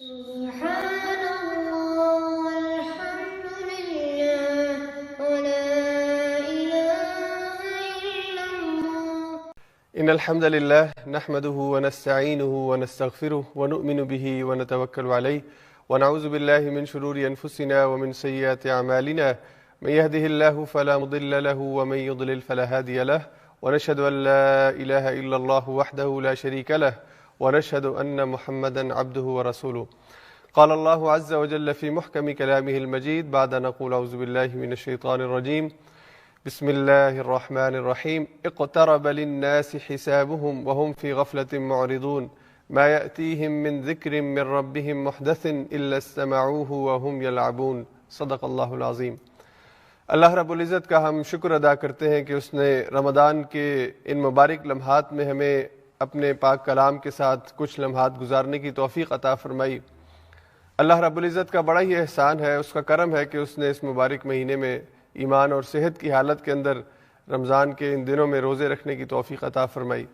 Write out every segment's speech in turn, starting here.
سبحان الله والحمد لله ولا إله إلا الله. إن الحمد لله نحمده ونستعينه ونستغفره ونؤمن به ونتوكل عليه ونعوذ بالله من شرور أنفسنا ومن سيئات أعمالنا من يهده الله فلا مضل له ومن يضلل فلا هادي له ونشهد أن لا إله إلا الله وحده لا شريك له ونشهد أن محمدا عبده ورسوله. قال الله عز وجل في محكم كلامه المجيد بعد أن نقول أعوذ بالله من الشيطان الرجيم بسم الله الرحمن الرحيم اقترب للناس حسابهم وهم في غفلة معرضون ما يأتيهم من ذكر من ربهم محدث إلا استمعوه وهم يلعبون صدق اللہ العظیم. اللہ رب العزت کا ہم شکر ادا کرتے ہیں کہ اس نے رمضان کے ان مبارک لمحات میں ہمیں اپنے پاک کلام کے ساتھ کچھ لمحات گزارنے کی توفیق عطا فرمائی. اللہ رب العزت کا بڑا ہی احسان ہے، اس کا کرم ہے کہ اس نے اس مبارک مہینے میں ایمان اور صحت کی حالت کے اندر رمضان کے ان دنوں میں روزے رکھنے کی توفیق عطا فرمائی.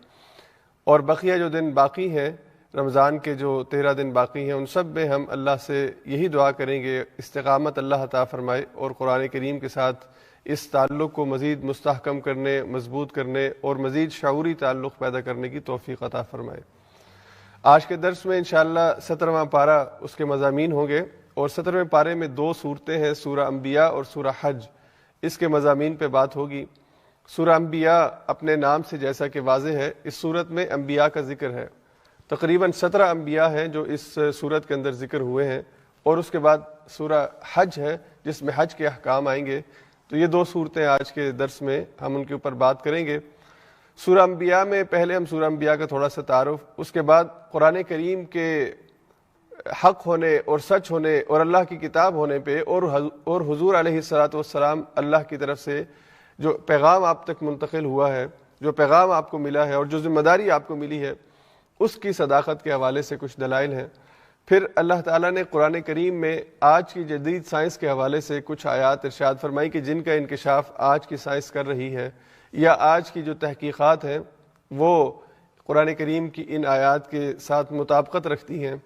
اور بقیہ جو دن باقی ہیں، رمضان کے جو 13 دن باقی ہیں، ان سب میں ہم اللہ سے یہی دعا کریں گے استقامت اللہ عطا فرمائے اور قرآن کریم کے ساتھ اس تعلق کو مزید مستحکم کرنے، مضبوط کرنے اور مزید شعوری تعلق پیدا کرنے کی توفیق عطا فرمائے. آج کے درس میں انشاءاللہ 17واں پارہ اس کے مضامین ہوں گے، اور 17ویں پارے میں 2 صورتیں ہیں، سورہ انبیاء اور سورہ حج. اس کے مضامین پہ بات ہوگی. سورہ انبیاء اپنے نام سے جیسا کہ واضح ہے، اس صورت میں انبیاء کا ذکر ہے. تقریباً 17 انبیاء ہیں جو اس صورت کے اندر ذکر ہوئے ہیں، اور اس کے بعد سورہ حج ہے جس میں حج کے احکام آئیں گے. تو یہ 2 صورتیں آج کے درس میں ہم ان کے اوپر بات کریں گے. سورہ انبیاء میں پہلے ہم سورہ انبیاء کا تھوڑا سا تعارف، اس کے بعد قرآن کریم کے حق ہونے اور سچ ہونے اور اللہ کی کتاب ہونے پہ اور حضور علیہ السلام اللہ کی طرف سے جو پیغام آپ تک منتقل ہوا ہے، جو پیغام آپ کو ملا ہے اور جو ذمہ داری آپ کو ملی ہے، اس کی صداقت کے حوالے سے کچھ دلائل ہیں. پھر اللہ تعالیٰ نے قرآن کریم میں آج کی جدید سائنس کے حوالے سے کچھ آیات ارشاد فرمائی کہ جن کا انکشاف آج کی سائنس کر رہی ہے یا آج کی جو تحقیقات ہیں وہ قرآن کریم کی ان آیات کے ساتھ مطابقت رکھتی ہیں.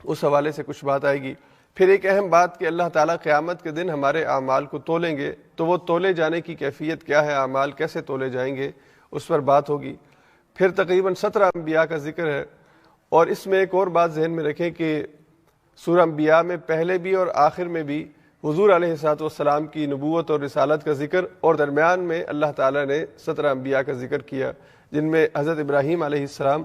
اس حوالے سے کچھ بات آئے گی. پھر ایک اہم بات کہ اللہ تعالیٰ قیامت کے دن ہمارے اعمال کو تولیں گے، تو وہ تولے جانے کی کیفیت کیا ہے، اعمال کیسے تولے جائیں گے، اس پر بات ہوگی. پھر تقریباً 17 انبیاء کا ذکر ہے. اور اس میں ایک اور بات ذہن میں رکھیں کہ سورہ انبیاء میں پہلے بھی اور آخر میں بھی حضور علیہ السلام کی نبوت اور رسالت کا ذکر، اور درمیان میں اللہ تعالیٰ نے 17 انبیاء کا ذکر کیا، جن میں حضرت ابراہیم علیہ السلام،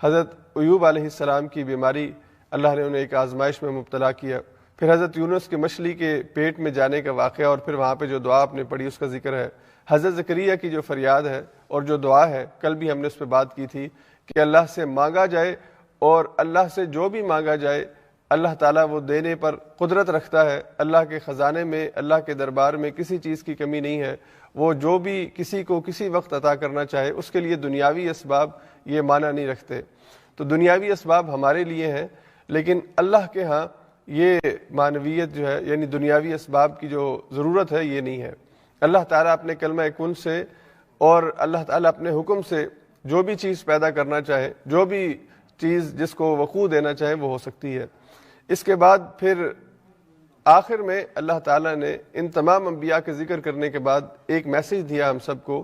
حضرت ایوب علیہ السلام کی بیماری اللہ نے انہیں ایک آزمائش میں مبتلا کیا. پھر حضرت یونس کی مچھلی کے پیٹ میں جانے کا واقعہ اور پھر وہاں پہ جو دعا آپ نے پڑھی اس کا ذکر ہے. حضرت زکریا کی جو فریاد ہے اور جو دعا ہے، کل بھی ہم نے اس پہ بات کی تھی کہ اللہ سے مانگا جائے، اور اللہ سے جو بھی مانگا جائے اللہ تعالیٰ وہ دینے پر قدرت رکھتا ہے. اللہ کے خزانے میں، اللہ کے دربار میں کسی چیز کی کمی نہیں ہے. وہ جو بھی کسی کو کسی وقت عطا کرنا چاہے، اس کے لیے دنیاوی اسباب یہ معنی نہیں رکھتے. تو دنیاوی اسباب ہمارے لیے ہیں، لیکن اللہ کے ہاں یہ معنویت جو ہے، یعنی دنیاوی اسباب کی جو ضرورت ہے، یہ نہیں ہے. اللہ تعالیٰ اپنے کلمہ کن سے اور اللہ تعالیٰ اپنے حکم سے جو بھی چیز پیدا کرنا چاہے، جو بھی چیز جس کو وقوع دینا چاہے، وہ ہو سکتی ہے. اس کے بعد پھر آخر میں اللہ تعالیٰ نے ان تمام انبیاء کے ذکر کرنے کے بعد ایک میسج دیا ہم سب کو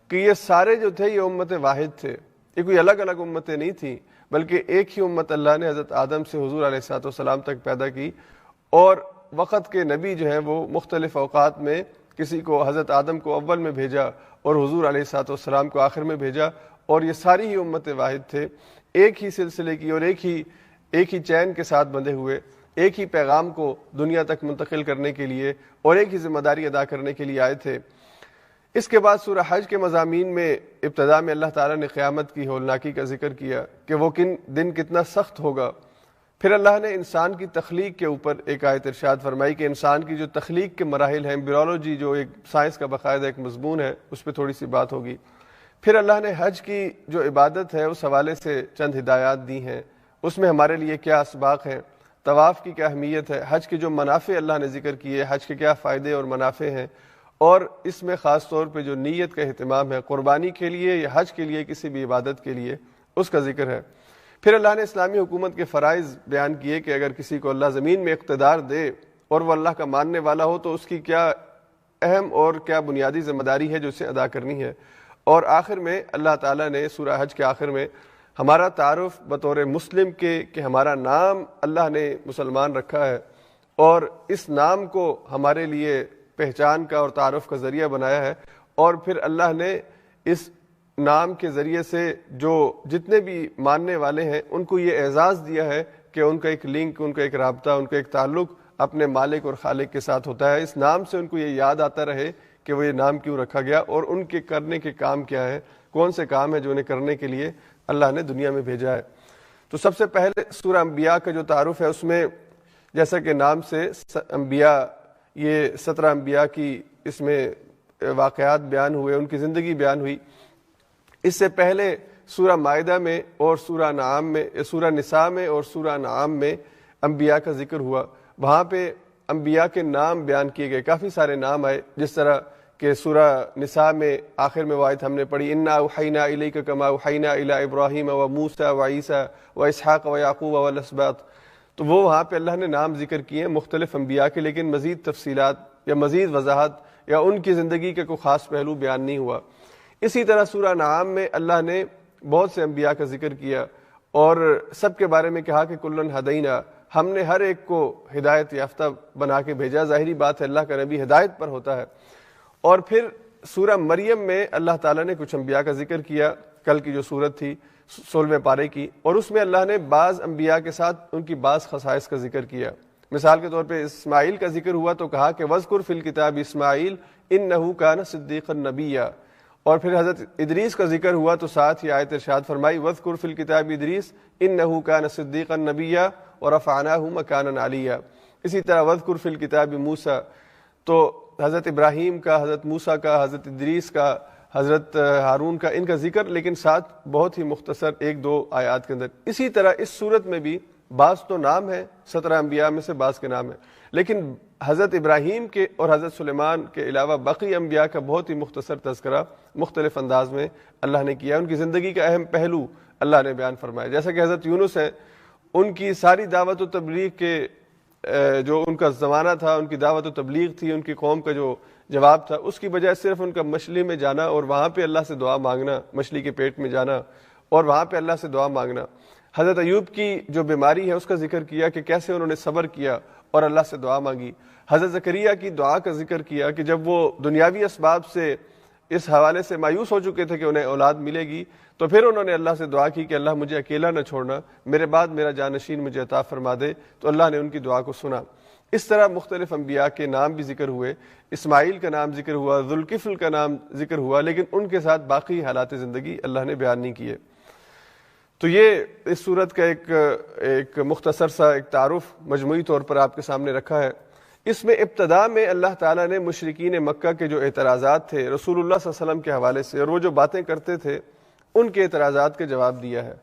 کہ یہ سارے جو تھے یہ امت واحد تھے. یہ کوئی الگ الگ امتیں نہیں تھیں، بلکہ ایک ہی امت اللہ نے حضرت آدم سے حضور علیہ السلام تک پیدا کی. اور وقت کے نبی جو ہیں وہ مختلف اوقات میں کسی کو حضرت آدم کو اول میں بھیجا اور حضور علیہ السلام کو آخر میں بھیجا، اور یہ ساری ہی امت واحد تھے، ایک ہی سلسلے کی اور ایک ہی چین کے ساتھ بندھے ہوئے، ایک ہی پیغام کو دنیا تک منتقل کرنے کے لیے اور ایک ہی ذمہ داری ادا کرنے کے لیے آئے تھے. اس کے بعد سورہ حج کے مضامین میں ابتدا میں اللہ تعالیٰ نے قیامت کی ہولناکی کا ذکر کیا کہ وہ دن کتنا سخت ہوگا. پھر اللہ نے انسان کی تخلیق کے اوپر ایک آیت ارشاد فرمائی کہ انسان کی جو تخلیق کے مراحل ہیں، بیولوجی جو ایک سائنس کا باقاعدہ ایک مضمون ہے، اس پہ تھوڑی سی بات ہوگی. پھر اللہ نے حج کی جو عبادت ہے اس حوالے سے چند ہدایات دی ہیں، اس میں ہمارے لیے کیا اسباق ہیں، طواف کی کیا اہمیت ہے، حج کے جو منافع اللہ نے ذکر کیے، حج کے کیا فائدے اور منافع ہیں، اور اس میں خاص طور پہ جو نیت کا اہتمام ہے قربانی کے لیے یا حج کے لیے، کسی بھی عبادت کے لیے، اس کا ذکر ہے. پھر اللہ نے اسلامی حکومت کے فرائض بیان کیے کہ اگر کسی کو اللہ زمین میں اقتدار دے اور وہ اللہ کا ماننے والا ہو تو اس کی کیا اہم اور کیا بنیادی ذمہ داری ہے جو اسے ادا کرنی ہے۔ اور آخر میں اللہ تعالیٰ نے سورہ حج کے آخر میں ہمارا تعارف بطور مسلم کے کہ ہمارا نام اللہ نے مسلمان رکھا ہے اور اس نام کو ہمارے لیے پہچان کا اور تعارف کا ذریعہ بنایا ہے، اور پھر اللہ نے اس نام کے ذریعے سے جو جتنے بھی ماننے والے ہیں ان کو یہ اعزاز دیا ہے کہ ان کا ایک لنک، ان کا ایک رابطہ، ان کا ایک تعلق اپنے مالک اور خالق کے ساتھ ہوتا ہے۔ اس نام سے ان کو یہ یاد آتا رہے کہ وہ یہ نام کیوں رکھا گیا اور ان کے کرنے کے کام کیا ہے، کون سے کام ہیں جو انہیں کرنے کے لیے اللہ نے دنیا میں بھیجا ہے۔ تو سب سے پہلے سورہ انبیاء کا جو تعارف ہے اس میں جیسا کہ نام سے انبیاء، یہ 17 انبیاء کی اس میں واقعات بیان ہوئے، ان کی زندگی بیان ہوئی۔ اس سے پہلے سورہ مائدہ میں اور سورہ نساء میں اور سورہ انعام میں انبیاء کا ذکر ہوا، وہاں پہ انبیاء کے نام بیان کیے گئے، کافی سارے نام آئے، جس طرح کہ سورہ نساء میں آخر میں وہ آیت ہم نے پڑھی انا اوحینا الیک کما اوحینا الی ابراہیم و موسیٰ و عیسیٰ و اسحاق و یعقوب والاسباط، تو وہ وہاں پہ اللہ نے نام ذکر کیے ہیں مختلف انبیاء کے، لیکن مزید تفصیلات یا مزید وضاحت یا ان کی زندگی کے کوئی خاص پہلو بیان نہیں ہوا۔ اسی طرح سورہ انعام میں اللہ نے بہت سے انبیاء کا ذکر کیا اور سب کے بارے میں کہا کہ کلن ہدینا، ہم نے ہر ایک کو ہدایت یافتہ بنا کے بھیجا۔ ظاہری بات ہے اللہ کا نبی ہدایت پر ہوتا ہے۔ اور پھر سورہ مریم میں اللہ تعالیٰ نے کچھ انبیاء کا ذکر کیا، کل کی جو سورت تھی 16ویں پارے کی، اور اس میں اللہ نے بعض انبیاء کے ساتھ ان کی بعض خصائص کا ذکر کیا۔ مثال کے طور پہ اسماعیل کا ذکر ہوا تو کہا کہ وَاذْكُرْ فِي الْكِتَابِ اسماعیل إِنَّهُ كَانَ صِدِّيقًا نَبِيًّا، اور پھر حضرت ادریس کا ذکر ہوا تو ساتھ ہی آیت ارشاد فرمائی وَاذْكُرْ فِي الْكِتَابِ إِدْرِيسَ إِنَّهُ كَانَ صِدِّيقًا نَبِيًّا وَرَفَعْنَاهُ مَكَانًا عَلِيًّا۔ اسی طرح وَاذْكُرْ فِي الْكِتَابِ موسیٰ، تو حضرت ابراہیم کا، حضرت موسیٰ کا، حضرت ادریس کا، حضرت ہارون کا، ان کا ذکر، لیکن ساتھ بہت ہی مختصر 1-2 آیات کے اندر۔ اسی طرح اس صورت میں بھی بعض تو نام ہے 17 انبیاء میں سے بعض کے نام ہیں، لیکن حضرت ابراہیم کے اور حضرت سلیمان کے علاوہ باقی انبیاء کا بہت ہی مختصر تذکرہ مختلف انداز میں اللہ نے کیا، ان کی زندگی کا اہم پہلو اللہ نے بیان فرمایا۔ جیسا کہ حضرت یونس ہیں، ان کی ساری دعوت و تبلیغ کے جو ان کا زمانہ تھا، ان کی دعوت و تبلیغ تھی، ان کی قوم کا جو جواب تھا، اس کی بجائے صرف ان کا مچھلی میں جانا اور وہاں پہ اللہ سے دعا مانگنا، مچھلی کے پیٹ میں جانا اور وہاں پہ اللہ سے دعا مانگنا۔ حضرت ایوب کی جو بیماری ہے اس کا ذکر کیا کہ کیسے انہوں نے صبر کیا اور اللہ سے دعا مانگی۔ حضرت زکریا کی دعا کا ذکر کیا کہ جب وہ دنیاوی اسباب سے اس حوالے سے مایوس ہو چکے تھے کہ انہیں اولاد ملے گی، تو پھر انہوں نے اللہ سے دعا کی کہ اللہ مجھے اکیلا نہ چھوڑنا، میرے بعد میرا جانشین مجھے عطا فرما دے، تو اللہ نے ان کی دعا کو سنا۔ اس طرح مختلف انبیاء کے نام بھی ذکر ہوئے، اسماعیل کا نام ذکر ہوا، ذوالکفل کا نام ذکر ہوا، لیکن ان کے ساتھ باقی حالات زندگی اللہ نے بیان نہیں کیے۔ تو یہ اس صورت کا ایک مختصر سا ایک تعارف مجموعی طور پر آپ کے سامنے رکھا ہے۔ اس میں ابتدا میں اللہ تعالیٰ نے مشرکین مکہ کے جو اعتراضات تھے رسول اللہ صلی اللہ علیہ وسلم کے حوالے سے اور وہ جو باتیں کرتے تھے ان کے اعتراضات کے جواب دیا ہے،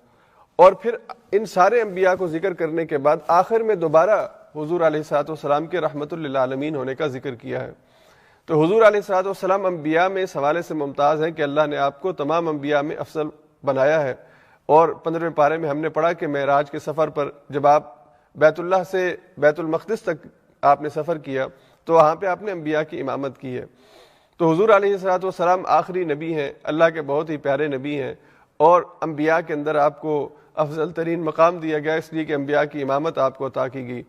اور پھر ان سارے انبیاء کو ذکر کرنے کے بعد آخر میں دوبارہ حضور علیہ الصلوۃ والسلام کے رحمت للعالمین ہونے کا ذکر کیا ہے۔ تو حضور علیہ الصلوۃ والسلام انبیاء میں اس حوالے سے ممتاز ہیں کہ اللہ نے آپ کو تمام انبیاء میں افضل بنایا ہے، اور 15ویں پارے میں ہم نے پڑھا کہ معراج کے سفر پر جب آپ بیت اللہ سے بیت المقدس تک آپ نے سفر کیا تو وہاں پہ آپ نے انبیاء کی امامت کی ہے۔ تو حضور علیہ الصلوۃ والسلام آخری نبی ہیں، اللہ کے بہت ہی پیارے نبی ہیں، اور انبیاء کے اندر آپ کو افضل ترین مقام دیا گیا اس لیے کہ انبیاء کی امامت آپ کو عطا کی گئی۔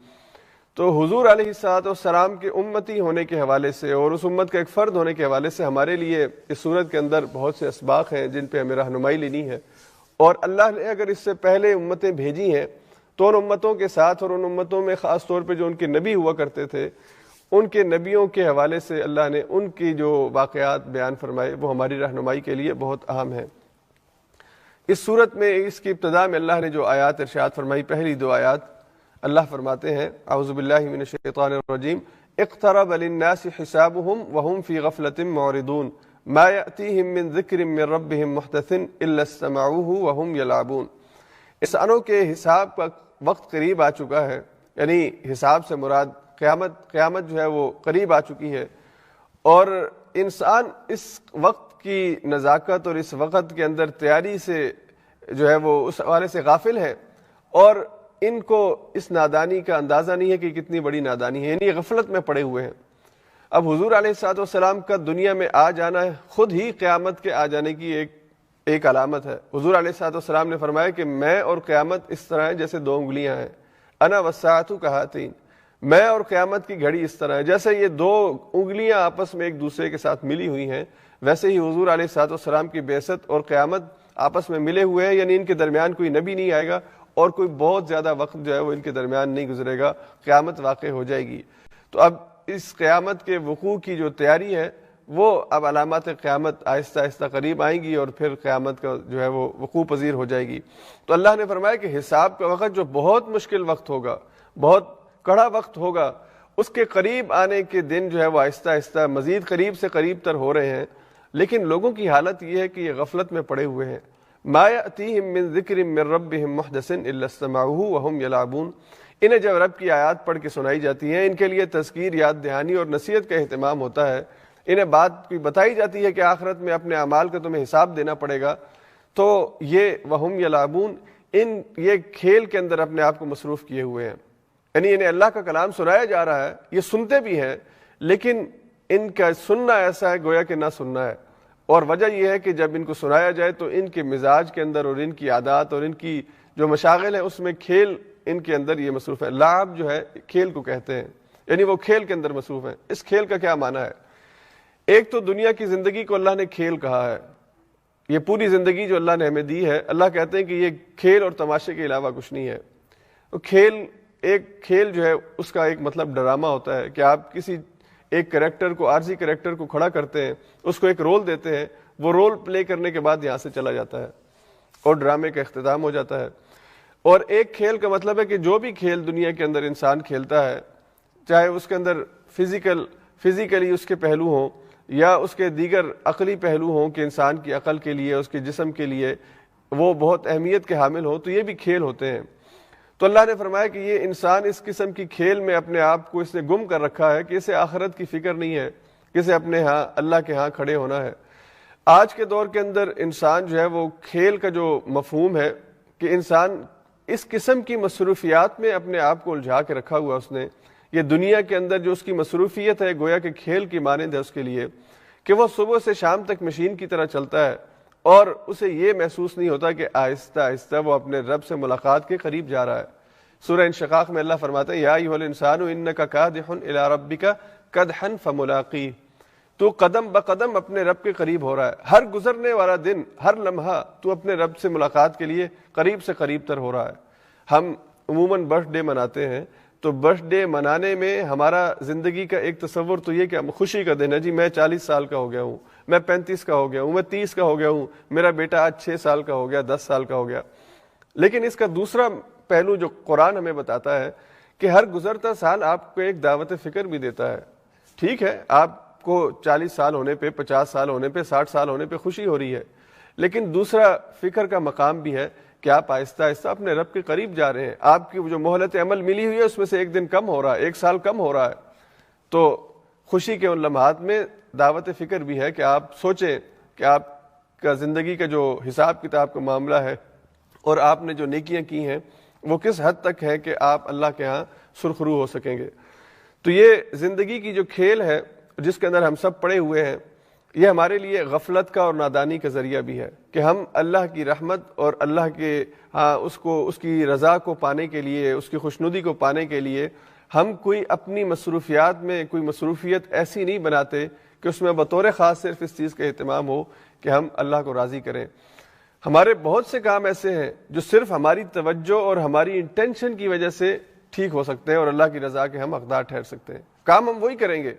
تو حضور علیہ الصلوۃ والسلام کے امتی ہونے کے حوالے سے اور اس امت کا ایک فرد ہونے کے حوالے سے ہمارے لیے اس صورت کے اندر بہت سے اسباق ہیں جن پہ ہمیں رہنمائی لینی ہے، اور اللہ نے اگر اس سے پہلے امتیں بھیجی ہیں تو ان امتوں کے ساتھ اور ان امتوں میں خاص طور پہ جو ان کے نبی ہوا کرتے تھے ان کے نبیوں کے حوالے سے اللہ نے ان کی جو واقعات بیان فرمائے وہ ہماری رہنمائی کے لیے بہت اہم ہیں۔ اس صورت میں اس کی ابتدا میں اللہ نے جو آیات ارشاد فرمائی، پہلی 2 آیات اللہ فرماتے ہیں اعوذ باللہ من الشیطان الرجیم اقترب للناس حسابهم وهم في غفلة معرضون ما يأتيهم من ذکر من ربهم محدث الا استمعوه وهم يلعبون۔ انسانوں کے حساب کا وقت قریب آ چکا ہے، یعنی حساب سے مراد قیامت جو ہے وہ قریب آ چکی ہے، اور انسان اس وقت کی نزاکت اور اس وقت کے اندر تیاری سے جو ہے وہ اس حوالے سے غافل ہیں، اور ان کو اس نادانی کا اندازہ نہیں ہے کہ کتنی بڑی نادانی ہے، یعنی غفلت میں پڑے ہوئے ہیں۔ اب حضور علیہ الصلوۃ والسلام کا دنیا میں آ جانا خود ہی قیامت کے آ جانے کی ایک علامت ہے۔ حضور علیہ الصلوۃ والسلام نے فرمایا کہ میں اور قیامت اس طرح ہیں جیسے دو انگلیاں ہیں، انا والساعۃ کہاتین، میں اور قیامت کی گھڑی اس طرح ہے، جیسے یہ دو انگلیاں آپس میں ایک دوسرے کے ساتھ ملی ہوئی ہیں، ویسے ہی حضور علیہ الصلوۃ والسلام کی بعثت اور قیامت آپس میں ملے ہوئے ہیں، یعنی ان کے درمیان کوئی نبی نہیں آئے گا اور کوئی بہت زیادہ وقت جو ہے وہ ان کے درمیان نہیں گزرے گا، قیامت واقع ہو جائے گی۔ تو اب اس قیامت کے وقوع کی جو تیاری ہے وہ اب علامات قیامت آہستہ آہستہ قریب آئیں گی اور پھر قیامت کا جو ہے وہ وقوع پذیر ہو جائے گی۔ تو اللہ نے فرمایا کہ حساب کا وقت جو بہت مشکل وقت ہوگا، بہت کڑا وقت ہوگا، اس کے قریب آنے کے دن جو ہے وہ آہستہ آہستہ مزید قریب سے قریب تر ہو رہے ہیں، لیکن لوگوں کی حالت یہ ہے کہ یہ غفلت میں پڑے ہوئے ہیں۔ ما یأتیہم من ذکر من ربہم محدث الا استمعوہ وہم یلعبون، انہیں جب رب کی آیات پڑھ کے سنائی جاتی ہیں، ان کے لیے تذکیر، یاد دہانی اور نصیحت کا اہتمام ہوتا ہے، انہیں بات کوئی بتائی جاتی ہے کہ آخرت میں اپنے اعمال کا تمہیں حساب دینا پڑے گا، تو یہ وہم یلعبون، یہ کھیل کے اندر اپنے آپ کو مصروف کیے ہوئے ہیں، یعنی انہیں اللہ کا کلام سنایا جا رہا ہے، یہ سنتے بھی ہیں، لیکن ان کا سننا ایسا ہے گویا کہ نہ سننا ہے۔ اور وجہ یہ ہے کہ جب ان کو سنایا جائے تو ان کے مزاج کے اندر اور ان کی عادات اور ان کی جو مشاغل ہیں اس میں کھیل ان کے اندر یہ مصروف ہے۔ لعب جو ہے کھیل کو کہتے ہیں، یعنی وہ کھیل کے اندر مصروف ہیں۔ اس کھیل کا کیا معنی ہے؟ ایک تو دنیا کی زندگی کو اللہ نے کھیل کہا ہے، یہ پوری زندگی جو اللہ نے ہمیں دی ہے، اللہ کہتے ہیں کہ یہ کھیل اور تماشے کے علاوہ کچھ نہیں ہے۔ تو کھیل جو ہے اس کا ایک مطلب ڈرامہ ہوتا ہے کہ آپ کسی ایک کریکٹر کو، عارضی کریکٹر کو کھڑا کرتے ہیں، اس کو ایک رول دیتے ہیں، وہ رول پلے کرنے کے بعد یہاں سے چلا جاتا ہے اور ڈرامے کا اختتام ہو جاتا ہے۔ اور ایک کھیل کا مطلب ہے کہ جو بھی کھیل دنیا کے اندر انسان کھیلتا ہے، چاہے اس کے اندر فزیکلی اس کے پہلو ہوں یا اس کے دیگر عقلی پہلو ہوں کہ انسان کی عقل کے لیے، اس کے جسم کے لیے وہ بہت اہمیت کے حامل ہوں، تو یہ بھی کھیل ہوتے ہیں۔ تو اللہ نے فرمایا کہ یہ انسان اس قسم کی کھیل میں اپنے آپ کو اس نے گم کر رکھا ہے کہ اسے آخرت کی فکر نہیں ہے، کہ اسے اپنے ہاں اللہ کے ہاں کھڑے ہونا ہے۔ آج کے دور کے اندر انسان جو ہے وہ کھیل کا جو مفہوم ہے کہ انسان اس قسم کی مصروفیات میں اپنے آپ کو الجھا کے رکھا ہوا، اس نے یہ دنیا کے اندر جو اس کی مصروفیت ہے گویا کہ کھیل کی مانند ہے اس کے لیے، کہ وہ صبح سے شام تک مشین کی طرح چلتا ہے اور اسے یہ محسوس نہیں ہوتا کہ آہستہ آہستہ وہ اپنے رب سے ملاقات کے قریب جا رہا ہے۔ سورہ انشقاق میں اللہ فرماتا ہے یا ایھا الانسان انک کادح الی ربک کدحا فملاقیہ، تو قدم بقدم اپنے رب کے قریب ہو رہا ہے، ہر گزرنے والا دن، ہر لمحہ تو اپنے رب سے ملاقات کے لیے قریب سے قریب تر ہو رہا ہے۔ ہم عموماً برتھ ڈے مناتے ہیں، تو برتھ ڈے منانے میں ہمارا زندگی کا ایک تصور تو یہ کہ خوشی کا دن ہے، جی میں 40 سال کا ہو گیا ہوں، میں 35 کا ہو گیا ہوں، میں 30 کا ہو گیا ہوں، میرا بیٹا آج 6 سال کا ہو گیا، 10 سال کا ہو گیا۔ لیکن اس کا دوسرا پہلو جو قرآن ہمیں بتاتا ہے کہ ہر گزرتا سال آپ کو ایک دعوت فکر بھی دیتا ہے۔ ٹھیک ہے، آپ کو 40 سال ہونے پہ، 50 سال ہونے پہ، 60 سال ہونے پہ خوشی ہو رہی ہے، لیکن دوسرا فکر کا مقام بھی ہے کہ آپ آہستہ آہستہ اپنے رب کے قریب جا رہے ہیں، آپ کی جو مہلت عمل ملی ہوئی ہے اس میں سے ایک دن کم ہو رہا ہے، 1 سال کم ہو رہا ہے۔ تو خوشی کے ان لمحات میں دعوت فکر بھی ہے کہ آپ سوچیں کہ آپ کا زندگی کا جو حساب کتاب کا معاملہ ہے اور آپ نے جو نیکیاں کی ہیں وہ کس حد تک ہے کہ آپ اللہ کے ہاں سرخرو ہو سکیں گے۔ تو یہ زندگی کی جو کھیل ہے جس کے اندر ہم سب پڑے ہوئے ہیں، یہ ہمارے لیے غفلت کا اور نادانی کا ذریعہ بھی ہے کہ ہم اللہ کی رحمت اور اللہ کے ہاں اس کی رضا کو پانے کے لیے، اس کی خوشنودی کو پانے کے لیے ہم کوئی اپنی مصروفیات میں کوئی مصروفیت ایسی نہیں بناتے کہ اس میں بطور خاص صرف اس چیز کا اہتمام ہو کہ ہم اللہ کو راضی کریں۔ ہمارے بہت سے کام ایسے ہیں جو صرف ہماری توجہ اور ہماری انٹینشن کی وجہ سے ٹھیک ہو سکتے ہیں اور اللہ کی رضا کے ہم حقدار ٹھہر سکتے ہیں۔ کام ہم وہی کریں گے،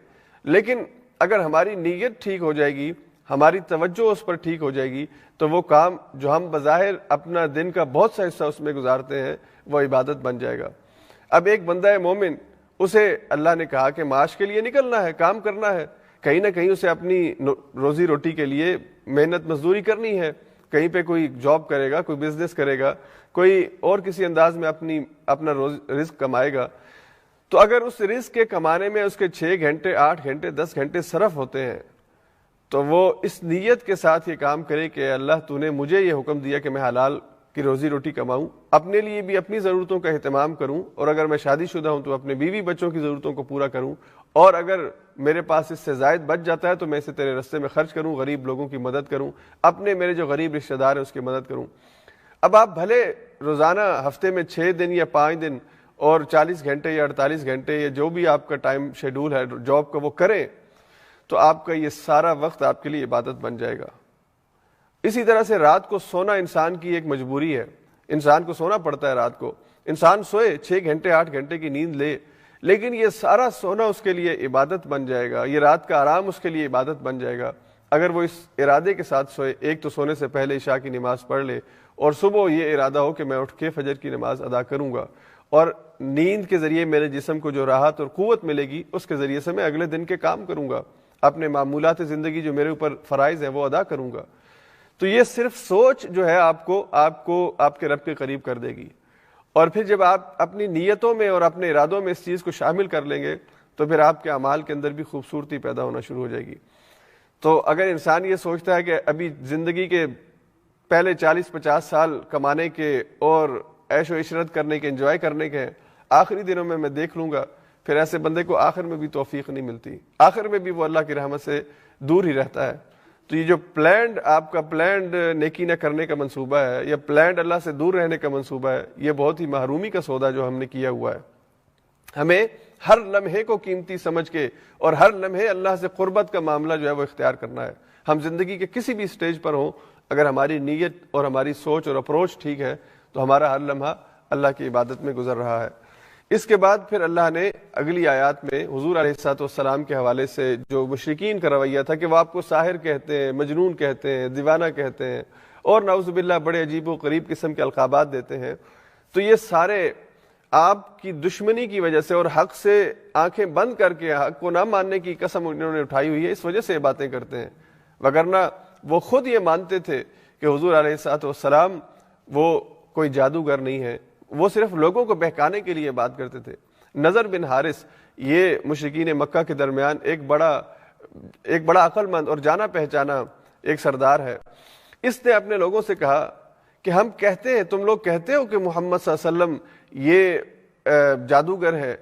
لیکن اگر ہماری نیت ٹھیک ہو جائے گی، ہماری توجہ اس پر ٹھیک ہو جائے گی، تو وہ کام جو ہم بظاہر اپنا دن کا بہت سا حصہ اس میں گزارتے ہیں وہ عبادت بن جائے گا۔ اب ایک بندہ مومن، اسے اللہ نے کہا کہ معاش کے لیے نکلنا ہے، کام کرنا ہے، کہیں نہ کہیں اسے اپنی روزی روٹی کے لیے محنت مزدوری کرنی ہے، کہیں پہ کوئی جاب کرے گا، کوئی بزنس کرے گا، کوئی اور کسی انداز میں اپنا رزق کمائے گا۔ تو اگر اس رزق کے کمانے میں اس کے 6 گھنٹے، 8 گھنٹے، 10 گھنٹے صرف ہوتے ہیں، تو وہ اس نیت کے ساتھ یہ کام کرے کہ اللہ تو نے مجھے یہ حکم دیا کہ میں حلال کہ روزی روٹی کماؤں، اپنے لیے بھی اپنی ضرورتوں کا اہتمام کروں، اور اگر میں شادی شدہ ہوں تو اپنے بیوی بچوں کی ضرورتوں کو پورا کروں، اور اگر میرے پاس اس سے زائد بچ جاتا ہے تو میں اسے تیرے رستے میں خرچ کروں، غریب لوگوں کی مدد کروں، اپنے میرے جو غریب رشتہ دار ہیں اس کی مدد کروں۔ اب آپ بھلے روزانہ ہفتے میں 6 دن یا 5 دن اور 40 گھنٹے یا 48 گھنٹے یا جو بھی آپ کا ٹائم شیڈول ہے جاب کا وہ کریں، تو آپ کا یہ سارا وقت آپ کے لیے عبادت بن جائے گا۔ اسی طرح سے رات کو سونا انسان کی ایک مجبوری ہے، انسان کو سونا پڑتا ہے رات کو، انسان سوئے 6 گھنٹے 8 گھنٹے کی نیند لے، لیکن یہ سارا سونا اس کے لیے عبادت بن جائے گا، یہ رات کا آرام اس کے لیے عبادت بن جائے گا اگر وہ اس ارادے کے ساتھ سوئے، ایک تو سونے سے پہلے عشاء کی نماز پڑھ لے، اور صبح یہ ارادہ ہو کہ میں اٹھ کے فجر کی نماز ادا کروں گا، اور نیند کے ذریعے میرے جسم کو جو راحت اور قوت ملے گی اس کے ذریعے سے میں اگلے دن کے کام کروں گا، اپنے معمولات زندگی جو میرے اوپر فرائض ہیں وہ ادا کروں گا۔ تو یہ صرف سوچ جو ہے آپ کو آپ کے رب کے قریب کر دے گی، اور پھر جب آپ اپنی نیتوں میں اور اپنے ارادوں میں اس چیز کو شامل کر لیں گے تو پھر آپ کے اعمال کے اندر بھی خوبصورتی پیدا ہونا شروع ہو جائے گی۔ تو اگر انسان یہ سوچتا ہے کہ ابھی زندگی کے پہلے 40-50 سال کمانے کے اور عیش و عشرت کرنے کے، انجوائے کرنے کے ہیں، آخری دنوں میں دیکھ لوں گا، پھر ایسے بندے کو آخر میں بھی توفیق نہیں ملتی، آخر میں بھی وہ اللہ کی رحمت سے دور ہی رہتا ہے۔ تو یہ جو آپ کا پلانڈ نیکی نہ کرنے کا منصوبہ ہے یا پلانڈ اللہ سے دور رہنے کا منصوبہ ہے، یہ بہت ہی محرومی کا سودا جو ہم نے کیا ہوا ہے۔ ہمیں ہر لمحے کو قیمتی سمجھ کے اور ہر لمحے اللہ سے قربت کا معاملہ جو ہے وہ اختیار کرنا ہے۔ ہم زندگی کے کسی بھی سٹیج پر ہوں، اگر ہماری نیت اور ہماری سوچ اور اپروچ ٹھیک ہے تو ہمارا ہر لمحہ اللہ کی عبادت میں گزر رہا ہے۔ اس کے بعد پھر اللہ نے اگلی آیات میں حضور علیہ الصلوۃ والسلام کے حوالے سے جو مشرکین کا رویہ تھا کہ وہ آپ کو ساحر کہتے ہیں، مجنون کہتے ہیں، دیوانہ کہتے ہیں، اور نعوذ باللہ بڑے عجیب و غریب قسم کے القابات دیتے ہیں، تو یہ سارے آپ کی دشمنی کی وجہ سے اور حق سے آنکھیں بند کر کے حق کو نہ ماننے کی قسم انہوں نے اٹھائی ہوئی ہے، اس وجہ سے یہ باتیں کرتے ہیں، وگرنہ وہ خود یہ مانتے تھے کہ حضور علیہ الصلوۃ والسلام وہ کوئی جادوگر نہیں ہے، وہ صرف لوگوں کو بہکانے کے لیے بات کرتے تھے۔ نضر بن حارث یہ مشرکین مکہ کے درمیان ایک بڑا عقل مند اور جانا پہچانا ایک سردار ہے۔ اس نے اپنے لوگوں سے کہا کہ ہم کہتے ہیں، تم لوگ کہتے ہو کہ محمد صلی اللہ علیہ وسلم یہ جادوگر ہے،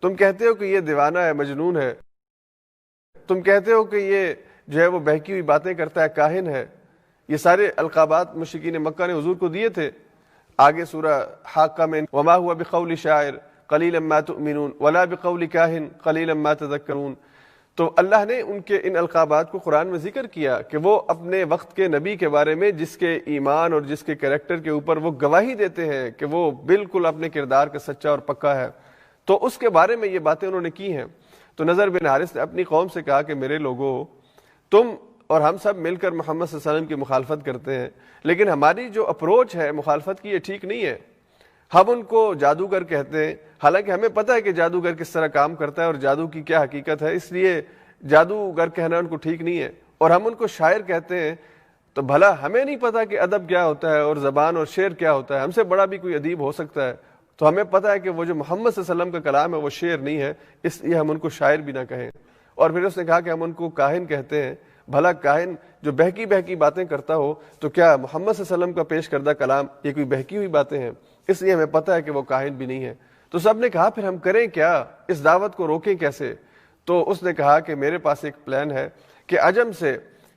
تم کہتے ہو کہ یہ دیوانہ ہے، مجنون ہے، تم کہتے ہو کہ یہ جو ہے وہ بہکی ہوئی باتیں کرتا ہے، کاہن ہے۔ یہ سارے القابات مشرکین مکہ نے حضور کو دیے تھے۔ آگے سورہ حاقہ میں وما هو بقول شاعر قلیلا ما تؤمنون ولا بقول کاہن قلیلا ما تذکرون، تو اللہ نے ان کے ان القابات کو قرآن میں ذکر کیا کہ وہ اپنے وقت کے نبی کے بارے میں جس کے ایمان اور جس کے کریکٹر کے اوپر وہ گواہی دیتے ہیں کہ وہ بالکل اپنے کردار کا سچا اور پکا ہے، تو اس کے بارے میں یہ باتیں انہوں نے کی ہیں۔ تو نضر بن حارث نے اپنی قوم سے کہا کہ میرے لوگوں، تم اور ہم سب مل کر محمد صلی اللہ علیہ وسلم کی مخالفت کرتے ہیں، لیکن ہماری جو اپروچ ہے مخالفت کی یہ ٹھیک نہیں ہے۔ ہم ان کو جادوگر کہتے ہیں، حالانکہ ہمیں پتہ ہے کہ جادوگر کس طرح کام کرتا ہے اور جادو کی کیا حقیقت ہے، اس لیے جادوگر کہنا ان کو ٹھیک نہیں ہے۔ اور ہم ان کو شاعر کہتے ہیں، تو بھلا ہمیں نہیں پتہ کہ ادب کیا ہوتا ہے اور زبان اور شعر کیا ہوتا ہے، ہم سے بڑا بھی کوئی ادیب ہو سکتا ہے، تو ہمیں پتہ ہے کہ وہ جو محمد صلی اللہ علیہ وسلم کا کلام ہے وہ شعر نہیں ہے، اس لیے ہم ان کو شاعر بھی نہ کہیں۔ اور پھر اس نے کہا کہ ہم ان کو کاہن کہتے ہیں، بھلا کاہن جو بہکی بہکی باتیں کرتا ہو تو کیا محمد صلی اللہ علیہ وسلم کا پیش کردہ کلام یہ کوئی بہکی ہوئی باتیں ہیں، اس لیے ہمیں پتہ ہے کہ وہ کاہن بھی نہیں ہے۔ تو سب نے کہا پھر ہم کریں کیا، اس دعوت کو روکیں کیسے؟ تو اس نے کہا کہ میرے پاس ایک پلان ہے کہ عجم سے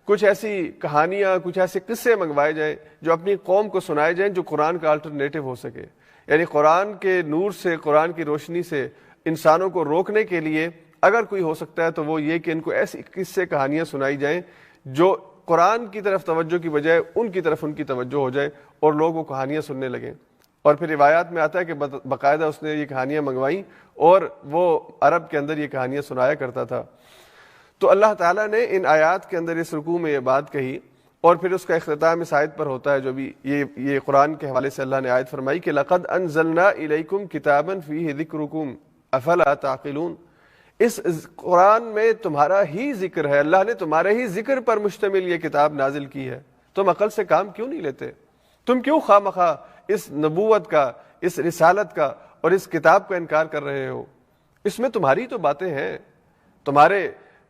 کچھ ایسی کہانیاں، کچھ ایسے قصے منگوائے جائیں جو اپنی قوم کو سنائے جائیں، جو قرآن کا الٹرنیٹو ہو سکے، یعنی قرآن کے نور سے، قرآن کی روشنی سے انسانوں کو روکنے کے لیے اگر کوئی ہو سکتا ہے تو وہ یہ کہ ان کو ایسی قصے کہانیاں سنائی جائیں جو قرآن کی طرف توجہ کی بجائے ان کی طرف ان کی توجہ ہو جائے اور لوگ وہ کہانیاں سننے لگیں۔ اور پھر روایات میں آتا ہے کہ باقاعدہ اس نے یہ کہانیاں منگوائیں اور وہ عرب کے اندر یہ کہانیاں سنایا کرتا تھا۔ تو اللہ تعالیٰ نے ان آیات کے اندر اس رکوع میں یہ بات کہی، اور پھر اس کا اختتام اس آیت پر ہوتا ہے جو بھی یہ قرآن کے حوالے سے اللہ نے آیت فرمائی کہ لَقَدْ أَنزَلْنَا إِلَيْكُمْ كِتَابًا فِيهِ ذِكْرُكُمْ أَفَلَا تَعْقِلُونَ، اس قرآن میں تمہارا ہی ذکر ہے، اللہ نے تمہارے ہی ذکر پر مشتمل یہ کتاب نازل کی ہے، تم عقل سے کام کیوں نہیں لیتے؟ تم کیوں خواہ اس نبوت کا، اس رسالت کا اور اس کتاب کا انکار کر رہے ہو؟ اس میں تمہاری تو باتیں ہیں، تمہارے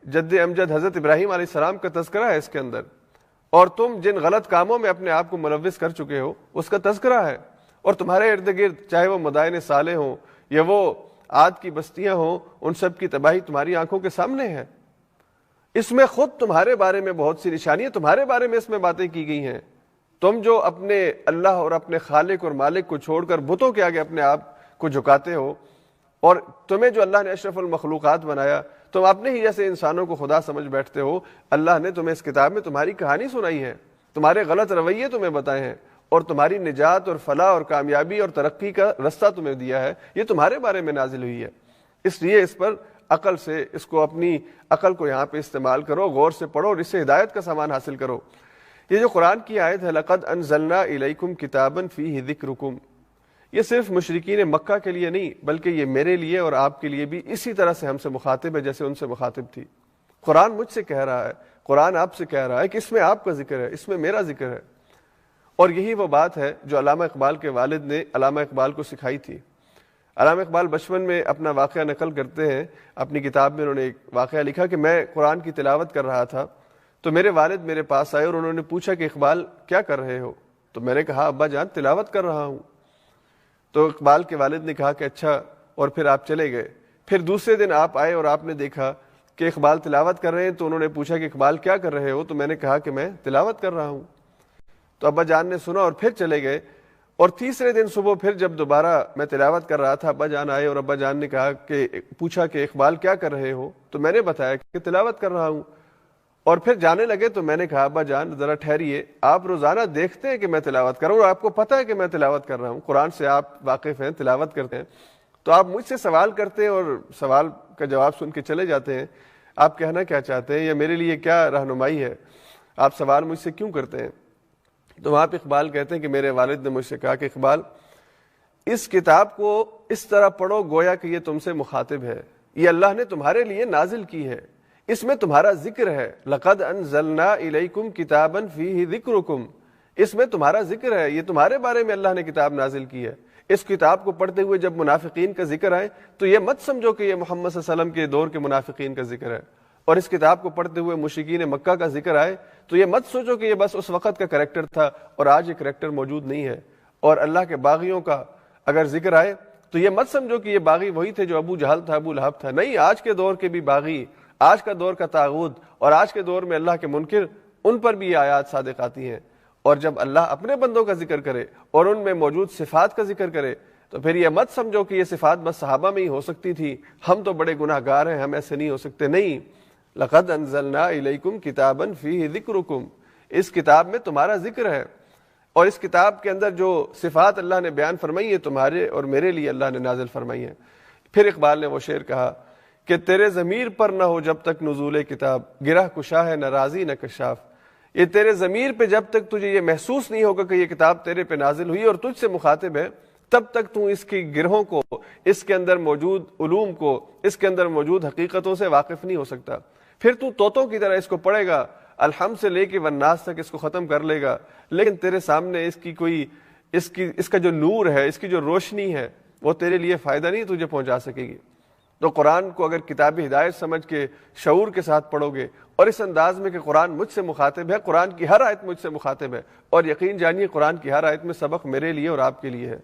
جد امجد حضرت ابراہیم علیہ السلام کا تذکرہ ہے اس کے اندر، اور تم جن غلط کاموں میں اپنے آپ کو ملوث کر چکے ہو اس کا تذکرہ ہے، اور تمہارے ارد گرد چاہے وہ مدائن صالح ہوں یا وہ عاد کی بستیاں ہوں، ان سب کی تباہی تمہاری آنکھوں کے سامنے ہے۔ اس میں خود تمہارے بارے میں بہت سی نشانیاں، تمہارے بارے میں اس میں باتیں کی گئی ہیں۔ تم جو اپنے اللہ اور اپنے خالق اور مالک کو چھوڑ کر بتوں کے آگے اپنے آپ کو جھکاتے ہو، اور تمہیں جو اللہ نے اشرف المخلوقات بنایا، تم اپنے ہی جیسے انسانوں کو خدا سمجھ بیٹھتے ہو۔ اللہ نے تمہیں اس کتاب میں تمہاری کہانی سنائی ہے، تمہارے غلط رویے تمہیں بتائے ہیں، اور تمہاری نجات اور فلاح اور کامیابی اور ترقی کا رستہ تمہیں دیا ہے، یہ تمہارے بارے میں نازل ہوئی ہے۔ اس لیے اس پر عقل سے، اس کو اپنی عقل کو یہاں پہ استعمال کرو، غور سے پڑھو اور اس سے ہدایت کا سامان حاصل کرو۔ یہ جو قرآن کی آیت ہے لَقَدْ أَنزَلْنَا إِلَيْكُمْ كِتَابًا فِيهِ ذِكْرُكُمْ، یہ صرف مشرکین مکہ کے لیے نہیں بلکہ یہ میرے لیے اور آپ کے لیے بھی اسی طرح سے ہم سے مخاطب ہے جیسے ان سے مخاطب تھی۔ قرآن مجھ سے کہہ رہا ہے، قرآن آپ سے کہہ رہا ہے کہ اس میں آپ کا ذکر ہے، اس میں میرا ذکر ہے۔ اور یہی وہ بات ہے جو علامہ اقبال کے والد نے علامہ اقبال کو سکھائی تھی۔ علامہ اقبال بچپن میں اپنا واقعہ نقل کرتے ہیں، اپنی کتاب میں انہوں نے ایک واقعہ لکھا کہ میں قرآن کی تلاوت کر رہا تھا تو میرے والد میرے پاس آئے اور انہوں نے پوچھا کہ اقبال کیا کر رہے ہو؟ تو میں نے کہا ابا جان تلاوت کر رہا ہوں۔ تو اقبال کے والد نے کہا کہ اچھا، اور پھر آپ چلے گئے۔ پھر دوسرے دن آپ آئے اور آپ نے دیکھا کہ اقبال تلاوت کر رہے ہیں، تو انہوں نے پوچھا کہ اقبال کیا کر رہے ہو؟ تو میں نے کہا کہ میں تلاوت کر رہا ہوں۔ تو ابا جان نے سنا اور پھر چلے گئے، اور تیسرے دن صبح پھر جب دوبارہ میں تلاوت کر رہا تھا، ابا جان آئے اور ابا جان نے کہا کہ پوچھا کہ اقبال کیا کر رہے ہو؟ تو میں نے بتایا کہ تلاوت کر رہا ہوں۔ اور پھر جانے لگے تو میں نے کہا ابا جان ذرا ٹھہریے، آپ روزانہ دیکھتے ہیں کہ میں تلاوت کر رہا ہوں اور آپ کو پتہ ہے کہ میں تلاوت کر رہا ہوں، قرآن سے آپ واقف ہیں، تلاوت کرتے ہیں، تو آپ مجھ سے سوال کرتے ہیں اور سوال کا جواب سن کے چلے جاتے ہیں۔ آپ کہنا کیا چاہتے ہیں یا میرے لیے کیا رہنمائی ہے؟ آپ سوال مجھ سے کیوں کرتے ہیں؟ تو وہاں پہ اقبال کہتے ہیں کہ میرے والد نے مجھ سے کہا کہ اقبال اس کتاب کو اس طرح پڑھو گویا کہ یہ تم سے مخاطب ہے، یہ اللہ نے تمہارے لیے نازل کی ہے، اس میں تمہارا ذکر ہے۔ لَقَدْ أَنزَلْنَا إِلَيْكُمْ كِتَابًا فِيهِ ذِكْرُكُمْ، اس میں تمہارا ذکر ہے، یہ تمہارے بارے میں اللہ نے کتاب نازل کی ہے۔ اس کتاب کو پڑھتے ہوئے جب منافقین کا ذکر آئے تو یہ مت سمجھو کہ یہ محمد صلی اللہ علیہ وسلم کے دور کے منافقین کا ذکر ہے، اور اس کتاب کو پڑھتے ہوئے مشرکین مکہ کا ذکر آئے تو یہ مت سوچو کہ یہ بس اس وقت کا کریکٹر تھا اور آج یہ کریکٹر موجود نہیں ہے۔ اور اللہ کے باغیوں کا اگر ذکر آئے تو یہ مت سمجھو کہ یہ باغی وہی تھے جو ابو جہل تھا، ابو لہب تھا، نہیں، آج کے دور کے بھی باغی، آج کا دور کا طاغوت اور آج کے دور میں اللہ کے منکر، ان پر بھی یہ آیات صادق آتی ہیں۔ اور جب اللہ اپنے بندوں کا ذکر کرے اور ان میں موجود صفات کا ذکر کرے تو پھر یہ مت سمجھو کہ یہ صفات بس صحابہ میں ہی ہو سکتی تھی، ہم تو بڑے گناہ گار ہیں، ہم ایسے نہیں ہو سکتے، نہیں۔ لَقَدْ أَنزَلْنَا إِلَيْكُمْ كِتَابًا فِيهِ ذِكْرُكُمْ، اس کتاب میں تمہارا ذکر ہے، اور اس کتاب کے اندر جو صفات اللہ نے بیان فرمائی ہے تمہارے اور میرے لیے اللہ نے نازل فرمائی ہیں۔ پھر اقبال نے وہ شعر کہا کہ تیرے ضمیر پر نہ ہو جب تک نزول کتاب، گرہ کشا ہے نہ رازی نہ کشاف، یہ تیرے ضمیر پہ جب تک تجھے یہ محسوس نہیں ہوگا کہ یہ کتاب تیرے پہ نازل ہوئی اور تجھ سے مخاطب ہے، تب تک تو اس کی گرہوں کو، اس کے اندر موجود علوم کو، اس کے اندر موجود حقیقتوں سے واقف نہیں ہو سکتا۔ پھر تو طوطوں کی طرح اس کو پڑھے گا، الحمد سے لے کے والناس تک اس کو ختم کر لے گا، لیکن تیرے سامنے اس کا جو نور ہے، اس کی جو روشنی ہے، وہ تیرے لیے فائدہ نہیں تجھے پہنچا سکے گی۔ تو قرآن کو اگر کتاب ہدایت سمجھ کے شعور کے ساتھ پڑھو گے اور اس انداز میں کہ قرآن مجھ سے مخاطب ہے، قرآن کی ہر آیت مجھ سے مخاطب ہے، اور یقین جانیے قرآن کی ہر آیت میں سبق میرے لیے اور آپ کے لیے ہے۔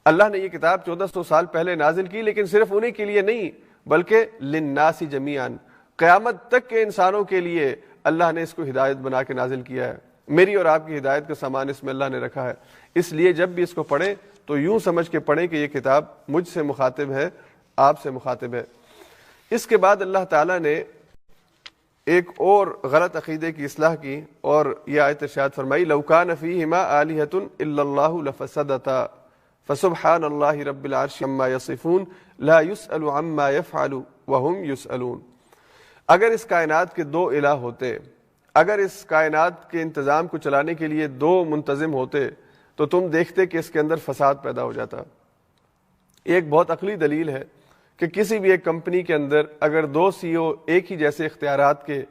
اللہ نے یہ کتاب 1400 سال پہلے نازل کی، لیکن صرف انہی کے لیے نہیں بلکہ للناس جمیعاً، قیامت تک کے انسانوں کے لیے اللہ نے اس کو ہدایت بنا کے نازل کیا ہے۔ میری اور آپ کی ہدایت کا سامان اس میں اللہ نے رکھا ہے، اس لیے جب بھی اس کو پڑھیں تو یوں سمجھ کے پڑھیں کہ یہ کتاب مجھ سے مخاطب ہے، آپ سے مخاطب ہے۔ اس کے بعد اللہ تعالیٰ نے ایک اور غلط عقیدے کی اصلاح کی اور یہ آیت ارشاد فرمائی لو کان فیہما آلہۃ الا اللہ لفسدتا فسبحان اللہ رب العرش عما یصفون لا یسأل عما یفعل وهم یسألون۔ اگر اس کائنات کے دو الہ ہوتے، اگر اس کائنات کے انتظام کو چلانے کے لیے دو منتظم ہوتے تو تم دیکھتے کہ اس کے اندر فساد پیدا ہو جاتا۔ ایک بہت عقلی دلیل ہے کہ کسی بھی ایک کمپنی کے اندر اگر دو سی او ایک ہی جیسے اختیارات کے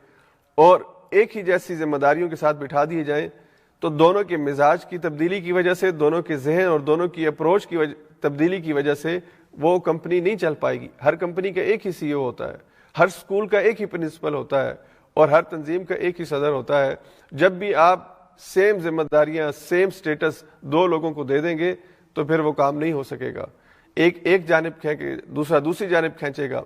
اور ایک ہی جیسی ذمہ داریوں کے ساتھ بٹھا دیے جائیں تو دونوں کے مزاج کی تبدیلی کی وجہ سے، دونوں کے ذہن اور دونوں کی اپروچ کی تبدیلی کی وجہ سے وہ کمپنی نہیں چل پائے گی۔ ہر کمپنی کا ایک ہی سی او ہوتا ہے، ہر اسکول کا ایک ہی پرنسپل ہوتا ہے، اور ہر تنظیم کا ایک ہی صدر ہوتا ہے. جب بھی آپ سیم ذمہ داریاں، سیم سٹیٹس دو لوگوں کو دے دیں گے تو پھر وہ کام نہیں ہو سکے گا. ایک جانب کھینچے، دوسرا دوسری جانب کھینچے گا.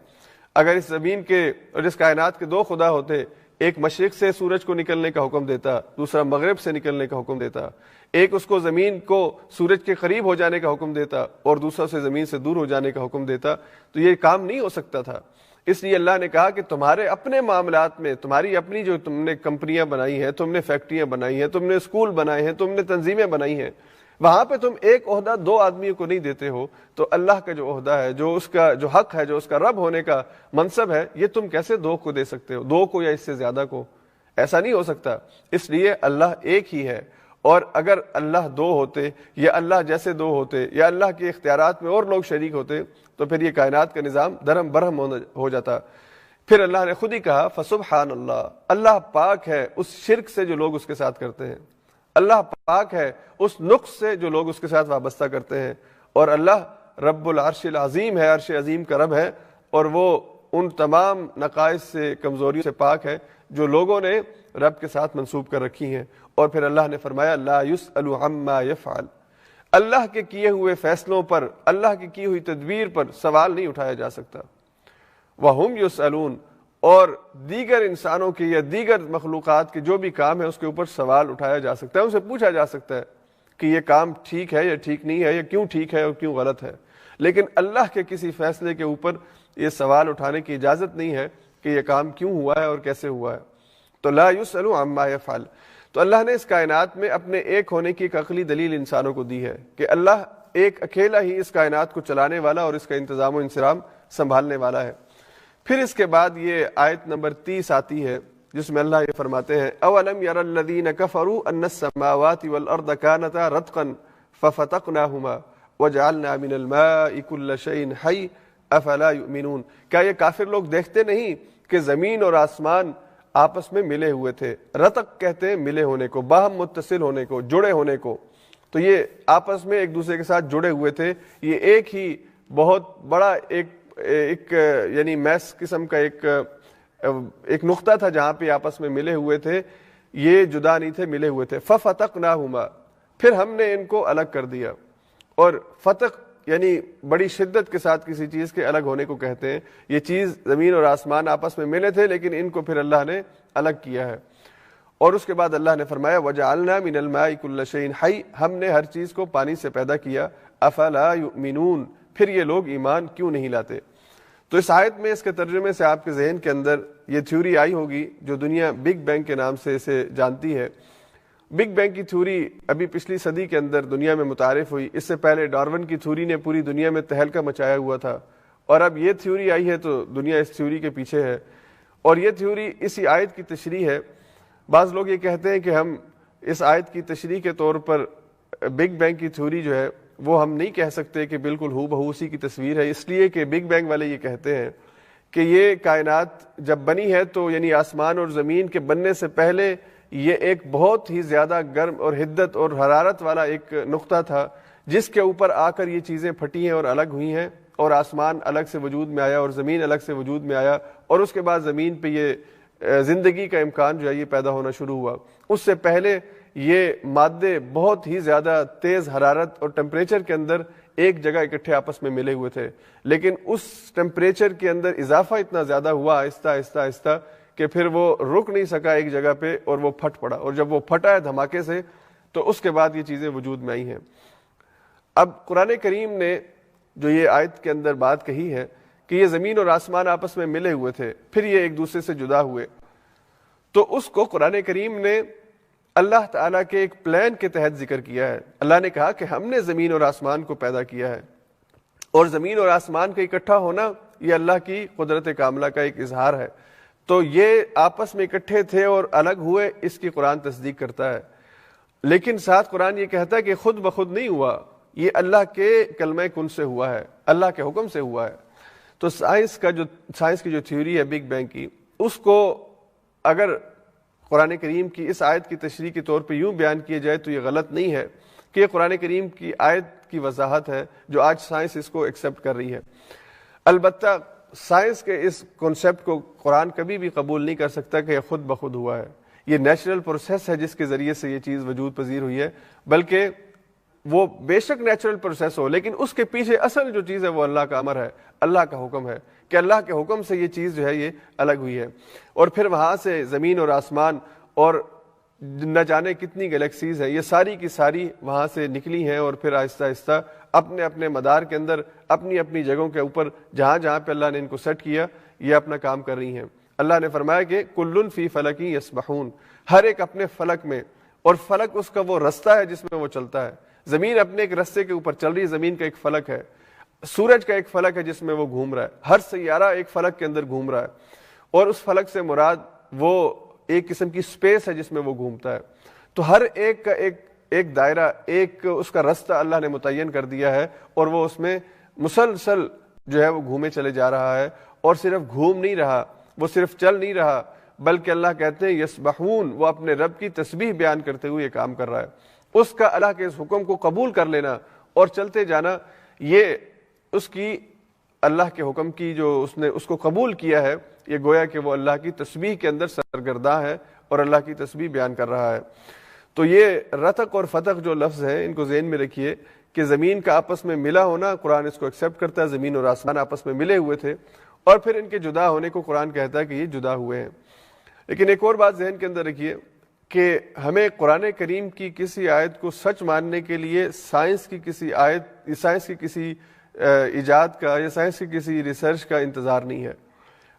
اگر اس زمین کے اور اس کائنات کے دو خدا ہوتے، ایک مشرق سے سورج کو نکلنے کا حکم دیتا، دوسرا مغرب سے نکلنے کا حکم دیتا، ایک اس کو زمین کو سورج کے قریب ہو جانے کا حکم دیتا اور دوسرا سے زمین سے دور ہو جانے کا حکم دیتا، تو یہ کام نہیں ہو سکتا تھا. اس لیے اللہ نے کہا کہ تمہارے اپنے معاملات میں، تمہاری اپنی جو تم نے کمپنیاں بنائی ہیں، تم نے فیکٹریاں بنائی ہیں، تم نے اسکول بنائے ہیں، تم نے تنظیمیں بنائی ہیں، وہاں پہ تم ایک عہدہ دو آدمیوں کو نہیں دیتے ہو. تو اللہ کا جو عہدہ ہے، جو اس کا جو حق ہے، جو اس کا رب ہونے کا منصب ہے، یہ تم کیسے دو کو دے سکتے ہو، دو کو یا اس سے زیادہ کو؟ ایسا نہیں ہو سکتا. اس لیے اللہ ایک ہی ہے، اور اگر اللہ دو ہوتے یا اللہ جیسے دو ہوتے یا اللہ کے اختیارات میں اور لوگ شریک ہوتے تو پھر یہ کائنات کا نظام درہم برہم ہو جاتا. پھر اللہ نے خود ہی کہا فسبحان اللہ، اللہ پاک ہے اس شرک سے جو لوگ اس کے ساتھ کرتے ہیں، اللہ پاک ہے اس نقص سے جو لوگ اس کے ساتھ وابستہ کرتے ہیں. اور اللہ رب العرش العظیم ہے، عرش عظیم کا رب ہے، اور وہ ان تمام نقائص سے، کمزوریوں سے پاک ہے جو لوگوں نے رب کے ساتھ منسوب کر رکھی ہیں. اور پھر اللہ نے فرمایا لا یسأل عما یفعل، اللہ کے کیے ہوئے فیصلوں پر، اللہ کی کی ہوئی تدبیر پر سوال نہیں اٹھایا جا سکتا. وہم یسألون، اور دیگر انسانوں کے یا دیگر مخلوقات کے جو بھی کام ہے اس کے اوپر سوال اٹھایا جا سکتا ہے، ان سے پوچھا جا سکتا ہے کہ یہ کام ٹھیک ہے یا ٹھیک نہیں ہے، یا کیوں ٹھیک ہے اور کیوں غلط ہے. لیکن اللہ کے کسی فیصلے کے اوپر یہ سوال اٹھانے کی اجازت نہیں ہے کہ یہ کام کیوں ہوا ہے اور کیسے ہوا ہے. تو لا یسأل عما یفعل. تو اللہ نے اس کائنات میں اپنے ایک ہونے کی ایک عقلی دلیل انسانوں کو دی ہے کہ اللہ ایک اکیلا ہی اس کائنات کو چلانے والا اور اس کا انتظام و انصرام سنبھالنے والا ہے. پھر اس کے بعد یہ آیت نمبر 30 آتی ہے جس میں اللہ یہ فرماتے ہیں اولم یر الذین کفروا ان السماوات والارض كانتا رتقا ففتقناهما وجعلنا من الماء كل شيء حي افلا یؤمنون. کیا یہ کافر لوگ دیکھتے نہیں کہ زمین اور آسمان آپس میں ملے ہوئے تھے؟ رتق کہتے ہیں ملے ہونے کو، باہم متصل ہونے کو، جڑے ہونے کو. تو یہ آپس میں ایک دوسرے کے ساتھ جڑے ہوئے تھے. یہ ایک ہی بہت بڑا ایک یعنی میس قسم کا ایک نقطہ تھا جہاں پہ آپس میں ملے ہوئے تھے، یہ جدا نہیں تھے، ملے ہوئے تھے. ففتقناہما، پھر ہم نے ان کو الگ کر دیا. اور فتق یعنی بڑی شدت کے ساتھ کسی چیز کے الگ ہونے کو کہتے ہیں. یہ چیز زمین اور آسمان آپس میں ملے تھے لیکن ان کو پھر اللہ نے الگ کیا ہے. اور اس کے بعد اللہ نے فرمایا وجعلنا من الماء كل شيء حي، ہم نے ہر چیز کو پانی سے پیدا کیا. افلا یؤمنون، پھر یہ لوگ ایمان کیوں نہیں لاتے؟ تو اس آیت میں اس کے ترجمے سے آپ کے ذہن کے اندر یہ تھیوری آئی ہوگی جو دنیا بگ بینگ کے نام سے اسے جانتی ہے. بگ بینگ کی تھیوری ابھی پچھلی صدی کے اندر دنیا میں متعارف ہوئی. اس سے پہلے ڈارون کی تھیوری نے پوری دنیا میں تہلکہ مچایا ہوا تھا، اور اب یہ تھیوری آئی ہے تو دنیا اس تھیوری کے پیچھے ہے. اور یہ تھیوری اسی آیت کی تشریح ہے. بعض لوگ یہ کہتے ہیں کہ ہم اس آیت کی تشریح کے طور پر بگ بینگ کی تھیوری جو ہے وہ ہم نہیں کہہ سکتے کہ بالکل ہو بہو اسی کی تصویر ہے، اس لیے کہ بگ بینگ والے یہ کہتے ہیں کہ یہ کائنات جب بنی ہے تو یعنی آسمان اور زمین کے بننے سے پہلے یہ ایک بہت ہی زیادہ گرم اور حدت اور حرارت والا ایک نقطہ تھا جس کے اوپر آ کر یہ چیزیں پھٹی ہیں اور الگ ہوئی ہیں، اور آسمان الگ سے وجود میں آیا اور زمین الگ سے وجود میں آیا، اور اس کے بعد زمین پہ یہ زندگی کا امکان جو ہے یہ پیدا ہونا شروع ہوا. اس سے پہلے یہ مادے بہت ہی زیادہ تیز حرارت اور ٹمپریچر کے اندر ایک جگہ اکٹھے آپس میں ملے ہوئے تھے، لیکن اس ٹمپریچر کے اندر اضافہ اتنا زیادہ ہوا آہستہ آہستہ آہستہ کہ پھر وہ رک نہیں سکا ایک جگہ پہ اور وہ پھٹ پڑا. اور جب وہ پھٹا ہے دھماکے سے تو اس کے بعد یہ چیزیں وجود میں آئی ہیں. اب قرآن کریم نے جو یہ آیت کے اندر بات کہی ہے کہ یہ زمین اور آسمان آپس میں ملے ہوئے تھے پھر یہ ایک دوسرے سے جدا ہوئے، تو اس کو قرآن کریم نے اللہ تعالیٰ کے ایک پلان کے تحت ذکر کیا ہے. اللہ نے کہا کہ ہم نے زمین اور آسمان کو پیدا کیا ہے، اور زمین اور آسمان کا اکٹھا ہونا یہ اللہ کی قدرت کاملہ کا ایک اظہار ہے. تو یہ آپس میں اکٹھے تھے اور الگ ہوئے، اس کی قرآن تصدیق کرتا ہے. لیکن ساتھ قرآن یہ کہتا ہے کہ خود بخود نہیں ہوا، یہ اللہ کے کلمہ کن سے ہوا ہے، اللہ کے حکم سے ہوا ہے. تو سائنس کی جو تھیوری ہے بگ بینگ کی، اس کو اگر قرآن کریم کی اس آیت کی تشریح کے طور پہ یوں بیان کیا جائے تو یہ غلط نہیں ہے کہ یہ قرآن کریم کی آیت کی وضاحت ہے جو آج سائنس اس کو ایکسیپٹ کر رہی ہے. البتہ سائنس کے اس کنسیپٹ کو قرآن کبھی بھی قبول نہیں کر سکتا کہ یہ خود بخود ہوا ہے، یہ نیچرل پروسیس ہے جس کے ذریعے سے یہ چیز وجود پذیر ہوئی ہے، بلکہ وہ بے شک نیچرل پروسیس ہو لیکن اس کے پیچھے اصل جو چیز ہے وہ اللہ کا امر ہے، اللہ کا حکم ہے کہ اللہ کے حکم سے یہ چیز جو ہے یہ الگ ہوئی ہے۔ اور پھر وہاں سے زمین اور آسمان اور نہ جانے کتنی گلیکسیز ہیں، یہ ساری کی ساری وہاں سے نکلی ہیں اور پھر آہستہ آہستہ اپنے اپنے مدار کے اندر اپنی اپنی جگہوں کے اوپر جہاں جہاں پہ اللہ نے ان کو سیٹ کیا یہ اپنا کام کر رہی ہیں۔ اللہ نے فرمایا کہ کلن فی فلک یسبحون، ہر ایک اپنے فلک میں، اور فلک اس کا وہ رستہ ہے جس میں وہ چلتا ہے۔ زمین اپنے ایک رستے کے اوپر چل رہی ہے، زمین کا ایک فلک ہے، سورج کا ایک فلک ہے جس میں وہ گھوم رہا ہے، ہر سیارہ ایک فلک کے اندر گھوم رہا ہے، اور اس فلک سے مراد وہ ایک قسم کی سپیس ہے جس میں وہ گھومتا ہے۔ تو ہر ایک کا ایک دائرہ، ایک اس کا رستہ اللہ نے متعین کر دیا ہے، اور وہ اس میں مسلسل جو ہے وہ گھومے چلے جا رہا ہے، اور صرف گھوم نہیں رہا، وہ صرف چل نہیں رہا، بلکہ اللہ کہتے ہیں یسبحون، وہ اپنے رب کی تسبیح بیان کرتے ہوئے یہ کام کر رہا ہے۔ اس کا اللہ کے اس حکم کو قبول کر لینا اور چلتے جانا، یہ اس کی اللہ کے حکم کی جو اس نے اس کو قبول کیا ہے، یہ گویا کہ وہ اللہ کی تسبیح کے اندر سرگرداں ہے اور اللہ کی تسبیح بیان کر رہا ہے۔ تو یہ رتق اور فتق جو لفظ ہیں ان کو ذہن میں رکھیے کہ زمین کا آپس میں ملا ہونا قرآن اس کو ایکسیپٹ کرتا ہے، زمین اور آسمان آپس میں ملے ہوئے تھے، اور پھر ان کے جدا ہونے کو قرآن کہتا ہے کہ یہ جدا ہوئے ہیں۔ لیکن ایک اور بات ذہن کے اندر رکھیے کہ ہمیں قرآن کریم کی کسی آیت کو سچ ماننے کے لیے سائنس کی کسی آیت، سائنس کی کسی ایجاد کا یا سائنس کی کسی ریسرچ کا انتظار نہیں ہے۔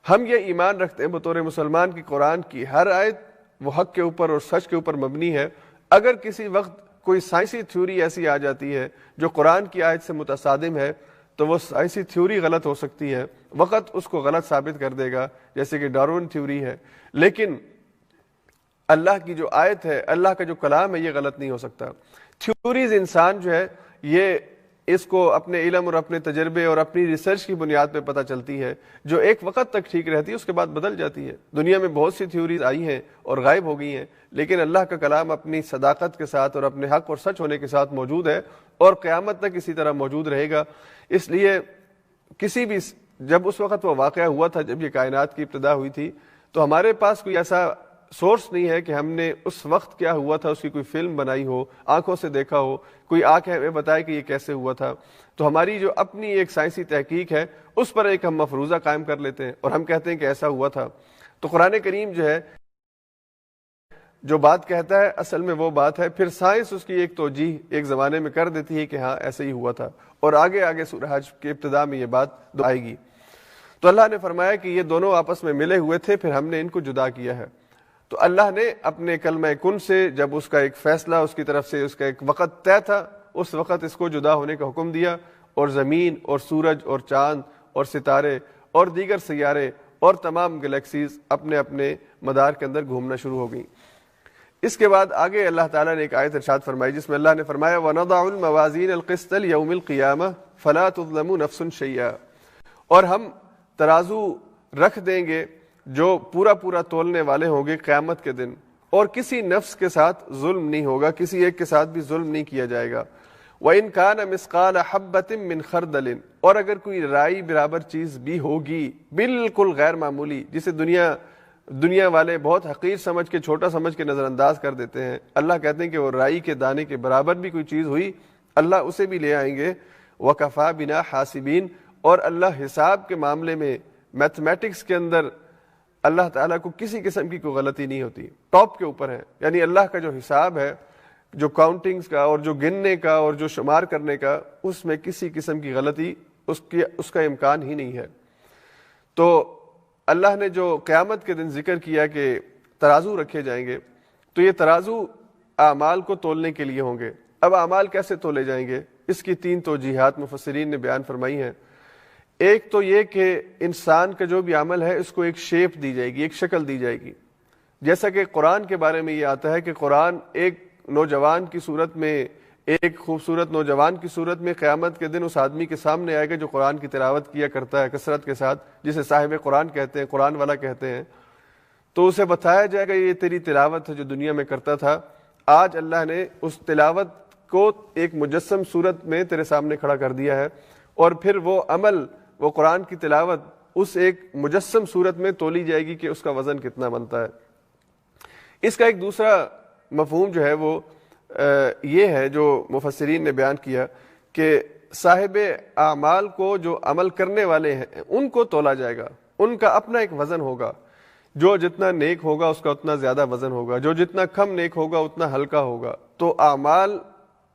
ہم یہ ایمان رکھتے ہیں بطور مسلمان کی قرآن کی ہر آیت وہ حق کے اوپر اور سچ کے اوپر مبنی ہے۔ اگر کسی وقت کوئی سائنسی تھیوری ایسی آ جاتی ہے جو قرآن کی آیت سے متصادم ہے تو وہ سائنسی تھیوری غلط ہو سکتی ہے، وقت اس کو غلط ثابت کر دے گا، جیسے کہ ڈارون تھیوری ہے، لیکن اللہ کی جو آیت ہے، اللہ کا جو کلام ہے، یہ غلط نہیں ہو سکتا۔ تھیوریز انسان جو ہے یہ اس کو اپنے علم اور اپنے تجربے اور اپنی ریسرچ کی بنیاد پہ پتہ چلتی ہے، جو ایک وقت تک ٹھیک رہتی ہے اس کے بعد بدل جاتی ہے۔ دنیا میں بہت سی تھیوریز آئی ہیں اور غائب ہو گئی ہیں، لیکن اللہ کا کلام اپنی صداقت کے ساتھ اور اپنے حق اور سچ ہونے کے ساتھ موجود ہے اور قیامت تک اسی طرح موجود رہے گا۔ اس لیے کسی بھی جب اس وقت وہ واقعہ ہوا تھا جب یہ کائنات کی ابتدا ہوئی تھی، تو ہمارے پاس کوئی ایسا سورس نہیں ہے کہ ہم نے اس وقت کیا ہوا تھا اس کی کوئی فلم بنائی ہو، آنکھوں سے دیکھا ہو، کوئی آ کے ہمیں بتائے کہ یہ کیسے ہوا تھا۔ تو ہماری جو اپنی ایک سائنسی تحقیق ہے اس پر ایک ہم مفروضہ قائم کر لیتے ہیں اور ہم کہتے ہیں کہ ایسا ہوا تھا۔ تو قرآن کریم جو ہے جو بات کہتا ہے اصل میں وہ بات ہے، پھر سائنس اس کی ایک توجیہ ایک زمانے میں کر دیتی ہے کہ ہاں ایسے ہی ہوا تھا، اور آگے آگے سورہ حج کے ابتدا میں یہ بات آئے گی۔ تو اللہ نے فرمایا کہ یہ دونوں آپس میں ملے ہوئے تھے، پھر ہم نے ان کو جدا کیا ہے۔ تو اللہ نے اپنے کلمہ کن سے جب اس کا ایک فیصلہ اس کی طرف سے اس کا ایک وقت طے تھا، اس وقت اس کو جدا ہونے کا حکم دیا، اور زمین اور سورج اور چاند اور ستارے اور دیگر سیارے اور تمام گلیکسیز اپنے اپنے مدار کے اندر گھومنا شروع ہو گئیں۔ اس کے بعد آگے اللہ تعالیٰ نے ایک آیت ارشاد فرمائی جس میں اللہ نے فرمایا وَنَضَعُ الْمَوَازِينَ الْقِسْطَ لِيَوْمِ الْقِيَامَةِ فَلَا تُظْلَمُ نَفْسٌ شَيْئًا، اور ہم ترازو رکھ دیں گے جو پورا پورا تولنے والے ہوں گے قیامت کے دن، اور کسی نفس کے ساتھ ظلم نہیں ہوگا، کسی ایک کے ساتھ بھی ظلم نہیں کیا جائے گا۔ وَإِنْ كَانَ مِثْقَالَ حَبَّةٍ مِّنْ خَرْدَلٍ، اور اگر کوئی رائی برابر چیز بھی ہوگی، بالکل غیر معمولی، جسے دنیا والے بہت حقیر سمجھ کے چھوٹا سمجھ کے نظر انداز کر دیتے ہیں، اللہ کہتے ہیں کہ وہ رائی کے دانے کے برابر بھی کوئی چیز ہوئی اللہ اسے بھی لے آئیں گے۔ وَكَفَى بِنَا حَاسِبِينَ، اور اللہ حساب کے معاملے میں میتھمیٹکس کے اندر اللہ تعالیٰ کو کسی قسم کی کوئی غلطی نہیں ہوتی، ٹاپ کے اوپر ہے۔ یعنی اللہ کا جو حساب ہے، جو کاؤنٹنگز کا اور جو گننے کا اور جو شمار کرنے کا، اس میں کسی قسم کی غلطی اس کا امکان ہی نہیں ہے۔ تو اللہ نے جو قیامت کے دن ذکر کیا کہ ترازو رکھے جائیں گے، تو یہ ترازو اعمال کو تولنے کے لیے ہوں گے۔ اب اعمال کیسے تولے جائیں گے، اس کی 3 توجیحات مفسرین نے بیان فرمائی ہیں۔ ایک تو یہ کہ انسان کا جو بھی عمل ہے اس کو ایک شیپ دی جائے گی، ایک شکل دی جائے گی، جیسا کہ قرآن کے بارے میں یہ آتا ہے کہ قرآن ایک نوجوان کی صورت میں، ایک خوبصورت نوجوان کی صورت میں قیامت کے دن اس آدمی کے سامنے آئے گا جو قرآن کی تلاوت کیا کرتا ہے کثرت کے ساتھ، جسے صاحب قرآن کہتے ہیں، قرآن والا کہتے ہیں۔ تو اسے بتایا جائے گا یہ تیری تلاوت ہے جو دنیا میں کرتا تھا، آج اللہ نے اس تلاوت کو ایک مجسم صورت میں تیرے سامنے کھڑا کر دیا ہے، اور پھر وہ عمل، وہ قرآن کی تلاوت اس ایک مجسم صورت میں تولی جائے گی کہ اس کا وزن کتنا بنتا ہے۔ اس کا ایک دوسرا مفہوم جو ہے وہ یہ ہے جو مفسرین نے بیان کیا کہ صاحب اعمال کو، جو عمل کرنے والے ہیں، ان کو تولا جائے گا، ان کا اپنا ایک وزن ہوگا، جو جتنا نیک ہوگا اس کا اتنا زیادہ وزن ہوگا، جو جتنا کم نیک ہوگا اتنا ہلکا ہوگا۔ تو اعمال،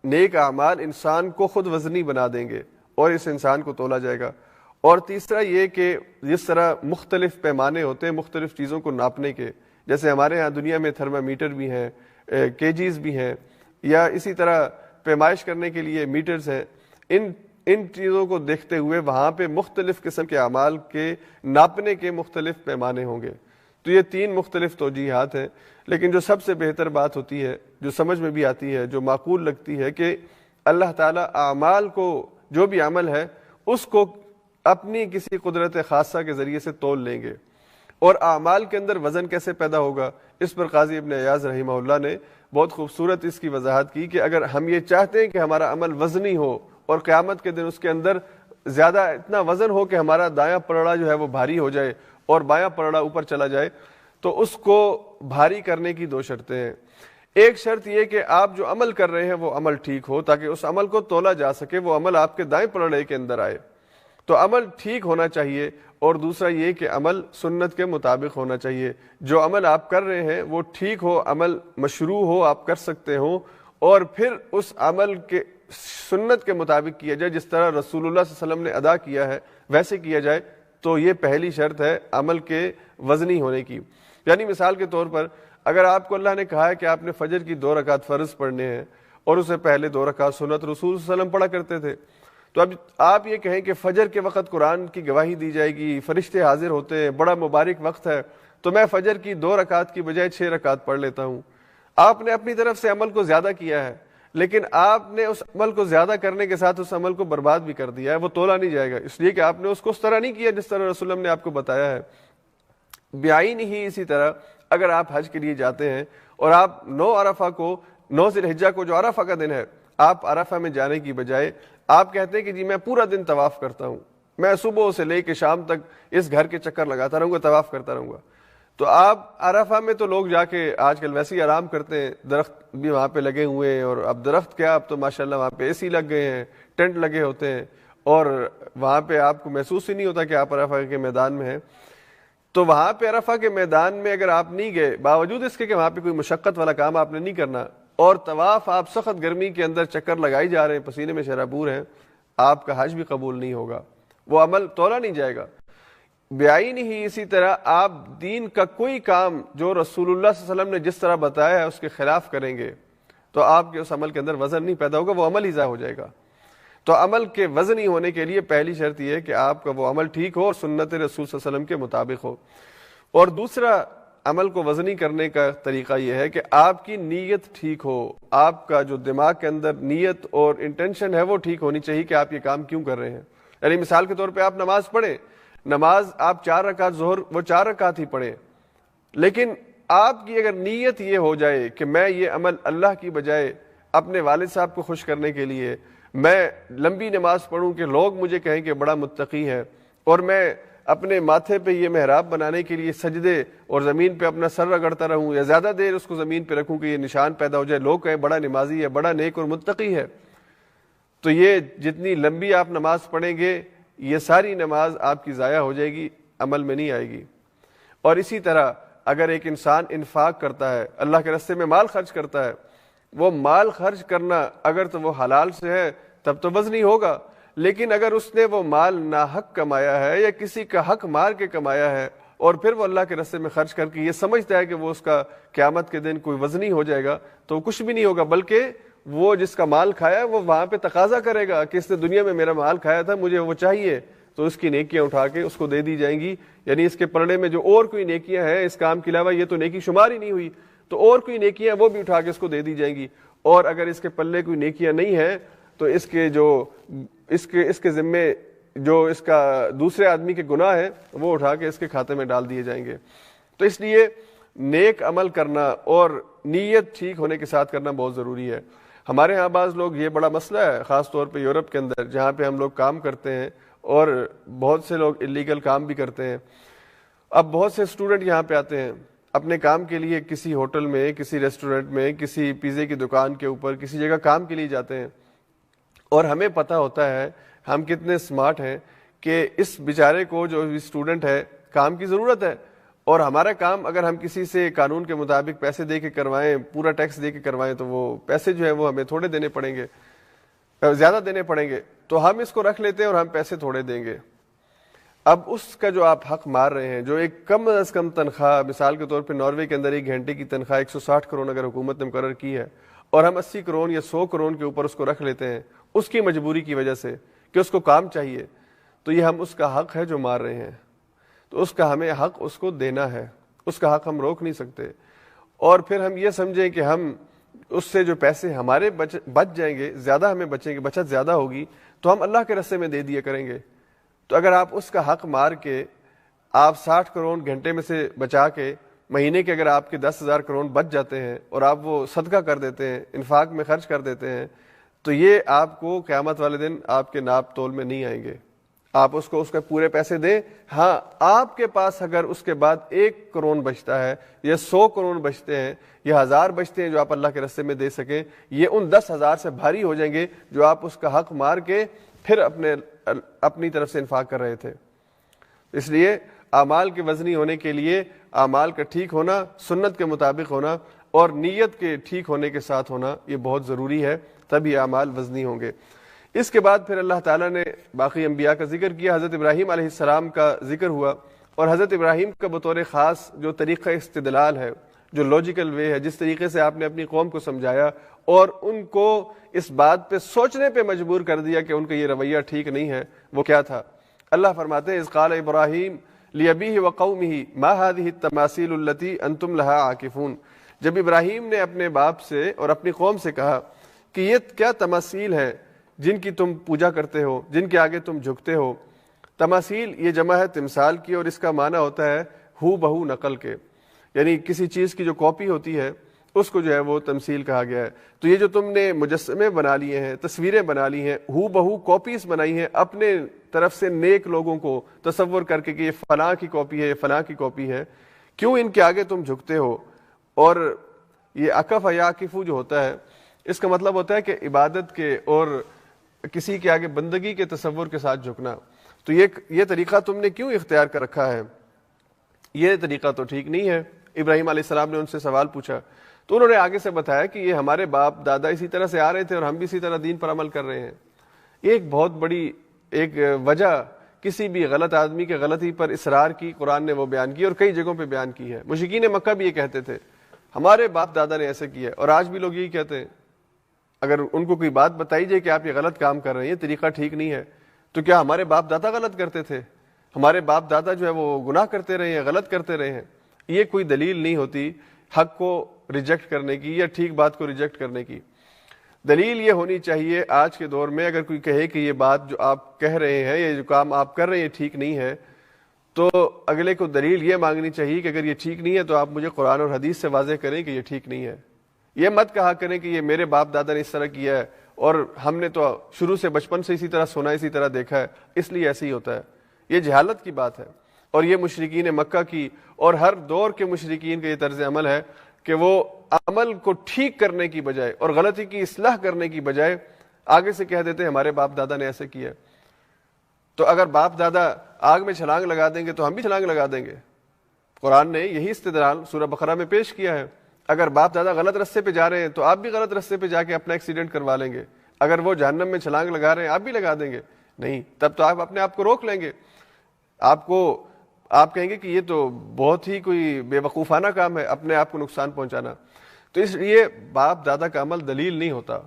نیک اعمال انسان کو خود وزنی بنا دیں گے اور اس انسان کو تولا جائے گا۔ اور تیسرا یہ کہ جس طرح مختلف پیمانے ہوتے ہیں مختلف چیزوں کو ناپنے کے، جیسے ہمارے ہاں دنیا میں تھرمامیٹر بھی ہیں، کیجیز بھی ہیں، یا اسی طرح پیمائش کرنے کے لیے میٹرز ہیں، ان چیزوں کو دیکھتے ہوئے وہاں پہ مختلف قسم کے اعمال کے ناپنے کے مختلف پیمانے ہوں گے۔ تو یہ 3 مختلف توجیہات ہیں، لیکن جو سب سے بہتر بات ہوتی ہے، جو سمجھ میں بھی آتی ہے، جو معقول لگتی ہے، کہ اللہ تعالیٰ اعمال کو، جو بھی عمل ہے اس کو اپنی کسی قدرت خاصہ کے ذریعے سے تول لیں گے۔ اور اعمال کے اندر وزن کیسے پیدا ہوگا، اس پر قاضی ابن ایاز رحمہ اللہ نے بہت خوبصورت اس کی وضاحت کی کہ اگر ہم یہ چاہتے ہیں کہ ہمارا عمل وزنی ہو اور قیامت کے دن اس کے اندر زیادہ اتنا وزن ہو کہ ہمارا دایاں پلڑا جو ہے وہ بھاری ہو جائے اور بایاں پلڑا اوپر چلا جائے، تو اس کو بھاری کرنے کی 2 شرطیں ہیں۔ ایک شرط یہ کہ آپ جو عمل کر رہے ہیں وہ عمل ٹھیک ہو، تاکہ اس عمل کو تولا جا سکے، وہ عمل آپ کے دائیں پلڑے کے اندر آئے، تو عمل ٹھیک ہونا چاہیے۔ اور دوسرا یہ کہ عمل سنت کے مطابق ہونا چاہیے، جو عمل آپ کر رہے ہیں وہ ٹھیک ہو، عمل مشروع ہو، آپ کر سکتے ہوں، اور پھر اس عمل کے سنت کے مطابق کیا جائے، جس طرح رسول اللہ صلی اللہ علیہ وسلم نے ادا کیا ہے ویسے کیا جائے۔ تو یہ پہلی شرط ہے عمل کے وزنی ہونے کی۔ یعنی مثال کے طور پر اگر آپ کو اللہ نے کہا ہے کہ آپ نے فجر کی 2 رکعت فرض پڑھنے ہیں اور اسے پہلے 2 رکعت سنت رسول صلی اللہ علیہ وسلم پڑھا کرتے تھے، تو اب آپ یہ کہیں کہ فجر کے وقت قرآن کی گواہی دی جائے گی، فرشتے حاضر ہوتے ہیں، بڑا مبارک وقت ہے، تو میں فجر کی 2 رکعت کی بجائے 6 رکعت پڑھ لیتا ہوں۔ آپ نے اپنی طرف سے عمل کو زیادہ کیا ہے، لیکن آپ نے اس عمل کو زیادہ کرنے کے ساتھ اس عمل کو برباد بھی کر دیا ہے، وہ تولا نہیں جائے گا، اس لیے کہ آپ نے اس کو اس طرح نہیں کیا جس طرح رسول اللہ نے آپ کو بتایا ہے۔ بعین ہی اسی طرح اگر آپ حج کے لیے جاتے ہیں اور آپ 9 عرفہ کو، 9 ذی الحجہ کو جو عرفہ کا دن ہے، آپ عرفہ میں جانے کی بجائے آپ کہتے ہیں کہ جی میں پورا دن طواف کرتا ہوں، میں صبح سے لے کے شام تک اس گھر کے چکر لگاتا رہوں گا، طواف کرتا رہوں گا، تو آپ عرفہ میں تو لوگ جا کے آج کل ویسے ہی آرام کرتے ہیں، درخت بھی وہاں پہ لگے ہوئے ہیں، اور اب درخت کیا، اب تو ماشاءاللہ وہاں پہ AC لگ گئے ہیں، ٹینٹ لگے ہوتے ہیں، اور وہاں پہ آپ کو محسوس ہی نہیں ہوتا کہ آپ عرفہ کے میدان میں ہیں۔ تو وہاں پہ عرفہ کے میدان میں اگر آپ نہیں گئے، باوجود اس کے کہ وہاں پہ کوئی مشقت والا کام آپ نے نہیں کرنا، اور طواف آپ سخت گرمی کے اندر چکر لگائی جا رہے ہیں، پسینے میں شرابور ہیں، آپ کا حج بھی قبول نہیں ہوگا، وہ عمل تولا نہیں جائے گا۔ بعین ہی اسی طرح آپ دین کا کوئی کام جو رسول اللہ صلی اللہ علیہ وسلم نے جس طرح بتایا ہے اس کے خلاف کریں گے تو آپ کے اس عمل کے اندر وزن نہیں پیدا ہوگا، وہ عمل ہی ضائع ہو جائے گا۔ تو عمل کے وزنی ہونے کے لیے پہلی شرط یہ ہے کہ آپ کا وہ عمل ٹھیک ہو اور سنت رسول صلی اللہ علیہ وسلم کے مطابق ہو۔ اور دوسرا عمل کو وزنی کرنے کا طریقہ یہ ہے کہ آپ کی نیت ٹھیک ہو، آپ کا جو دماغ کے اندر نیت اور انٹینشن ہے وہ ٹھیک ہونی چاہیے کہ آپ یہ کام کیوں کر رہے ہیں۔ یعنی مثال کے طور پہ آپ نماز پڑھیں، نماز آپ 4 رکعت ظہر، وہ 4 رکعت ہی پڑھیں، لیکن آپ کی اگر نیت یہ ہو جائے کہ میں یہ عمل اللہ کی بجائے اپنے والد صاحب کو خوش کرنے کے لیے میں لمبی نماز پڑھوں کہ لوگ مجھے کہیں کہ بڑا متقی ہے، اور میں اپنے ماتھے پہ یہ محراب بنانے کے لیے سجدے اور زمین پہ اپنا سر رگڑتا رہوں یا زیادہ دیر اس کو زمین پہ رکھوں کہ یہ نشان پیدا ہو جائے، لوگ کہیں بڑا نمازی ہے، بڑا نیک اور متقی ہے، تو یہ جتنی لمبی آپ نماز پڑھیں گے یہ ساری نماز آپ کی ضائع ہو جائے گی، عمل میں نہیں آئے گی۔ اور اسی طرح اگر ایک انسان انفاق کرتا ہے، اللہ کے راستے میں مال خرچ کرتا ہے، وہ مال خرچ کرنا اگر تو وہ حلال سے ہے تب تو وزنی ہوگا، لیکن اگر اس نے وہ مال ناحق کمایا ہے یا کسی کا حق مار کے کمایا ہے اور پھر وہ اللہ کے راستے میں خرچ کر کے یہ سمجھتا ہے کہ وہ اس کا قیامت کے دن کوئی وزنی ہو جائے گا، تو کچھ بھی نہیں ہوگا، بلکہ وہ جس کا مال کھایا وہ وہاں پہ تقاضا کرے گا کہ اس نے دنیا میں میرا مال کھایا تھا، مجھے وہ چاہیے، تو اس کی نیکیاں اٹھا کے اس کو دے دی جائیں گی۔ یعنی اس کے پلڑے میں جو اور کوئی نیکیاں ہیں اس کام کے علاوہ، یہ تو نیکی شمار ہی نہیں ہوئی، تو اور کوئی نیکیاں وہ بھی اٹھا کے اس کو دے دی جائیں گی، اور اگر اس کے پلے کوئی نیکیاں نہیں ہیں تو اس کے ذمے جو اس کا دوسرے آدمی کے گناہ ہے وہ اٹھا کے اس کے کھاتے میں ڈال دیے جائیں گے۔ تو اس لیے نیک عمل کرنا اور نیت ٹھیک ہونے کے ساتھ کرنا بہت ضروری ہے۔ ہمارے ہاں بعض لوگ، یہ بڑا مسئلہ ہے خاص طور پہ یورپ کے اندر جہاں پہ ہم لوگ کام کرتے ہیں، اور بہت سے لوگ الیگل کام بھی کرتے ہیں۔ اب بہت سے اسٹوڈنٹ یہاں پہ آتے ہیں اپنے کام کے لیے، کسی ہوٹل میں، کسی ریسٹورنٹ میں، کسی پیزے کی دکان کے اوپر، کسی جگہ کام کے لیے جاتے ہیں، اور ہمیں پتہ ہوتا ہے ہم کتنے اسمارٹ ہیں کہ اس بیچارے کو جو اسٹوڈنٹ ہے کام کی ضرورت ہے، اور ہمارا کام اگر ہم کسی سے قانون کے مطابق پیسے دے کے کروائیں، پورا ٹیکس دے کے کروائیں، تو وہ پیسے جو ہے وہ ہمیں تھوڑے دینے پڑیں گے، زیادہ دینے پڑیں گے، تو ہم اس کو رکھ لیتے ہیں اور ہم پیسے تھوڑے دیں گے۔ اب اس کا جو آپ حق مار رہے ہیں، جو ایک کم از کم تنخواہ، مثال کے طور پہ ناروے کے اندر ایک گھنٹے کی تنخواہ 160 کرون اگر حکومت نے مقرر کی ہے، اور ہم 80 کرون یا 100 کرون کے اوپر اس کو رکھ لیتے ہیں اس کی مجبوری کی وجہ سے کہ اس کو کام چاہیے، تو یہ ہم اس کا حق ہے جو مار رہے ہیں، تو اس کا ہمیں حق اس کو دینا ہے، اس کا حق ہم روک نہیں سکتے۔ اور پھر ہم یہ سمجھیں کہ ہم اس سے جو پیسے ہمارے بچ جائیں گے، زیادہ ہمیں بچیں گے، بچت زیادہ ہوگی، تو ہم اللہ کے راستے میں دے دیا کریں گے۔ تو اگر آپ اس کا حق مار کے آپ 60 کرون گھنٹے میں سے بچا کے مہینے کے اگر آپ کے 10,000 کرون بچ جاتے ہیں اور آپ وہ صدقہ کر دیتے ہیں، انفاق میں خرچ کر دیتے ہیں، تو یہ آپ کو قیامت والے دن آپ کے ناپ تول میں نہیں آئیں گے۔ آپ اس کو اس کے پورے پیسے دیں، ہاں آپ کے پاس اگر اس کے بعد 1 کرون بچتا ہے یا 100 کرون بچتے ہیں یا 1000 بچتے ہیں جو آپ اللہ کے راستے میں دے سکیں، یہ ان 10,000 سے بھاری ہو جائیں گے جو آپ اس کا حق مار کے پھر اپنی طرف سے انفاق کر رہے تھے۔ اس لیے اعمال کے وزنی ہونے کے لیے اعمال کا ٹھیک ہونا، سنت کے مطابق ہونا اور نیت کے ٹھیک ہونے کے ساتھ ہونا، یہ بہت ضروری ہے، تبھی اعمال وزنی ہوں گے۔ اس کے بعد پھر اللہ تعالیٰ نے باقی انبیاء کا ذکر کیا، حضرت ابراہیم علیہ السلام کا ذکر ہوا، اور حضرت ابراہیم کا بطور خاص جو طریقہ استدلال ہے، جو لاجیکل وے ہے، جس طریقے سے آپ نے اپنی قوم کو سمجھایا اور ان کو اس بات پہ سوچنے پہ مجبور کر دیا کہ ان کا یہ رویہ ٹھیک نہیں ہے، وہ کیا تھا؟ اللہ فرماتے ہیں اذ قال ابراہیم لأبیہ وقومہ ما هذه التماثیل التي انتم لها عاکفون، جب ابراہیم نے اپنے باپ سے اور اپنی قوم سے کہا کہ یہ کیا تماثیل ہیں جن کی تم پوجا کرتے ہو، جن کے آگے تم جھکتے ہو۔ تماثیل یہ جمع ہے تمثال کی، اور اس کا معنی ہوتا ہے ہو بہو نقل کے، یعنی کسی چیز کی جو کاپی ہوتی ہے اس کو جو ہے وہ تمثیل کہا گیا ہے۔ تو یہ جو تم نے مجسمے بنا لیے ہیں، تصویریں بنا لی ہیں، ہو بہو کاپیز بنائی ہیں اپنے طرف سے نیک لوگوں کو تصور کر کے کہ یہ فلاں کی کاپی ہے، یہ فلاں کی کاپی ہے، کیوں ان کے آگے تم جھکتے ہو؟ اور یہ عکف یعکفو جو ہوتا ہے، اس کا مطلب ہوتا ہے کہ عبادت کے اور کسی کے آگے بندگی کے تصور کے ساتھ جھکنا۔ تو یہ طریقہ تم نے کیوں اختیار کر رکھا ہے؟ یہ طریقہ تو ٹھیک نہیں ہے۔ ابراہیم علیہ السلام نے ان سے سوال پوچھا، تو انہوں نے آگے سے بتایا کہ یہ ہمارے باپ دادا اسی طرح سے آ رہے تھے اور ہم بھی اسی طرح دین پر عمل کر رہے ہیں۔ یہ ایک بہت بڑی ایک وجہ کسی بھی غلط آدمی کے غلطی پر اصرار کی قرآن نے وہ بیان کی، اور کئی جگہوں پہ بیان کی ہے۔ مشرکین مکہ بھی یہ کہتے تھے ہمارے باپ دادا نے ایسے کیا، اور آج بھی لوگ یہی کہتے ہیں۔ اگر ان کو کوئی بات بتائی جائے کہ آپ یہ غلط کام کر رہے ہیں، یہ طریقہ ٹھیک نہیں ہے، تو کیا ہمارے باپ دادا غلط کرتے تھے؟ ہمارے باپ دادا جو ہے وہ گناہ کرتے رہے ہیں، غلط کرتے رہے ہیں؟ یہ کوئی دلیل نہیں ہوتی حق کو ریجیکٹ کرنے کی یا ٹھیک بات کو ریجیکٹ کرنے کی۔ دلیل یہ ہونی چاہیے آج کے دور میں، اگر کوئی کہے کہ یہ بات جو آپ کہہ رہے ہیں، یہ جو کام آپ کر رہے ہیں یہ ٹھیک نہیں ہے، تو اگلے کو دلیل یہ مانگنی چاہیے کہ اگر یہ ٹھیک نہیں ہے تو آپ مجھے قرآن اور حدیث سے واضح کریں کہ یہ ٹھیک نہیں ہے۔ یہ مت کہا کریں کہ یہ میرے باپ دادا نے اس طرح کیا ہے اور ہم نے تو شروع سے بچپن سے اسی طرح سنا، اسی طرح دیکھا ہے، اس لیے ایسے ہی ہوتا ہے۔ یہ جہالت کی بات ہے، اور یہ مشرکین مکہ کی اور ہر دور کے مشرکین کا یہ طرز عمل ہے کہ وہ عمل کو ٹھیک کرنے کی بجائے اور غلطی کی اصلاح کرنے کی بجائے آگے سے کہہ دیتے ہیں ہمارے باپ دادا نے ایسے کیا۔ تو اگر باپ دادا آگ میں چھلانگ لگا دیں گے تو ہم بھی چھلانگ لگا دیں گے۔ قرآن نے یہی استدلال سورہ بقرہ میں پیش کیا ہے۔ اگر باپ دادا غلط رستے پہ جا رہے ہیں تو آپ بھی غلط رستے پہ جا کے اپنا ایکسیڈنٹ کروا لیں گے۔ اگر وہ جہنم میں چھلانگ لگا رہے ہیں آپ بھی لگا دیں گے؟ نہیں، تب تو آپ اپنے آپ کو روک لیں گے۔ آپ کہیں گے کہ یہ تو بہت ہی کوئی بے وقوفانہ کام ہے اپنے آپ کو نقصان پہنچانا۔ تو اس لیے باپ دادا کا عمل دلیل نہیں ہوتا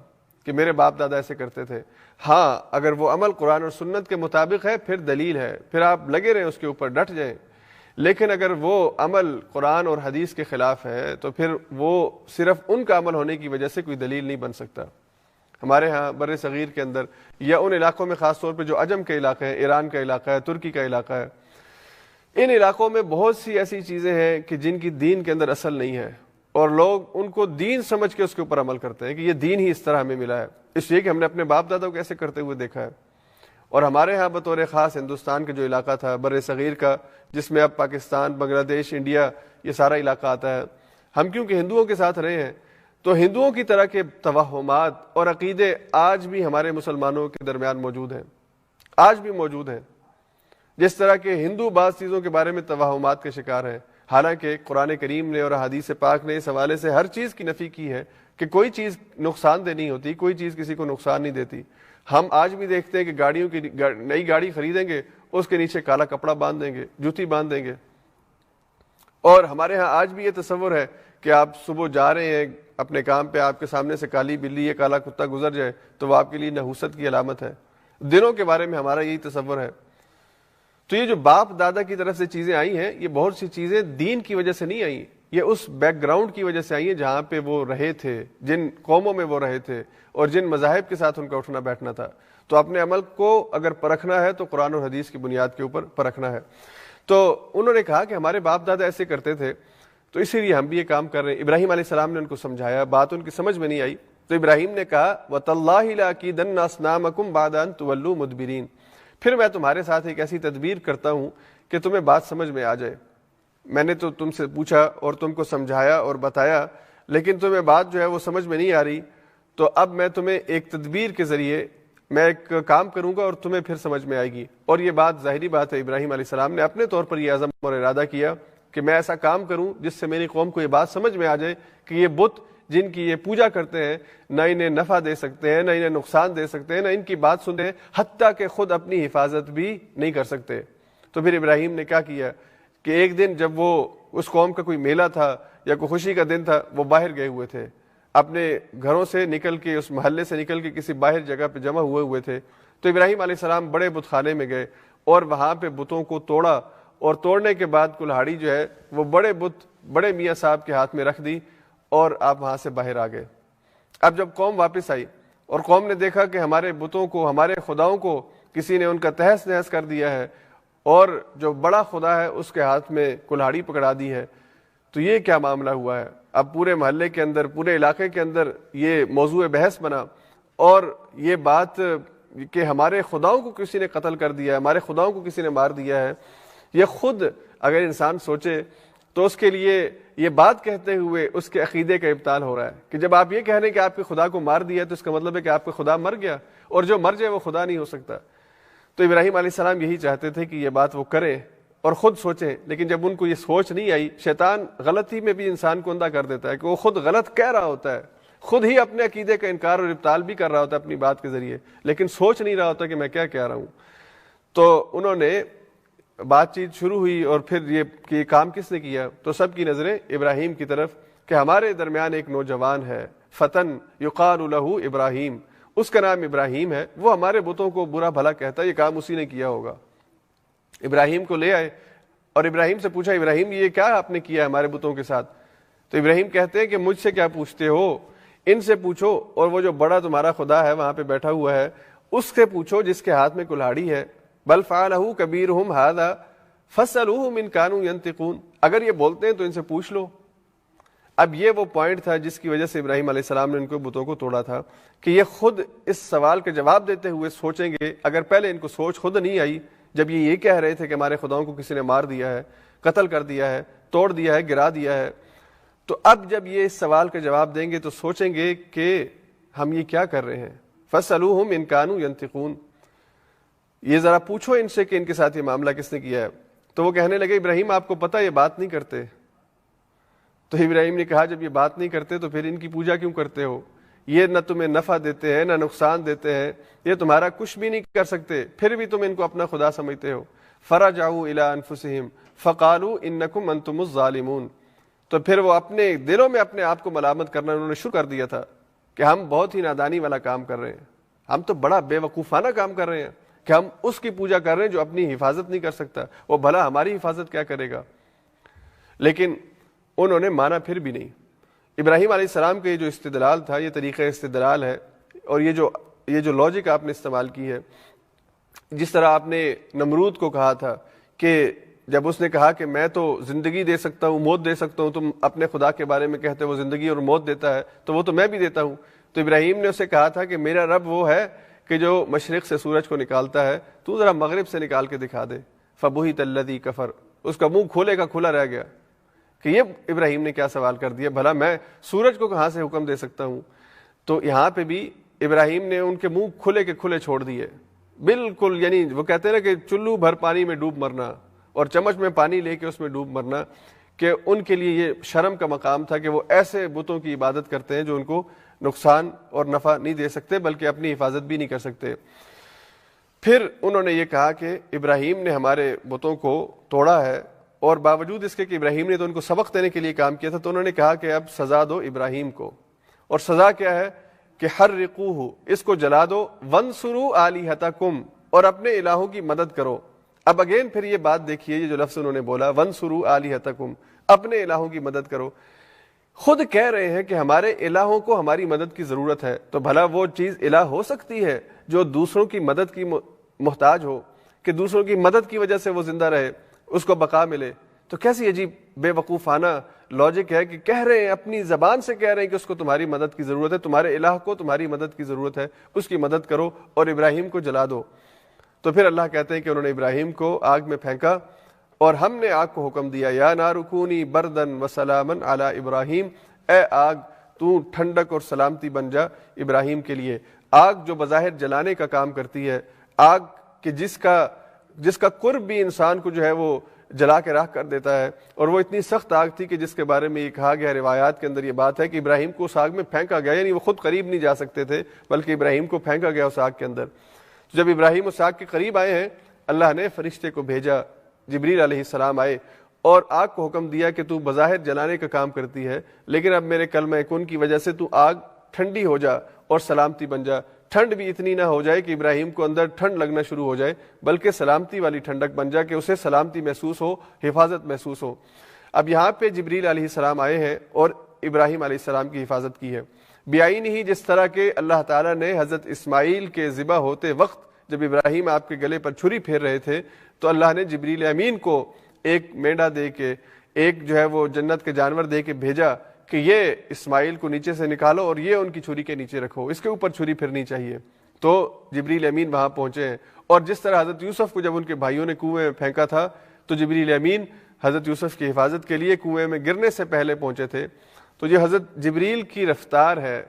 کہ میرے باپ دادا ایسے کرتے تھے۔ ہاں، اگر وہ عمل قرآن اور سنت کے مطابق ہے پھر دلیل ہے، پھر آپ لگے رہیں اس کے اوپر، ڈٹ جائیں۔ لیکن اگر وہ عمل قرآن اور حدیث کے خلاف ہے تو پھر وہ صرف ان کا عمل ہونے کی وجہ سے کوئی دلیل نہیں بن سکتا۔ ہمارے ہاں بر صغیر کے اندر یا ان علاقوں میں خاص طور پہ جو عجم کے علاقے ہیں، ایران کا علاقہ ہے، ترکی کا علاقہ ہے، ان علاقوں میں بہت سی ایسی چیزیں ہیں کہ جن کی دین کے اندر اصل نہیں ہے، اور لوگ ان کو دین سمجھ کے اس کے اوپر عمل کرتے ہیں کہ یہ دین ہی اس طرح ہمیں ملا ہے، اس لیے کہ ہم نے اپنے باپ دادا کو ایسے کرتے ہوئے دیکھا ہے۔ اور ہمارے ہاں بطور خاص ہندوستان کا جو علاقہ تھا بر صغیر کا، جس میں اب پاکستان، بنگلہ دیش، انڈیا، یہ سارا علاقہ آتا ہے، ہم کیونکہ ہندوؤں کے ساتھ رہے ہیں، تو ہندوؤں کی طرح کے توہمات اور عقیدے آج بھی ہمارے مسلمانوں کے درمیان موجود ہیں، آج بھی موجود ہیں۔ جس طرح کے ہندو بعض چیزوں کے بارے میں توہمات کا شکار ہیں، حالانکہ قرآن کریم نے اور حدیث پاک نے اس حوالے سے ہر چیز کی نفی کی ہے کہ کوئی چیز نقصان دہ نہیں ہوتی، کوئی چیز کسی کو نقصان نہیں دیتی۔ ہم آج بھی دیکھتے ہیں کہ گاڑیوں کی نئی گاڑی خریدیں گے، اس کے نیچے کالا کپڑا باندھ دیں گے، جوتی باندھ دیں گے، اور ہمارے ہاں آج بھی یہ تصور ہے کہ آپ صبح جا رہے ہیں اپنے کام پہ، آپ کے سامنے سے کالی بلی یا کالا کتا گزر جائے تو وہ آپ کے لیے نحوست کی علامت ہے۔ دنوں کے بارے میں ہمارا یہی تصور ہے۔ تو یہ جو باپ دادا کی طرف سے چیزیں آئی ہیں، یہ بہت سی چیزیں دین کی وجہ سے نہیں آئیں، یہ اس بیک گراؤنڈ کی وجہ سے آئی ہیں جہاں پہ وہ رہے تھے، جن قوموں میں وہ رہے تھے اور جن مذاہب کے ساتھ ان کا اٹھنا بیٹھنا تھا۔ تو اپنے عمل کو اگر پرکھنا ہے تو قرآن اور حدیث کی بنیاد کے اوپر پرکھنا ہے۔ تو انہوں نے کہا کہ ہمارے باپ دادا ایسے کرتے تھے تو اسی لیے ہم بھی یہ کام کر رہے ہیں۔ ابراہیم علیہ السلام نے ان کو سمجھایا، بات ان کی سمجھ میں نہیں آئی تو ابراہیم نے کہا وَتَاللَّهِ لَأَكِيدَنَّ أَصْنَامَكُمْ بَعْدَ أَن تُوَلُّوا مُدْبِرِينَ، پھر میں تمہارے ساتھ ایک ایسی تدبیر کرتا ہوں کہ تمہیں بات سمجھ میں آ جائے۔ میں نے تو تم سے پوچھا اور تم کو سمجھایا اور بتایا، لیکن تمہیں بات جو ہے وہ سمجھ میں نہیں آ رہی، تو اب میں تمہیں ایک تدبیر کے ذریعے میں ایک کام کروں گا اور تمہیں پھر سمجھ میں آئے گی۔ اور یہ بات ظاہری بات ہے، ابراہیم علیہ السلام نے اپنے طور پر یہ عزم اور ارادہ کیا کہ میں ایسا کام کروں جس سے میری قوم کو یہ بات سمجھ میں آ جائے کہ یہ بت جن کی یہ پوجا کرتے ہیں نہ انہیں نفع دے سکتے ہیں، نہ انہیں نقصان دے سکتے ہیں، نہ ان کی بات سنتے ہیں، حتیٰ کہ خود اپنی حفاظت بھی نہیں کر سکتے۔ تو پھر ابراہیم نے کیا کیا کہ ایک دن جب وہ اس قوم کا کوئی میلہ تھا یا کوئی خوشی کا دن تھا، وہ باہر گئے ہوئے تھے، اپنے گھروں سے نکل کے، اس محلے سے نکل کے کسی باہر جگہ پہ جمع ہوئے تھے۔ تو ابراہیم علیہ السلام بڑے بت خانے میں گئے اور وہاں پہ بتوں کو توڑا، اور توڑنے کے بعد کلہاڑی جو ہے وہ بڑے بت بڑے میاں صاحب کے ہاتھ میں رکھ دی اور آپ وہاں سے باہر آ گئے۔ اب جب قوم واپس آئی اور قوم نے دیکھا کہ ہمارے بتوں کو، ہمارے خداؤں کو کسی نے ان کا تہس نہس کر دیا ہے اور جو بڑا خدا ہے اس کے ہاتھ میں کلہاڑی پکڑا دی ہے، تو یہ کیا معاملہ ہوا ہے؟ اب پورے محلے کے اندر، پورے علاقے کے اندر یہ موضوع بحث بنا، اور یہ بات کہ ہمارے خداؤں کو کسی نے قتل کر دیا ہے، ہمارے خداؤں کو کسی نے مار دیا ہے، یہ خود اگر انسان سوچے تو اس کے لیے یہ بات کہتے ہوئے اس کے عقیدے کا ابطال ہو رہا ہے کہ جب آپ یہ کہہ رہے ہیں کہ آپ کے خدا کو مار دیا تو اس کا مطلب ہے کہ آپ کا خدا مر گیا، اور جو مر جائے وہ خدا نہیں ہو سکتا۔ تو ابراہیم علیہ السلام یہی چاہتے تھے کہ یہ بات وہ کریں اور خود سوچیں، لیکن جب ان کو یہ سوچ نہیں آئی، شیطان غلطی میں بھی انسان کو اندھا کر دیتا ہے کہ وہ خود غلط کہہ رہا ہوتا ہے، خود ہی اپنے عقیدے کا انکار اور ابطال بھی کر رہا ہوتا ہے اپنی بات کے ذریعے، لیکن سوچ نہیں رہا ہوتا کہ میں کیا کہہ رہا ہوں۔ تو انہوں نے بات چیت شروع ہوئی، اور پھر یہ کہ کام کس نے کیا، تو سب کی نظریں ابراہیم کی طرف کہ ہمارے درمیان ایک نوجوان ہے، فتن یقال لہ ابراہیم، اس کا نام ابراہیم ہے، وہ ہمارے بتوں کو برا بھلا کہتا ہے، یہ کام اسی نے کیا ہوگا۔ ابراہیم کو لے آئے اور ابراہیم سے پوچھا، ابراہیم یہ کیا آپ نے کیا ہمارے بتوں کے ساتھ؟ تو ابراہیم کہتے ہیں کہ مجھ سے کیا پوچھتے ہو، ان سے پوچھو، اور وہ جو بڑا تمہارا خدا ہے وہاں پہ بیٹھا ہوا ہے اس سے پوچھو جس کے ہاتھ میں کلہاڑی ہے۔ بل فعلہ کبیرہم ھذا فاسألوہم ان کانوا ینطقون، اگر یہ بولتے ہیں تو ان سے پوچھ لو۔ اب یہ وہ پوائنٹ تھا جس کی وجہ سے ابراہیم علیہ السلام نے ان کو بتوں کو توڑا تھا کہ یہ خود اس سوال کا جواب دیتے ہوئے سوچیں گے۔ اگر پہلے ان کو سوچ خود نہیں آئی جب یہ کہہ رہے تھے کہ ہمارے خداؤں کو کسی نے مار دیا ہے، قتل کر دیا ہے، توڑ دیا ہے، گرا دیا ہے، تو اب جب یہ اس سوال کا جواب دیں گے تو سوچیں گے کہ ہم یہ کیا کر رہے ہیں۔ فاسألوہم ان کانوا ینطقون، یہ ذرا پوچھو ان سے کہ ان کے ساتھ یہ معاملہ کس نے کیا ہے۔ تو وہ کہنے لگے ابراہیم آپ کو پتہ یہ بات نہیں کرتے۔ تو ابراہیم نے کہا جب یہ بات نہیں کرتے تو پھر ان کی پوجا کیوں کرتے ہو؟ یہ نہ تمہیں نفع دیتے ہیں نہ نقصان دیتے ہیں، یہ تمہارا کچھ بھی نہیں کر سکتے، پھر بھی تم ان کو اپنا خدا سمجھتے ہو۔ فرجعوا الی انفسہم فقالوا انکم انتم الظالمون، تو پھر وہ اپنے دلوں میں اپنے آپ کو ملامت کرنا انہوں نے شروع کر دیا تھا کہ ہم بہت ہی نادانی والا کام کر رہے ہیں، ہم تو بڑا بے وقوفانہ کام کر رہے ہیں کہ ہم اس کی پوجا کر رہے ہیں جو اپنی حفاظت نہیں کر سکتا، وہ بھلا ہماری حفاظت کیا کرے گا۔ لیکن انہوں نے مانا پھر بھی نہیں۔ ابراہیم علیہ السلام کا یہ جو استدلال تھا، یہ طریقہ استدلال ہے، اور یہ جو لاجک آپ نے استعمال کی ہے، جس طرح آپ نے نمرود کو کہا تھا کہ جب اس نے کہا کہ میں تو زندگی دے سکتا ہوں، موت دے سکتا ہوں، تم اپنے خدا کے بارے میں کہتے وہ زندگی اور موت دیتا ہے، تو وہ تو میں بھی دیتا ہوں۔ تو ابراہیم نے اسے کہا تھا کہ میرا رب وہ ہے کہ کہ جو مشرق سے سورج کو نکالتا ہے تو ذرا مغرب سے نکال کے دکھا دے. فبہت الذی کفر، اس کا منہ کھولے کا کھلا رہ گیا کہ یہ ابراہیم نے کیا سوال کر دیا، بھلا میں سورج کو کہاں سے حکم دے سکتا ہوں. تو یہاں پہ بھی ابراہیم نے ان کے منہ کھلے کے کھلے چھوڑ دیے بالکل. یعنی وہ کہتے ہیں نا کہ چلو بھر پانی میں ڈوب مرنا اور چمچ میں پانی لے کے اس میں ڈوب مرنا، کہ ان کے لیے یہ شرم کا مقام تھا کہ وہ ایسے بتوں کی عبادت کرتے ہیں جو ان کو نقصان اور نفع نہیں دے سکتے بلکہ اپنی حفاظت بھی نہیں کر سکتے. پھر انہوں نے یہ کہا کہ ابراہیم نے ہمارے بتوں کو توڑا ہے، اور باوجود اس کے کہ ابراہیم نے تو ان کو سبق دینے کے لیے کام کیا تھا، تو انہوں نے کہا کہ اب سزا دو ابراہیم کو. اور سزا کیا ہے کہ حرقوہ، اس کو جلا دو، وانصروا آلہتکم، اور اپنے الہوں کی مدد کرو. اب اگین پھر یہ بات دیکھیے، یہ جو لفظ انہوں نے بولا وانصروا آلہتکم، اپنے الہوں کی مدد کرو. خود کہہ رہے ہیں کہ ہمارے الہوں کو ہماری مدد کی ضرورت ہے، تو بھلا وہ چیز الہ ہو سکتی ہے جو دوسروں کی مدد کی محتاج ہو، کہ دوسروں کی مدد کی وجہ سے وہ زندہ رہے، اس کو بقا ملے؟ تو کیسی عجیب بے وقوفانہ لاجک ہے کہ کہہ رہے ہیں، اپنی زبان سے کہہ رہے ہیں کہ اس کو تمہاری مدد کی ضرورت ہے، تمہارے الہ کو تمہاری مدد کی ضرورت ہے، اس کی مدد کرو اور ابراہیم کو جلا دو. تو پھر اللہ کہتے ہیں کہ انہوں نے ابراہیم کو آگ میں پھینکا، اور ہم نے آگ کو حکم دیا یا نار کونی بردن وسلاما علی ابراہیم، اے آگ تو ٹھنڈک اور سلامتی بن جا ابراہیم کے لیے. آگ جو بظاہر جلانے کا کام کرتی ہے، آگ کہ جس کا قرب بھی انسان کو جو ہے وہ جلا کے راکھ کر دیتا ہے، اور وہ اتنی سخت آگ تھی کہ جس کے بارے میں یہ کہا گیا روایات کے اندر یہ بات ہے کہ ابراہیم کو اس آگ میں پھینکا گیا، یعنی وہ خود قریب نہیں جا سکتے تھے بلکہ ابراہیم کو پھینکا گیا اس آگ کے اندر. جب ابراہیم اس آگ کے قریب آئے ہیں، اللہ نے فرشتے کو بھیجا، جبریل علیہ السلام آئے اور آگ کو حکم دیا کہ تو بظاہر جلانے کا کام کرتی ہے، لیکن اب میرے کلمہ کن کی وجہ سے تو آگ ٹھنڈی ہو جا اور سلامتی بن جا. ٹھنڈ بھی اتنی نہ ہو جائے کہ ابراہیم کو اندر ٹھنڈ لگنا شروع ہو جائے، بلکہ سلامتی والی ٹھنڈک بن جائے کہ اسے سلامتی محسوس ہو، حفاظت محسوس ہو. اب یہاں پہ جبریل علیہ السلام آئے ہیں اور ابراہیم علیہ السلام کی حفاظت کی ہے. بیائی نہیں، جس طرح کہ اللہ تعالیٰ نے حضرت اسماعیل کے ذبح ہوتے وقت جب ابراہیم آپ کے گلے پر چھری پھیر رہے تھے تو اللہ نے جبریل امین کو ایک مینڈا دے کے، ایک جو ہے وہ جنت کے جانور دے کے بھیجا کہ یہ اسماعیل کو نیچے سے نکالو اور یہ ان کی چھری کے نیچے رکھو، اس کے اوپر چھری پھرنی چاہیے. تو جبریل امین وہاں پہنچے ہیں. اور جس طرح حضرت یوسف کو جب ان کے بھائیوں نے کنویں میں پھینکا تھا تو جبریل امین حضرت یوسف کی حفاظت کے لیے کنویں میں گرنے سے پہلے پہنچے تھے. تو یہ حضرت جبریل کی رفتار ہے،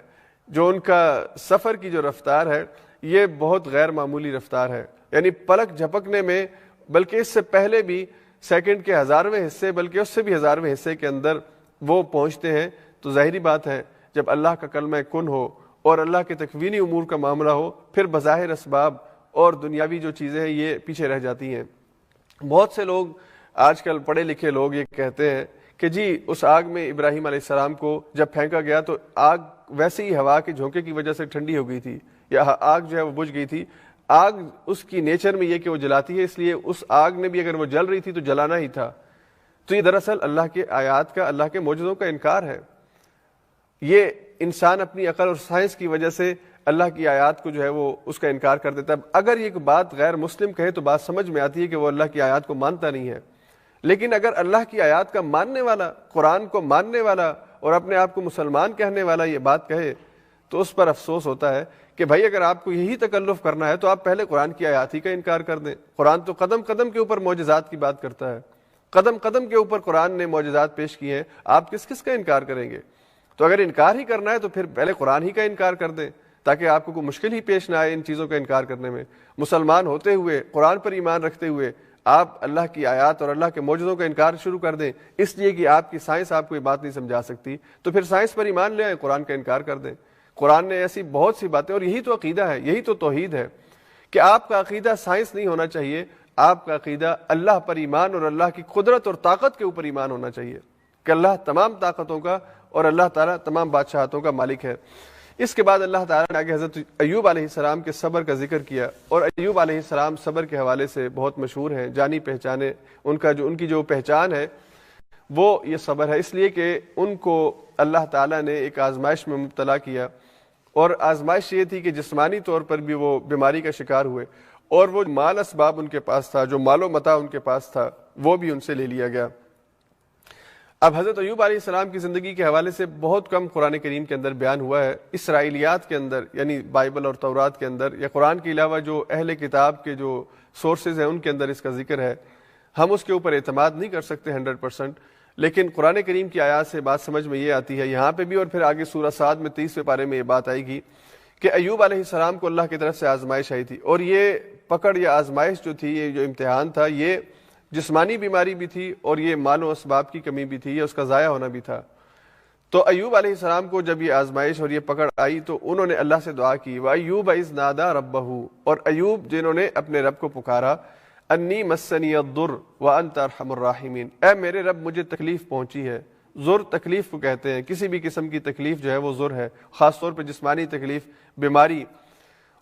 جو ان کا سفر کی جو رفتار ہے، یہ بہت غیر معمولی رفتار ہے. یعنی پلک جھپکنے میں، بلکہ اس سے پہلے بھی سیکنڈ کے 1000ویں حصے، بلکہ اس سے بھی 1000ویں حصے کے اندر وہ پہنچتے ہیں. تو ظاہری بات ہے جب اللہ کا کلمہ کن ہو اور اللہ کے تکوینی امور کا معاملہ ہو، پھر بظاہر اسباب اور دنیاوی جو چیزیں ہیں یہ پیچھے رہ جاتی ہیں. بہت سے لوگ آج کل پڑھے لکھے لوگ یہ کہتے ہیں کہ جی اس آگ میں ابراہیم علیہ السلام کو جب پھینکا گیا تو آگ ویسے ہی ہوا کے جھونکے کی وجہ سے ٹھنڈی ہو گئی تھی، یا آگ جو ہے وہ بجھ گئی تھی. آگ اس کی نیچر میں یہ کہ وہ جلاتی ہے، اس لیے اس آگ نے بھی اگر وہ جل رہی تھی تو جلانا ہی تھا. تو یہ دراصل اللہ کے آیات کا، اللہ کے معجزوں کا انکار ہے. یہ انسان اپنی عقل اور سائنس کی وجہ سے اللہ کی آیات کو جو ہے وہ اس کا انکار کر دیتا ہے. اگر یہ بات غیر مسلم کہے تو بات سمجھ میں آتی ہے کہ وہ اللہ کی آیات کو مانتا نہیں ہے. لیکن اگر اللہ کی آیات کا ماننے والا، قرآن کو ماننے والا اور اپنے آپ کو مسلمان کہنے والا یہ بات کہے تو اس پر افسوس ہوتا ہے کہ بھائی اگر آپ کو یہی تکلف کرنا ہے تو آپ پہلے قرآن کی آیات ہی کا انکار کر دیں. قرآن تو قدم قدم کے اوپر معجزات کی بات کرتا ہے، قدم قدم کے اوپر قرآن نے معجزات پیش کیے ہیں، آپ کس کس کا انکار کریں گے؟ تو اگر انکار ہی کرنا ہے تو پھر پہلے قرآن ہی کا انکار کر دیں تاکہ آپ کو کوئی مشکل ہی پیش نہ آئے ان چیزوں کا انکار کرنے میں. مسلمان ہوتے ہوئے، قرآن پر ایمان رکھتے ہوئے آپ اللہ کی آیات اور اللہ کے معجزوں کا انکار شروع کر دیں اس لیے کہ آپ کی سائنس آپ کو یہ بات نہیں سمجھا سکتی، تو پھر سائنس پر ایمان لے آئیں، قرآن کا انکار کر دیں. قرآن نے ایسی بہت سی باتیں، اور یہی تو عقیدہ ہے، یہی تو توحید ہے کہ آپ کا عقیدہ سائنس نہیں ہونا چاہیے، آپ کا عقیدہ اللہ پر ایمان اور اللہ کی قدرت اور طاقت کے اوپر ایمان ہونا چاہیے کہ اللہ تمام طاقتوں کا اور اللہ تعالیٰ تمام بادشاہتوں کا مالک ہے. اس کے بعد اللہ تعالیٰ نے آگے حضرت ایوب علیہ السلام کے صبر کا ذکر کیا، اور ایوب علیہ السلام صبر کے حوالے سے بہت مشہور ہیں، جانی پہچانے. ان کی جو پہچان ہے وہ یہ صبر ہے، اس لیے کہ ان کو اللہ تعالیٰ نے ایک آزمائش میں مبتلا کیا، اور آزمائش یہ تھی کہ جسمانی طور پر بھی وہ بیماری کا شکار ہوئے، اور وہ مال اسباب ان کے پاس تھا، جو مال و متاع ان کے پاس تھا وہ بھی ان سے لے لیا گیا. اب حضرت ایوب علیہ السلام کی زندگی کے حوالے سے بہت کم قرآن کریم کے اندر بیان ہوا ہے. اسرائیلیات کے اندر یعنی بائبل اور تورات کے اندر یا قرآن کے علاوہ جو اہل کتاب کے جو سورسز ہیں ان کے اندر اس کا ذکر ہے. ہم اس کے اوپر اعتماد نہیں کر سکتے 100%, لیکن قرآن کریم کی آیات سے بات سمجھ میں یہ آتی ہے یہاں پہ بھی, اور پھر آگے سورہ صاد میں 30ویں پارے میں یہ بات آئے گی کہ ایوب علیہ السلام کو اللہ کی طرف سے آزمائش آئی تھی, اور یہ پکڑ یا آزمائش جو تھی, یہ جو امتحان تھا, یہ جسمانی بیماری بھی تھی اور یہ مال و اسباب کی کمی بھی تھی, یہ اس کا ضائع ہونا بھی تھا. تو ایوب علیہ السلام کو جب یہ آزمائش اور یہ پکڑ آئی تو انہوں نے اللہ سے دعا کی, وَأَيُّوبَ إِذْ نَادَىٰ رَبَّهُ, اور ایوب جنہوں نے اپنے رب کو پکارا, انی مسنی الضر وانت ارحم الراحمین, اے میرے رب مجھے تکلیف پہنچی ہے. ضر تکلیف کو کہتے ہیں, کسی بھی قسم کی تکلیف جو ہے وہ ضر ہے, خاص طور پہ جسمانی تکلیف, بیماری.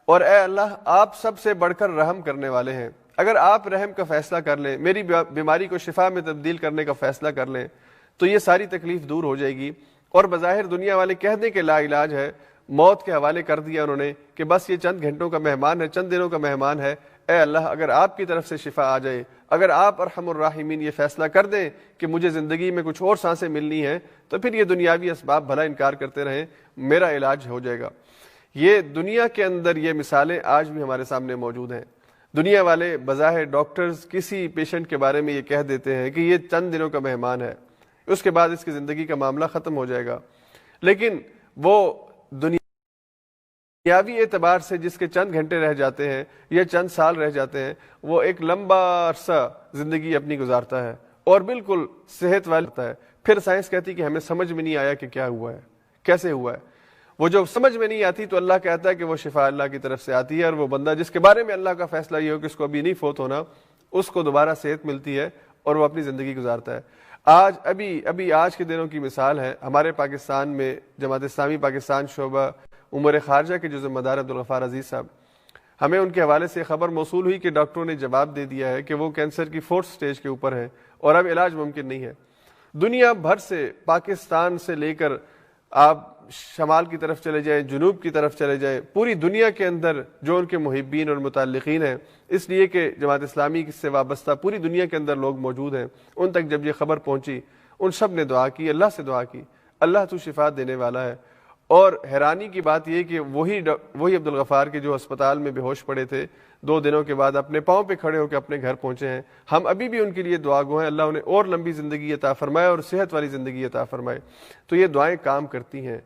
اور اے اللہ آپ سب سے بڑھ کر رحم کرنے والے ہیں, اگر آپ رحم کا فیصلہ کر لیں, میری بیماری کو شفا میں تبدیل کرنے کا فیصلہ کر لیں تو یہ ساری تکلیف دور ہو جائے گی. اور بظاہر دنیا والے کہہ دیں کہ لا علاج ہے, موت کے حوالے کر دیا انہوں نے کہ بس یہ چند گھنٹوں کا مہمان ہے, چند دنوں کا مہمان ہے. اے اللہ اگر آپ کی طرف سے شفا آ جائے, اگر آپ ارحم الراحمین یہ فیصلہ کر دیں کہ مجھے زندگی میں کچھ اور سانسیں ملنی ہیں, تو پھر یہ دنیاوی اسباب بھلا انکار کرتے رہیں, میرا علاج ہو جائے گا. یہ دنیا کے اندر یہ مثالیں آج بھی ہمارے سامنے موجود ہیں. دنیا والے بظاہر ڈاکٹرز کسی پیشنٹ کے بارے میں یہ کہہ دیتے ہیں کہ یہ چند دنوں کا مہمان ہے, اس کے بعد اس کی زندگی کا معاملہ ختم ہو جائے گا. لیکن وہ دنیاوی اعتبار سے جس کے چند گھنٹے رہ جاتے ہیں یا چند سال رہ جاتے ہیں, وہ ایک لمبا عرصہ زندگی اپنی گزارتا ہے اور بالکل صحت والا ہوتا ہے. پھر سائنس کہتی کہ ہمیں سمجھ میں نہیں آیا کہ کیا ہوا ہے, کیسے ہوا ہے. وہ جو سمجھ میں نہیں آتی تو اللہ کہتا ہے کہ وہ شفا اللہ کی طرف سے آتی ہے, اور وہ بندہ جس کے بارے میں اللہ کا فیصلہ یہ ہو کہ اس کو ابھی نہیں فوت ہونا, اس کو دوبارہ صحت ملتی ہے اور وہ اپنی زندگی گزارتا ہے. ابھی آج کے دنوں کی مثال ہے, ہمارے پاکستان میں جماعت اسلامی پاکستان شعبہ امور خارجہ کے جو ذمہ دار عبدالغفار عزیز صاحب, ہمیں ان کے حوالے سے خبر موصول ہوئی کہ ڈاکٹروں نے جواب دے دیا ہے کہ وہ کینسر کی 4th سٹیج کے اوپر ہے اور اب علاج ممکن نہیں ہے. دنیا بھر سے, پاکستان سے لے کر آپ شمال کی طرف چلے جائیں, جنوب کی طرف چلے جائیں, پوری دنیا کے اندر جو ان کے محبین اور متعلقین ہیں, اس لیے کہ جماعت اسلامی سے وابستہ پوری دنیا کے اندر لوگ موجود ہیں, ان تک جب یہ خبر پہنچی ان سب نے دعا کی, اللہ سے دعا کی, اللہ تو شفا دینے والا ہے. اور حیرانی کی بات یہ کہ وہی عبدالغفار کے جو ہسپتال میں بے ہوش پڑے تھے, 2 دنوں کے بعد اپنے پاؤں پہ کھڑے ہو کے اپنے گھر پہنچے ہیں. ہم ابھی بھی ان کے لیے دعا گو ہیں, اللہ انہیں اور لمبی زندگی عطا فرمائے اور صحت والی زندگی عطا فرمائے. تو یہ دعائیں کام کرتی ہیں.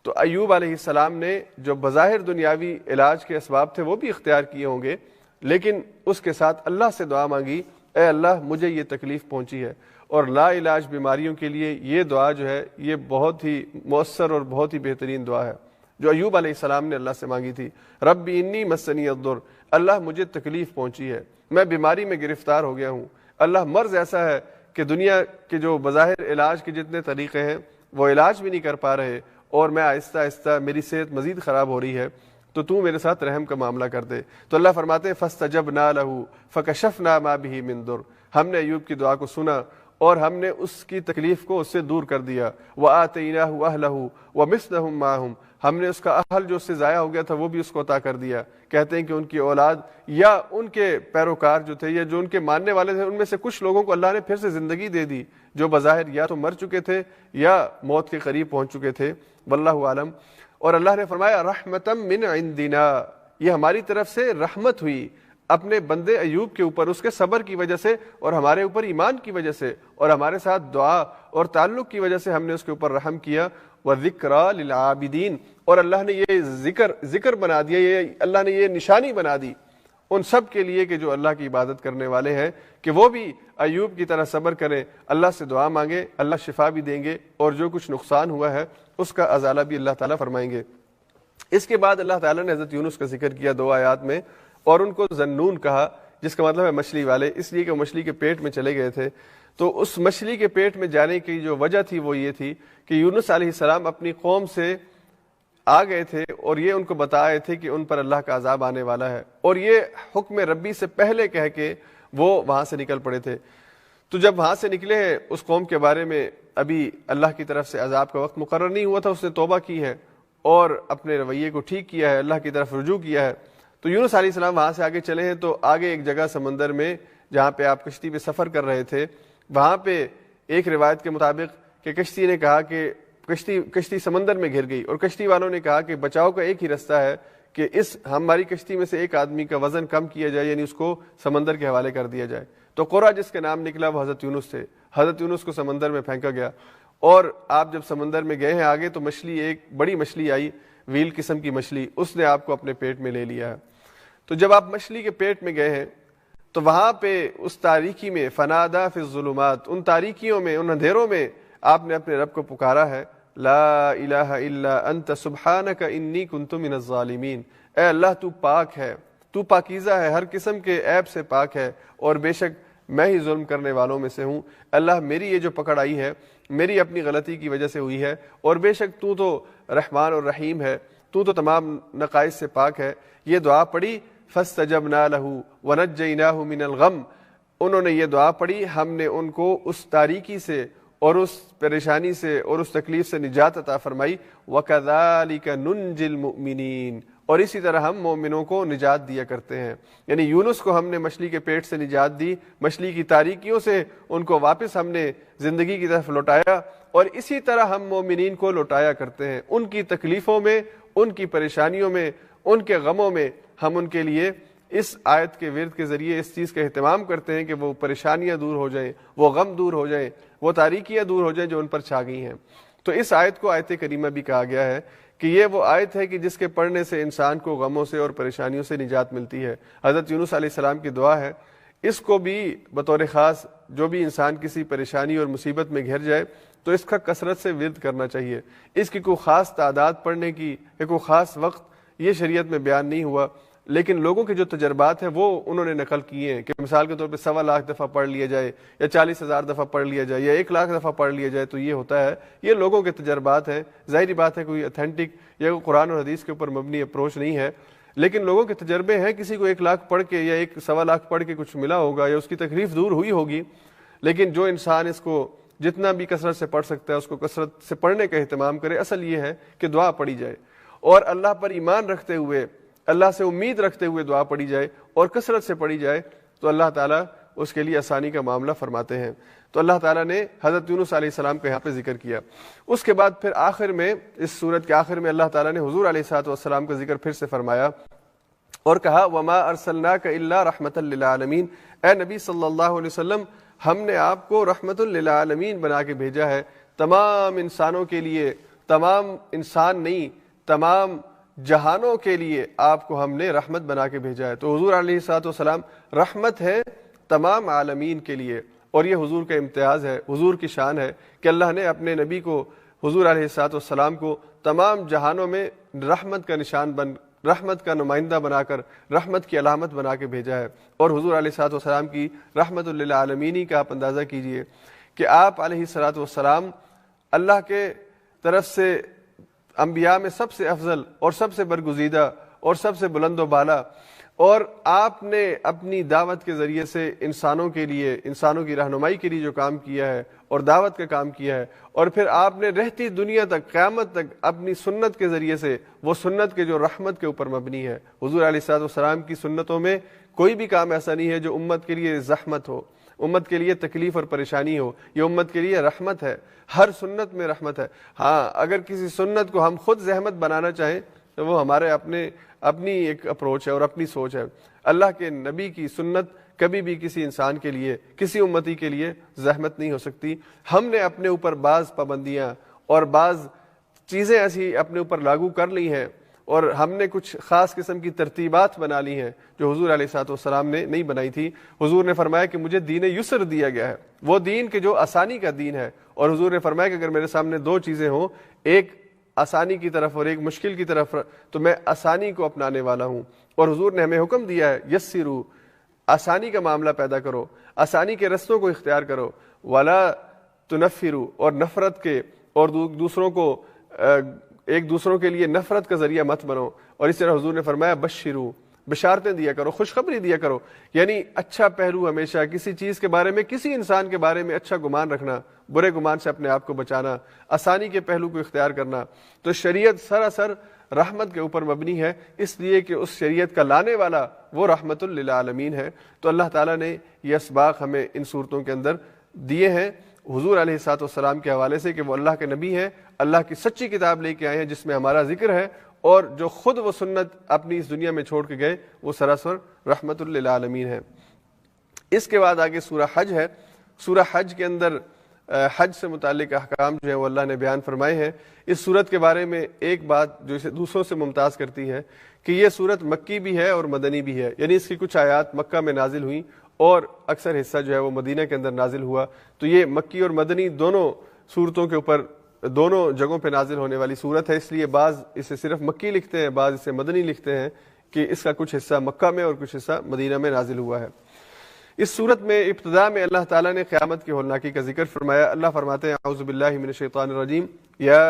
تو ایوب علیہ السلام نے جو بظاہر دنیاوی علاج کے اسباب تھے وہ بھی اختیار کیے ہوں گے, لیکن اس کے ساتھ اللہ سے دعا مانگی, اے اللہ مجھے یہ تکلیف پہنچی ہے. اور لا علاج بیماریوں کے لیے یہ دعا جو ہے یہ بہت ہی مؤثر اور بہت ہی بہترین دعا ہے جو ایوب علیہ السلام نے اللہ سے مانگی تھی. رب انی مسنی الضر, اللہ مجھے تکلیف پہنچی ہے, میں بیماری میں گرفتار ہو گیا ہوں. اللہ مرض ایسا ہے کہ دنیا کے جو بظاہر علاج کے جتنے طریقے ہیں وہ علاج بھی نہیں کر پا رہے, اور میں آہستہ آہستہ میری صحت مزید خراب ہو رہی ہے, تو میرے ساتھ رحم کا معاملہ کر دے. تو اللہ فرماتے ہیں فاستجبنا له فکشفنا ما به من ضر, ہم نے ایوب کی دعا کو سنا اور ہم نے اس کی تکلیف کو اس سے دور کر دیا. وآتیناہ اہلہ ومثلہم معہم, ہم نے اس کا اہل جو اس سے ضائع ہو گیا تھا وہ بھی اس کو عطا کر دیا. کہتے ہیں کہ ان کی اولاد یا ان کے پیروکار جو تھے یا جو ان کے ماننے والے تھے, ان میں سے کچھ لوگوں کو اللہ نے پھر سے زندگی دے دی جو بظاہر یا تو مر چکے تھے یا موت کے قریب پہنچ چکے تھے, واللہ عالم. اور اللہ نے فرمایا رحمتا من عندنا, یہ ہماری طرف سے رحمت ہوئی اپنے بندے ایوب کے اوپر, اس کے صبر کی وجہ سے اور ہمارے اوپر ایمان کی وجہ سے اور ہمارے ساتھ دعا اور تعلق کی وجہ سے ہم نے اس کے اوپر رحم کیا. وذکریٰ للعابدین, اور اللہ نے یہ ذکر بنا دیا, یہ اللہ نے یہ نشانی بنا دی ان سب کے لیے کہ جو اللہ کی عبادت کرنے والے ہیں, کہ وہ بھی ایوب کی طرح صبر کریں, اللہ سے دعا مانگے, اللہ شفا بھی دیں گے اور جو کچھ نقصان ہوا ہے اس کا ازالہ بھی اللہ تعالیٰ فرمائیں گے. اس کے بعد اللہ تعالیٰ نے حضرت یونس کا ذکر کیا 2 آیات میں, اور ان کو ذنون کہا جس کا مطلب ہے مچھلی والے, اس لیے کہ وہ مچھلی کے پیٹ میں چلے گئے تھے. تو اس مچھلی کے پیٹ میں جانے کی جو وجہ تھی وہ یہ تھی کہ یونس علیہ السلام اپنی قوم سے آ گئے تھے اور یہ ان کو بتائے تھے کہ ان پر اللہ کا عذاب آنے والا ہے, اور یہ حکم ربی سے پہلے کہہ کے وہ وہاں سے نکل پڑے تھے. تو جب وہاں سے نکلے ہیں, اس قوم کے بارے میں ابھی اللہ کی طرف سے عذاب کا وقت مقرر نہیں ہوا تھا, اس نے توبہ کی ہے اور اپنے رویے کو ٹھیک کیا ہے, اللہ کی طرف رجوع کیا ہے. تو یونس علیہ السلام وہاں سے آگے چلے ہیں, تو آگے ایک جگہ سمندر میں جہاں پہ آپ کشتی پہ سفر کر رہے تھے, وہاں پہ ایک روایت کے مطابق کہ کشتی نے کہا کہ کشتی سمندر میں گر گئی، اور کشتی والوں نے کہا کہ بچاؤ کا ایک ہی رستہ ہے کہ ہماری کشتی میں سے ایک آدمی کا وزن کم کیا جائے، یعنی اس کو سمندر کے حوالے کر دیا جائے۔ تو قرہ جس کے نام نکلا وہ حضرت یونس تھے۔ حضرت یونس کو سمندر میں پھینکا گیا، اور آپ جب سمندر میں گئے ہیں آگے تو مچھلی، ایک بڑی مچھلی آئی، ویل قسم کی مچھلی، اس نے آپ کو اپنے پیٹ میں لے لیا ہے۔ تو جب آپ مچھلی کے پیٹ میں گئے ہیں تو وہاں پہ اس تاریکی میں، فنادا فی الظلمات، ان تاریکیوں میں، ان اندھیروں میں آپ نے اپنے رب کو پکارا ہے، لا الہ الا انت سبحانک انی کنت من الظالمین، اے اللہ تو پاک ہے، تو پاکیزہ ہے، ہر قسم کے عیب سے پاک ہے، اور بے شک میں ہی ظلم کرنے والوں میں سے ہوں۔ اللہ میری یہ جو پکڑ آئی ہے میری اپنی غلطی کی وجہ سے ہوئی ہے، اور بے شک تو رحمان اور رحیم ہے، تو تمام نقائص سے پاک ہے۔ یہ دعا پڑھی، فاستجبنا لہ ونجیناہ من الغم، انہوں نے یہ دعا پڑھی، ہم نے ان کو اس تاریکی سے اور اس پریشانی سے اور اس تکلیف سے نجات عطا فرمائی۔ وَكَذَلِكَ نُنْجِي الْمُؤْمِنِينَ، اور اسی طرح ہم مومنوں کو نجات دیا کرتے ہیں۔ یعنی یونس کو ہم نے مچھلی کے پیٹ سے نجات دی، مچھلی کی تاریکیوں سے ان کو واپس ہم نے زندگی کی طرف لوٹایا، اور اسی طرح ہم مومنین کو لوٹایا کرتے ہیں۔ ان کی تکلیفوں میں، ان کی پریشانیوں میں، ان کے غموں میں ہم ان کے لیے اس آیت کے ورد کے ذریعے اس چیز کا اہتمام کرتے ہیں کہ وہ پریشانیاں دور ہو جائیں، وہ غم دور ہو جائیں، وہ تاریکیاں دور ہو جائیں جو ان پر چھا گئی ہیں۔ تو اس آیت کو آیت کریمہ بھی کہا گیا ہے کہ یہ وہ آیت ہے کہ جس کے پڑھنے سے انسان کو غموں سے اور پریشانیوں سے نجات ملتی ہے۔ حضرت یونس علیہ السلام کی دعا ہے، اس کو بھی بطور خاص جو بھی انسان کسی پریشانی اور مصیبت میں گھر جائے تو اس کا کثرت سے ورد کرنا چاہیے۔ اس کی کوئی خاص تعداد پڑھنے کی یا کوئی خاص وقت یہ شریعت میں بیان نہیں ہوا، لیکن لوگوں کے جو تجربات ہیں وہ انہوں نے نقل کیے ہیں کہ مثال کے طور پہ 1.25 لاکھ دفعہ پڑھ لیا جائے، یا 40,000 دفعہ پڑھ لیا جائے، یا 1 لاکھ دفعہ پڑھ لیا جائے تو یہ ہوتا ہے۔ یہ لوگوں کے تجربات ہیں، ظاہری بات ہے کوئی اتھینٹک یا کوئی قرآن اور حدیث کے اوپر مبنی اپروچ نہیں ہے، لیکن لوگوں کے تجربے ہیں۔ کسی کو 1 لاکھ پڑھ کے یا 1.25 لاکھ پڑھ کے کچھ ملا ہوگا یا اس کی تکلیف دور ہوئی ہوگی، لیکن جو انسان اس کو جتنا بھی کثرت سے پڑھ سکتا ہے اس کو کثرت سے پڑھنے کا اہتمام کرے۔ اصل یہ ہے کہ دعا پڑھی جائے اور اللہ پر ایمان رکھتے ہوئے، اللہ سے امید رکھتے ہوئے دعا پڑھی جائے اور کثرت سے پڑھی جائے تو اللہ تعالیٰ اس کے لیے آسانی کا معاملہ فرماتے ہیں۔ تو اللہ تعالیٰ نے حضرت یونس علیہ السلام کا یہاں پہ ذکر کیا۔ اس کے بعد پھر آخر میں، اس سورت کے آخر میں اللہ تعالیٰ نے حضور علیہ السلام کا ذکر پھر سے فرمایا اور کہا وَمَا أَرْسَلْنَاكَ إِلَّا رَحْمَةً لِّلْعَالَمِينَ، اے نبی صلی اللہ علیہ وسلم ہم نے آپ کو رحمت للعالمین بنا کے بھیجا ہے، تمام انسانوں کے لیے، تمام انسان نہیں تمام جہانوں کے لیے آپ کو ہم نے رحمت بنا کے بھیجا ہے۔ تو حضور علیہ السلام رحمت ہے تمام عالمین کے لیے، اور یہ حضور کا امتیاز ہے، حضور کی شان ہے کہ اللہ نے اپنے نبی کو، حضور علیہ السلام کو تمام جہانوں میں رحمت کا نشان رحمت کا نمائندہ بنا کر، رحمت کی علامت بنا کے بھیجا ہے۔ اور حضور علیہ السلام کی رحمت للعالمین کا آپ اندازہ کیجئے کہ آپ علیہ السلام اللہ کے طرف سے انبیاء میں سب سے افضل اور سب سے برگزیدہ اور سب سے بلند و بالا، اور آپ نے اپنی دعوت کے ذریعے سے انسانوں کے لیے، انسانوں کی رہنمائی کے لیے جو کام کیا ہے اور دعوت کا کام کیا ہے، اور پھر آپ نے رہتی دنیا تک، قیامت تک اپنی سنت کے ذریعے سے، وہ سنت کے جو رحمت کے اوپر مبنی ہے۔ حضور علیہ السلام کی سنتوں میں کوئی بھی کام ایسا نہیں ہے جو امت کے لیے زحمت ہو، امت کے لیے تکلیف اور پریشانی ہو، یہ امت کے لیے رحمت ہے، ہر سنت میں رحمت ہے۔ ہاں اگر کسی سنت کو ہم خود زحمت بنانا چاہیں تو وہ ہمارے اپنی ایک اپروچ ہے اور اپنی سوچ ہے۔ اللہ کے نبی کی سنت کبھی بھی کسی انسان کے لیے، کسی امتی کے لیے زحمت نہیں ہو سکتی۔ ہم نے اپنے اوپر بعض پابندیاں اور بعض چیزیں ایسی اپنے اوپر لاگو کر لی ہیں، اور ہم نے کچھ خاص قسم کی ترتیبات بنا لی ہیں جو حضور علیہ السلام نے نہیں بنائی تھی۔ حضور نے فرمایا کہ مجھے دین یسر دیا گیا ہے، وہ دین کہ جو آسانی کا دین ہے، اور حضور نے فرمایا کہ اگر میرے سامنے 2 چیزیں ہوں، ایک آسانی کی طرف اور ایک مشکل کی طرف، تو میں آسانی کو اپنانے والا ہوں۔ اور حضور نے ہمیں حکم دیا ہے یسرو، آسانی کا معاملہ پیدا کرو، آسانی کے رستوں کو اختیار کرو، ولا تنفرو، اور نفرت کے اور دوسروں کو ایک دوسروں کے لیے نفرت کا ذریعہ مت بنو۔ اور اس طرح حضور نے فرمایا بشرو، بشارتیں دیا کرو، خوشخبری دیا کرو، یعنی اچھا پہلو ہمیشہ کسی چیز کے بارے میں، کسی انسان کے بارے میں اچھا گمان رکھنا، برے گمان سے اپنے آپ کو بچانا، آسانی کے پہلو کو اختیار کرنا۔ تو شریعت سراسر رحمت کے اوپر مبنی ہے، اس لیے کہ اس شریعت کا لانے والا وہ رحمت للعالمین ہے۔ تو اللہ تعالیٰ نے یہ اسباق ہمیں ان صورتوں کے اندر دیے ہیں، حضور علیہ الصلوۃ والسلام کے حوالے سے کہ وہ اللہ کے نبی ہیں، اللہ کی سچی کتاب لے کے آئے ہیں جس میں ہمارا ذکر ہے، اور جو خود وہ سنت اپنی اس دنیا میں چھوڑ کے گئے وہ سراسر رحمت للعالمین ہے۔ اس کے بعد آگے سورہ حج ہے۔ سورہ حج کے اندر حج سے متعلق احکام جو ہیں وہ اللہ نے بیان فرمائے ہیں۔ اس صورت کے بارے میں ایک بات جو اسے دوسروں سے ممتاز کرتی ہے کہ یہ صورت مکی بھی ہے اور مدنی بھی ہے، یعنی اس کی کچھ آیات مکہ میں نازل ہوئیں اور اکثر حصہ جو ہے وہ مدینہ کے اندر نازل ہوا۔ تو یہ مکی اور مدنی دونوں صورتوں کے اوپر دونوں جگہوں پہ نازل ہونے والی صورت ہے، اس لیے بعض اسے صرف مکی لکھتے ہیں، بعض اسے مدنی لکھتے ہیں کہ اس کا کچھ حصہ مکہ میں اور کچھ حصہ مدینہ میں نازل ہوا ہے۔ اس صورت میں ابتدا میں اللہ تعالیٰ نے قیامت کی ہولناکی کا ذکر فرمایا۔ اللہ فرماتے ہیں اعوذ باللہ من الشیطان الرجیم، یا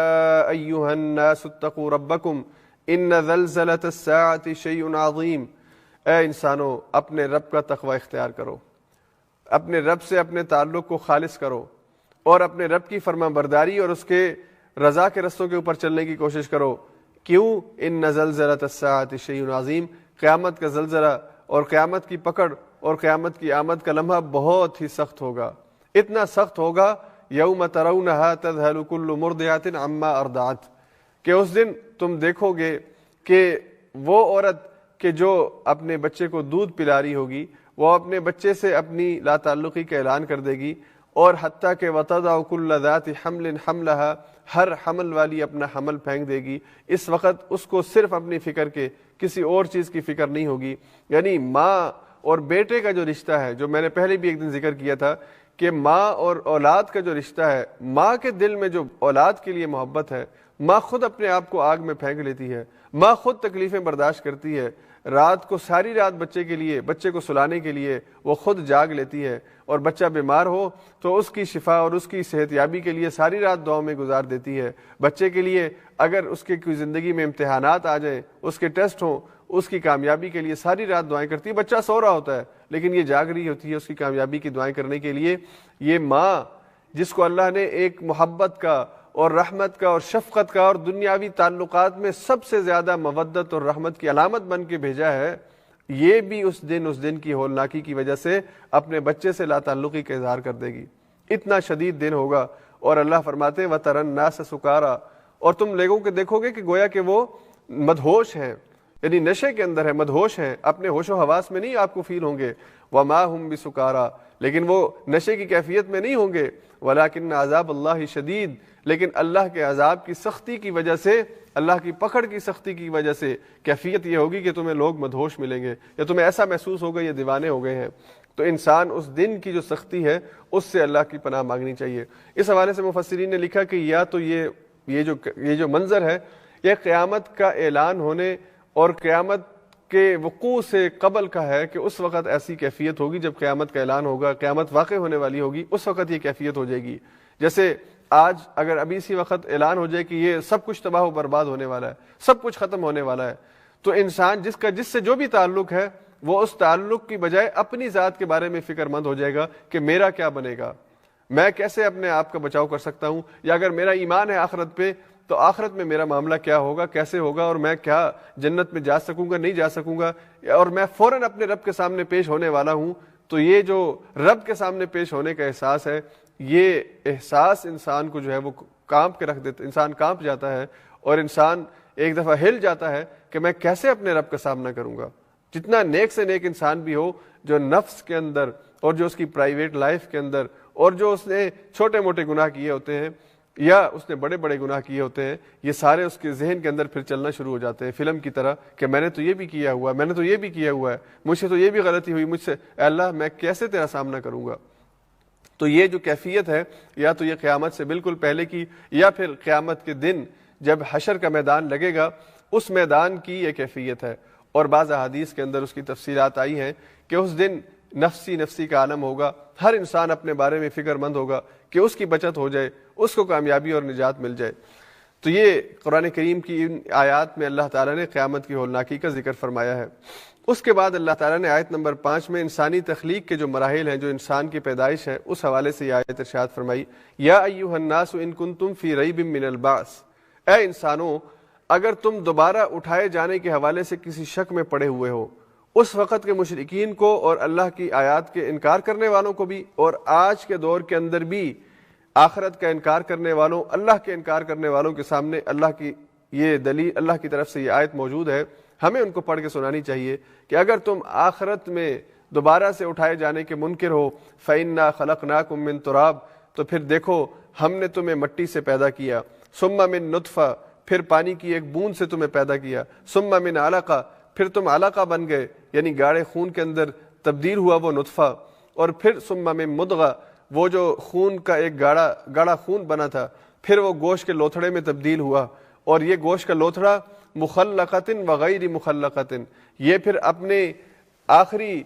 ایھا الناس اتقوا ربکم ان زلزلۃ الساعۃ شیء عظیم، اے انسانوں اپنے رب کا تقوی اختیار کرو، اپنے رب سے اپنے تعلق کو خالص کرو اور اپنے رب کی فرما برداری اور اس کے رضا کے رستوں کے اوپر چلنے کی کوشش کرو۔ کیوں؟ ان زلزلۃ الساعۃ شیء عظیم، قیامت کا زلزلہ اور قیامت کی پکڑ اور قیامت کی آمد کا لمحہ بہت ہی سخت ہوگا، اتنا سخت ہوگا یوم ترونھا تذہل کل مرضعۃ عما ارضعت، کہ اس دن تم دیکھو گے کہ وہ عورت کہ جو اپنے بچے کو دودھ پلا رہی ہوگی وہ اپنے بچے سے اپنی لا تعلقی کا اعلان کر دے گی، اور حتیٰ کہ وتضع کل ذات حمل حملھا، ہر حمل والی اپنا حمل پھینک دے گی۔ اس وقت اس کو صرف اپنی فکر کے کسی اور چیز کی فکر نہیں ہوگی۔ یعنی ماں اور بیٹے کا جو رشتہ ہے، جو میں نے پہلے بھی ایک دن ذکر کیا تھا کہ ماں اور اولاد کا جو رشتہ ہے، ماں کے دل میں جو اولاد کے لیے محبت ہے، ماں خود اپنے آپ کو آگ میں پھینک لیتی ہے، ماں خود تکلیفیں برداشت کرتی ہے، رات کو ساری رات بچے کے لیے، بچے کو سلانے کے لیے وہ خود جاگ لیتی ہے، اور بچہ بیمار ہو تو اس کی شفا اور اس کی صحت یابی کے لیے ساری رات دعاؤں میں گزار دیتی ہے۔ بچے کے لیے اگر اس کے کوئی زندگی میں امتحانات آ جائیں، اس کے ٹیسٹ ہوں، اس کی کامیابی کے لیے ساری رات دعائیں کرتی ہے۔ بچہ سو رہا ہوتا ہے لیکن یہ جاگ رہی ہوتی ہے اس کی کامیابی کی دعائیں کرنے کے لیے۔ یہ ماں جس کو اللہ نے ایک محبت کا اور رحمت کا اور شفقت کا اور دنیاوی تعلقات میں سب سے زیادہ مودت اور رحمت کی علامت بن کے بھیجا ہے، یہ بھی اس دن کی ہولناکی کی وجہ سے اپنے بچے سے لا تعلقی کا اظہار کر دے گی۔ اتنا شدید دن ہوگا، اور اللہ فرماتے ہیں وَتَرَى النَّاسَ سُكَارَىٰ، اور تم لوگوں کے دیکھو گے کہ گویا کہ وہ مدہوش ہیں، یعنی نشے کے اندر ہے، مدہوش ہیں، اپنے ہوش و حواس میں نہیں آپ کو فیل ہوں گے۔ وَمَا هُمْ بِسُكَارَىٰ، لیکن وہ نشے کی کیفیت میں نہیں ہوں گے۔ وَلَٰكِنَّ عَذَابَ اللَّهِ شَدِيدٌ، لیکن اللہ کے عذاب کی سختی کی وجہ سے، اللہ کی پکڑ کی سختی کی وجہ سے کیفیت یہ ہوگی کہ تمہیں لوگ مدہوش ملیں گے، یا تمہیں ایسا محسوس ہوگا یہ دیوانے ہو گئے ہیں۔ تو انسان اس دن کی جو سختی ہے اس سے اللہ کی پناہ مانگنی چاہیے۔ اس حوالے سے مفسرین نے لکھا کہ یا تو یہ جو منظر ہے یہ قیامت کا اعلان ہونے اور قیامت کے وقوع سے قبل کا ہے، کہ اس وقت ایسی کیفیت ہوگی جب قیامت کا اعلان ہوگا، قیامت واقع ہونے والی ہوگی، اس وقت یہ کیفیت ہو جائے گی۔ جیسے آج اگر ابھی اسی وقت اعلان ہو جائے کہ یہ سب کچھ تباہ و برباد ہونے والا ہے، سب کچھ ختم ہونے والا ہے، تو انسان جس سے جو بھی تعلق ہے وہ اس تعلق کی بجائے اپنی ذات کے بارے میں فکر مند ہو جائے گا کہ میرا کیا بنے گا، میں کیسے اپنے آپ کا بچاؤ کر سکتا ہوں، یا اگر میرا ایمان ہے آخرت پہ تو آخرت میں میرا معاملہ کیا ہوگا، کیسے ہوگا، اور میں کیا جنت میں جا سکوں گا، نہیں جا سکوں گا، اور میں فوراً اپنے رب کے سامنے پیش ہونے والا ہوں۔ تو یہ جو رب کے سامنے پیش ہونے کا احساس ہے، یہ احساس انسان کو جو ہے وہ کانپ کے رکھ دیتا، انسان کانپ جاتا ہے، اور انسان ایک دفعہ ہل جاتا ہے کہ میں کیسے اپنے رب کا سامنا کروں گا۔ جتنا نیک سے نیک انسان بھی ہو، جو نفس کے اندر اور جو اس کی پرائیویٹ لائف کے اندر اور جو اس نے چھوٹے موٹے گناہ کیے ہوتے ہیں یا اس نے بڑے بڑے گناہ کیے ہوتے ہیں، یہ سارے اس کے ذہن کے اندر پھر چلنا شروع ہو جاتے ہیں فلم کی طرح کہ میں نے تو یہ بھی کیا ہوا ہے، میں نے تو یہ بھی کیا ہوا ہے، مجھ سے تو یہ بھی غلطی ہوئی، مجھ سے اے اللہ میں کیسے تیرا سامنا کروں گا۔ تو یہ جو کیفیت ہے، یا تو یہ قیامت سے بالکل پہلے کی، یا پھر قیامت کے دن جب حشر کا میدان لگے گا اس میدان کی یہ کیفیت ہے۔ اور بعض احادیث کے اندر اس کی تفصیلات آئی ہیں کہ اس دن نفسی کا عالم ہوگا، ہر انسان اپنے بارے میں فکر مند ہوگا کہ اس کی بچت ہو جائے، اس کو کامیابی اور نجات مل جائے۔ تو یہ قرآن کریم کی ان آیات میں اللہ تعالیٰ نے قیامت کی ہولناکی کا ذکر فرمایا ہے۔ اس کے بعد اللہ تعالیٰ نے آیت نمبر 5 میں انسانی تخلیق کے جو مراحل ہیں، جو انسان کی پیدائش ہے، اس حوالے سے یہ آیت ارشاد فرمائی، یا ایھا الناس ان کنتم فی ریب من البعث، اے انسانوں اگر تم دوبارہ اٹھائے جانے کے حوالے سے کسی شک میں پڑے ہوئے ہو، اس وقت کے مشرکین کو اور اللہ کی آیات کے انکار کرنے والوں کو بھی، اور آج کے دور کے اندر بھی آخرت کا انکار کرنے والوں، اللہ کے انکار کرنے والوں کے سامنے اللہ کی یہ دلیل، اللہ کی طرف سے یہ آیت موجود ہے، ہمیں ان کو پڑھ کے سنانی چاہیے کہ اگر تم آخرت میں دوبارہ سے اٹھائے جانے کے منکر ہو، فَإِنَّا خَلَقْنَاكُم مِّن تُرَابٍ، تو پھر دیکھو ہم نے تمہیں مٹی سے پیدا کیا، ثُمَّ مِن نُطْفَةٍ، پھر پانی کی ایک بوند سے تمہیں پیدا کیا، ثُمَّ مِن عَلَقَةٍ، پھر تم علقہ بن گئے، یعنی گاڑے خون کے اندر تبدیل ہوا وہ نطفہ، اور پھر ثُمَّ مِن مُضْغَةٍ، وہ جو خون کا ایک گاڑا خون بنا تھا، پھر وہ گوشت کے لوتھڑے میں تبدیل ہوا، اور یہ گوشت کا لوتھڑا مخلقۃ وغیر مخلقۃ، یہ پھر اپنے آخری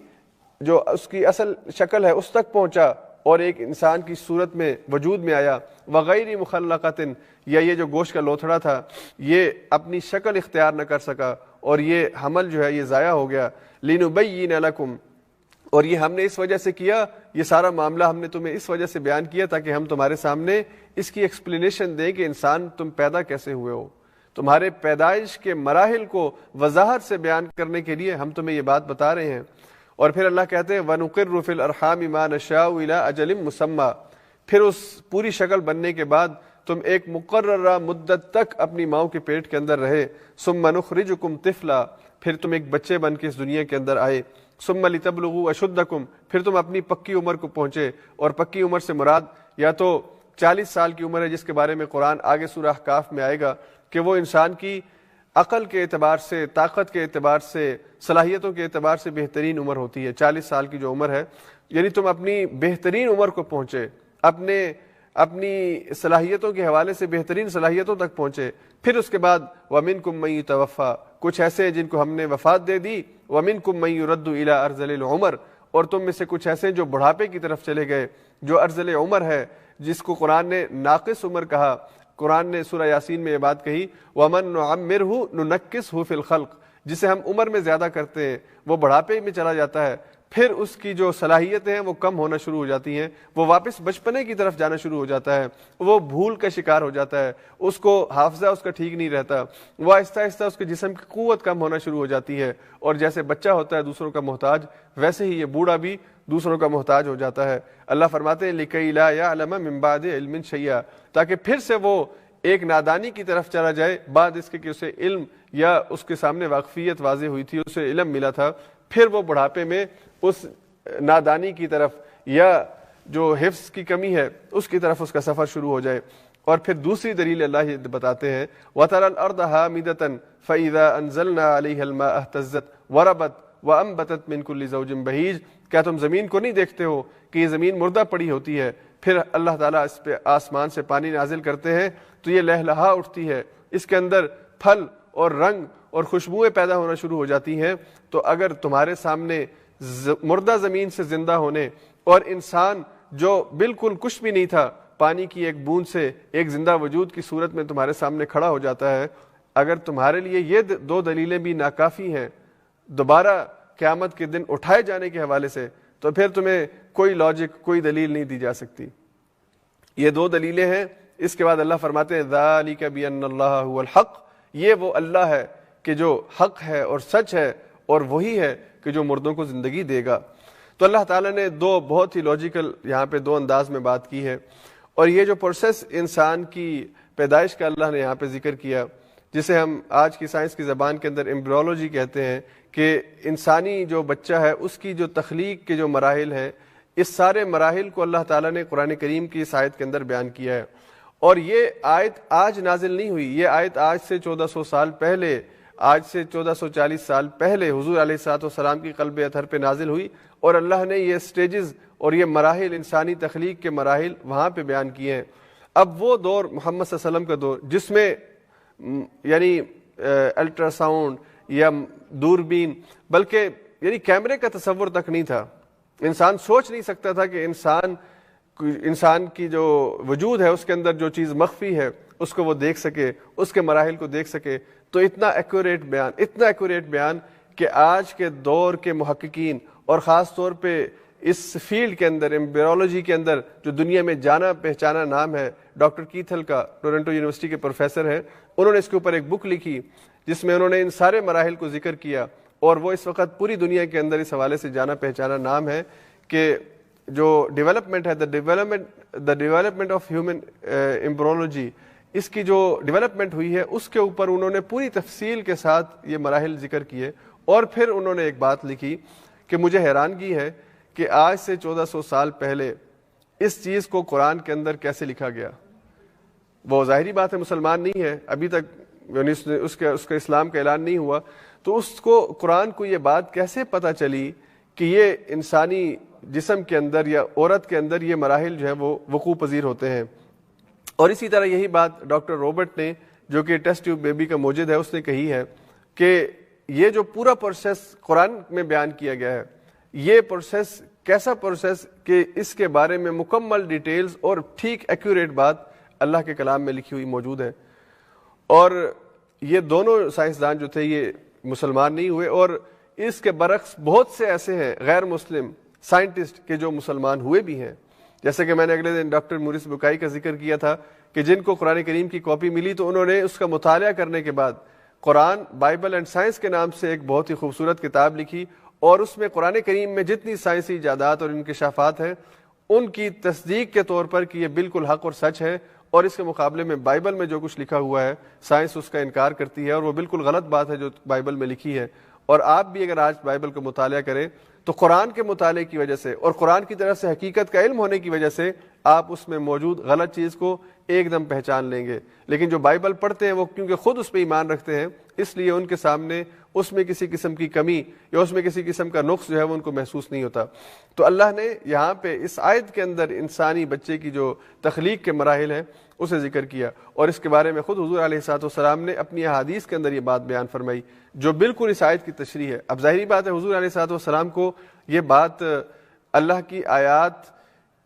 جو اس کی اصل شکل ہے اس تک پہنچا اور ایک انسان کی صورت میں وجود میں آیا، وغیر مخلقۃ، یا یہ جو گوشت کا لوتھڑا تھا یہ اپنی شکل اختیار نہ کر سکا اور یہ حمل جو ہے یہ ضائع ہو گیا، لِنُبَيِّنَ لَكُمْ، اور یہ ہم نے اس وجہ سے کیا، یہ سارا معاملہ ہم نے تمہیں اس وجہ سے بیان کیا تاکہ ہم تمہارے سامنے اس کی ایکسپلینیشن دیں کہ انسان تم پیدا کیسے ہوئے ہو، تمہارے پیدائش کے مراحل کو وضاحت سے بیان کرنے کے لیے ہم تمہیں یہ بات بتا رہے ہیں۔ اور پھر اللہ کہتے ہیں وَنُقِرُّ فِي الْأَرْحَامِ مَا نَشَاءُ إِلَىٰ أَجَلٍ مُّسَمًّى، پھر اس پوری شکل بننے کے بعد تم ایک مقررہ مدت تک اپنی ماؤں کے پیٹ کے اندر رہے، ثُمَّ نُخْرِجُكُمْ طِفْلًا، پھر تم ایک بچے بن کے اس دنیا کے اندر آئے، ثُمَّ لِتَبْلُغُوا أَشُدَّكُمْ، پھر تم اپنی پکی عمر کو پہنچے، اور پکی عمر سے مراد یا تو 40 سال کی عمر ہے جس کے بارے میں قرآن آگے سورہ احقاف میں آئے گا کہ وہ انسان کی عقل کے اعتبار سے، طاقت کے اعتبار سے، صلاحیتوں کے اعتبار سے بہترین عمر ہوتی ہے، 40 سال کی جو عمر ہے، یعنی تم اپنی بہترین عمر کو پہنچے، اپنی صلاحیتوں کے حوالے سے بہترین صلاحیتوں تک پہنچے۔ پھر اس کے بعد وَمِنْكُم مَّن يُتَوَفَّىٰ، کچھ ایسے ہیں جن کو ہم نے وفات دے دی، وَمِنْكُم مَّن يُرَدُّ إِلَىٰ أَرْذَلِ الْعُمُرِ، اور تم میں سے کچھ ایسے ہیں جو بڑھاپے کی طرف چلے گئے، جو ارذل عمر ہے، جس کو قرآن نے ناقص عمر کہا۔ قرآن نے سورہ یاسین میں یہ بات کہی وَمَن نُعَمِّرْهُ نُنَكِّسْهُ فِي الْخَلْقِ، جسے ہم عمر میں زیادہ کرتے ہیں وہ بڑھاپے میں چلا جاتا ہے، پھر اس کی جو صلاحیتیں ہیں وہ کم ہونا شروع ہو جاتی ہیں، وہ واپس بچپنے کی طرف جانا شروع ہو جاتا ہے، وہ بھول کا شکار ہو جاتا ہے، اس کو حافظہ اس کا ٹھیک نہیں رہتا، وہ آہستہ آہستہ اس کے جسم کی قوت کم ہونا شروع ہو جاتی ہے، اور جیسے بچہ ہوتا ہے دوسروں کا محتاج، ویسے ہی یہ بوڑھا بھی دوسروں کا محتاج ہو جاتا ہے۔ اللہ فرماتے ہیں لِكَيْ لَا يَعْلَمَ مِن بَعْدِ عِلْمٍ شَيْئًا، تاکہ پھر سے وہ ایک نادانی کی طرف چلا جائے بعد اس کے کہ اسے علم یا اس کے سامنے واقفیت واضح ہوئی تھی، اسے علم ملا تھا، پھر وہ بڑھاپے میں اس نادانی کی طرف یا جو حفظ کی کمی ہے اس کی طرف اس کا سفر شروع ہو جائے۔ اور پھر دوسری دلیل اللہ یہ بتاتے ہیں وَتَرَى الْأَرْضَ هَامِدَةً فَإِذَا أَنزَلْنَا عَلَيْهَا الْمَاءَ اهْتَزَّتْ وَرَبَتْ وَأَنبَتَتْ مِن كُلِّ زَوْجٍ بَهِيجٍ، کیا تم زمین کو نہیں دیکھتے ہو کہ یہ زمین مردہ پڑی ہوتی ہے، پھر اللہ تعالیٰ اس پہ آسمان سے پانی نازل کرتے ہیں تو یہ لہلہا اٹھتی ہے، اس کے اندر پھل اور رنگ اور خوشبوئیں پیدا ہونا شروع ہو جاتی ہیں۔ تو اگر تمہارے سامنے مردہ زمین سے زندہ ہونے اور انسان جو بالکل کچھ بھی نہیں تھا پانی کی ایک بوند سے ایک زندہ وجود کی صورت میں تمہارے سامنے کھڑا ہو جاتا ہے، اگر تمہارے لیے یہ دو دلیلیں بھی ناکافی ہیں دوبارہ قیامت کے دن اٹھائے جانے کے حوالے سے، تو پھر تمہیں کوئی لاجک، کوئی دلیل نہیں دی جا سکتی۔ یہ دو دلیلیں ہیں۔ اس کے بعد اللہ فرماتے ہیں ذَلِكَ بِأَنَّ اللَّهَ هُوَ الْحَقُّ، یہ وہ اللہ ہے کہ جو حق ہے اور سچ ہے، اور وہی ہے کہ جو مردوں کو زندگی دے گا۔ تو اللہ تعالیٰ نے دو بہت ہی لاجیکل یہاں پہ دو انداز میں بات کی ہے، اور یہ جو پروسیس انسان کی پیدائش کا اللہ نے یہاں پہ ذکر کیا، جسے ہم آج کی سائنس کی زبان کے اندر ایمبریولوجی کہتے ہیں، کہ انسانی جو بچہ ہے اس کی جو تخلیق کے جو مراحل ہیں، اس سارے مراحل کو اللہ تعالیٰ نے قرآن کریم کی اس آیت کے اندر بیان کیا ہے۔ اور یہ آیت آج نازل نہیں ہوئی، یہ آیت آج سے 1400 سال پہلے، آج سے 1440 سال پہلے حضور علیہ الصلوۃ والسلام کی قلب اطہر پہ نازل ہوئی، اور اللہ نے یہ سٹیجز اور یہ مراحل، انسانی تخلیق کے مراحل وہاں پہ بیان کیے ہیں۔ اب وہ دور محمد صلی اللہ علیہ وسلم کا دور جس میں یعنی الٹرا ساؤنڈ یا دوربین، بلکہ یعنی کیمرے کا تصور تک نہیں تھا، انسان سوچ نہیں سکتا تھا کہ انسان کی جو وجود ہے اس کے اندر جو چیز مخفی ہے اس کو وہ دیکھ سکے، اس کے مراحل کو دیکھ سکے۔ تو اتنا ایکوریٹ بیان کہ آج کے دور کے محققین اور خاص طور پہ اس فیلڈ کے اندر ایمبریولوجی کے اندر جو دنیا میں جانا پہچانا نام ہے، ڈاکٹر کیتھل کا، ٹورنٹو یونیورسٹی کے پروفیسر ہیں، انہوں نے اس کے اوپر ایک بک لکھی جس میں انہوں نے ان سارے مراحل کو ذکر کیا، اور وہ اس وقت پوری دنیا کے اندر اس حوالے سے جانا پہچانا نام ہے کہ جو ڈیولپمنٹ ہے the development of human embryology, اس کی جو ڈیولپمنٹ ہوئی ہے اس کے اوپر انہوں نے پوری تفصیل کے ساتھ یہ مراحل ذکر کیے، اور پھر انہوں نے ایک بات لکھی کہ مجھے حیرانگی ہے کہ آج سے 1400 سال پہلے اس چیز کو قرآن کے اندر کیسے لکھا گیا۔ وہ ظاہری بات ہے مسلمان نہیں ہے ابھی تک، یعنی اس کا اسلام کا اعلان نہیں ہوا، تو اس کو قرآن کو یہ بات کیسے پتہ چلی کہ یہ انسانی جسم کے اندر یا عورت کے اندر یہ مراحل جو ہے وہ وقوع پذیر ہوتے ہیں۔ اور اسی طرح یہی بات ڈاکٹر روبرٹ نے، جو کہ ٹیسٹ ٹیوب بیبی کا موجد ہے، اس نے کہی ہے کہ یہ جو پورا پروسیس قرآن میں بیان کیا گیا ہے، یہ پروسیس کیسا پروسیس کہ اس کے بارے میں مکمل ڈیٹیلز اور ٹھیک ایکوریٹ بات اللہ کے کلام میں لکھی ہوئی موجود ہے۔ اور یہ دونوں سائنسدان جو تھے یہ مسلمان نہیں ہوئے، اور اس کے برعکس بہت سے ایسے ہیں غیر مسلم سائنٹسٹ کہ جو مسلمان ہوئے بھی ہیں، جیسے کہ میں نے اگلے دن ڈاکٹر مورس بکائی کا ذکر کیا تھا کہ جن کو قرآن کریم کی کاپی ملی تو انہوں نے اس کا مطالعہ کرنے کے بعد قرآن بائبل اینڈ سائنس کے نام سے ایک بہت ہی خوبصورت کتاب لکھی، اور اس میں قرآن کریم میں جتنی سائنسی ایجادات اور انکشافات ہیں ان کی تصدیق کے طور پر کہ یہ بالکل حق اور سچ ہے، اور اس کے مقابلے میں بائبل میں جو کچھ لکھا ہوا ہے سائنس اس کا انکار کرتی ہے، اور وہ بالکل غلط بات ہے جو بائبل میں لکھی ہے۔ اور آپ بھی اگر آج بائبل کا مطالعہ کریں تو قرآن کے مطالعے کی وجہ سے اور قرآن کی طرف سے حقیقت کا علم ہونے کی وجہ سے آپ اس میں موجود غلط چیز کو ایک دم پہچان لیں گے۔ لیکن جو بائبل پڑھتے ہیں وہ کیونکہ خود اس پہ ایمان رکھتے ہیں، اس لیے ان کے سامنے اس میں کسی قسم کی کمی یا اس میں کسی قسم کا نقص جو ہے وہ ان کو محسوس نہیں ہوتا۔ تو اللہ نے یہاں پہ اس آیت کے اندر انسانی بچے کی جو تخلیق کے مراحل ہیں اسے ذکر کیا، اور اس کے بارے میں خود حضور علیہ الصلوۃ والسلام نے اپنی احادیث کے اندر یہ بات بیان فرمائی جو بالکل اس آیت کی تشریح ہے۔ اب ظاہری بات ہے حضور علیہ الصلوۃ والسلام کو یہ بات اللہ کی آیات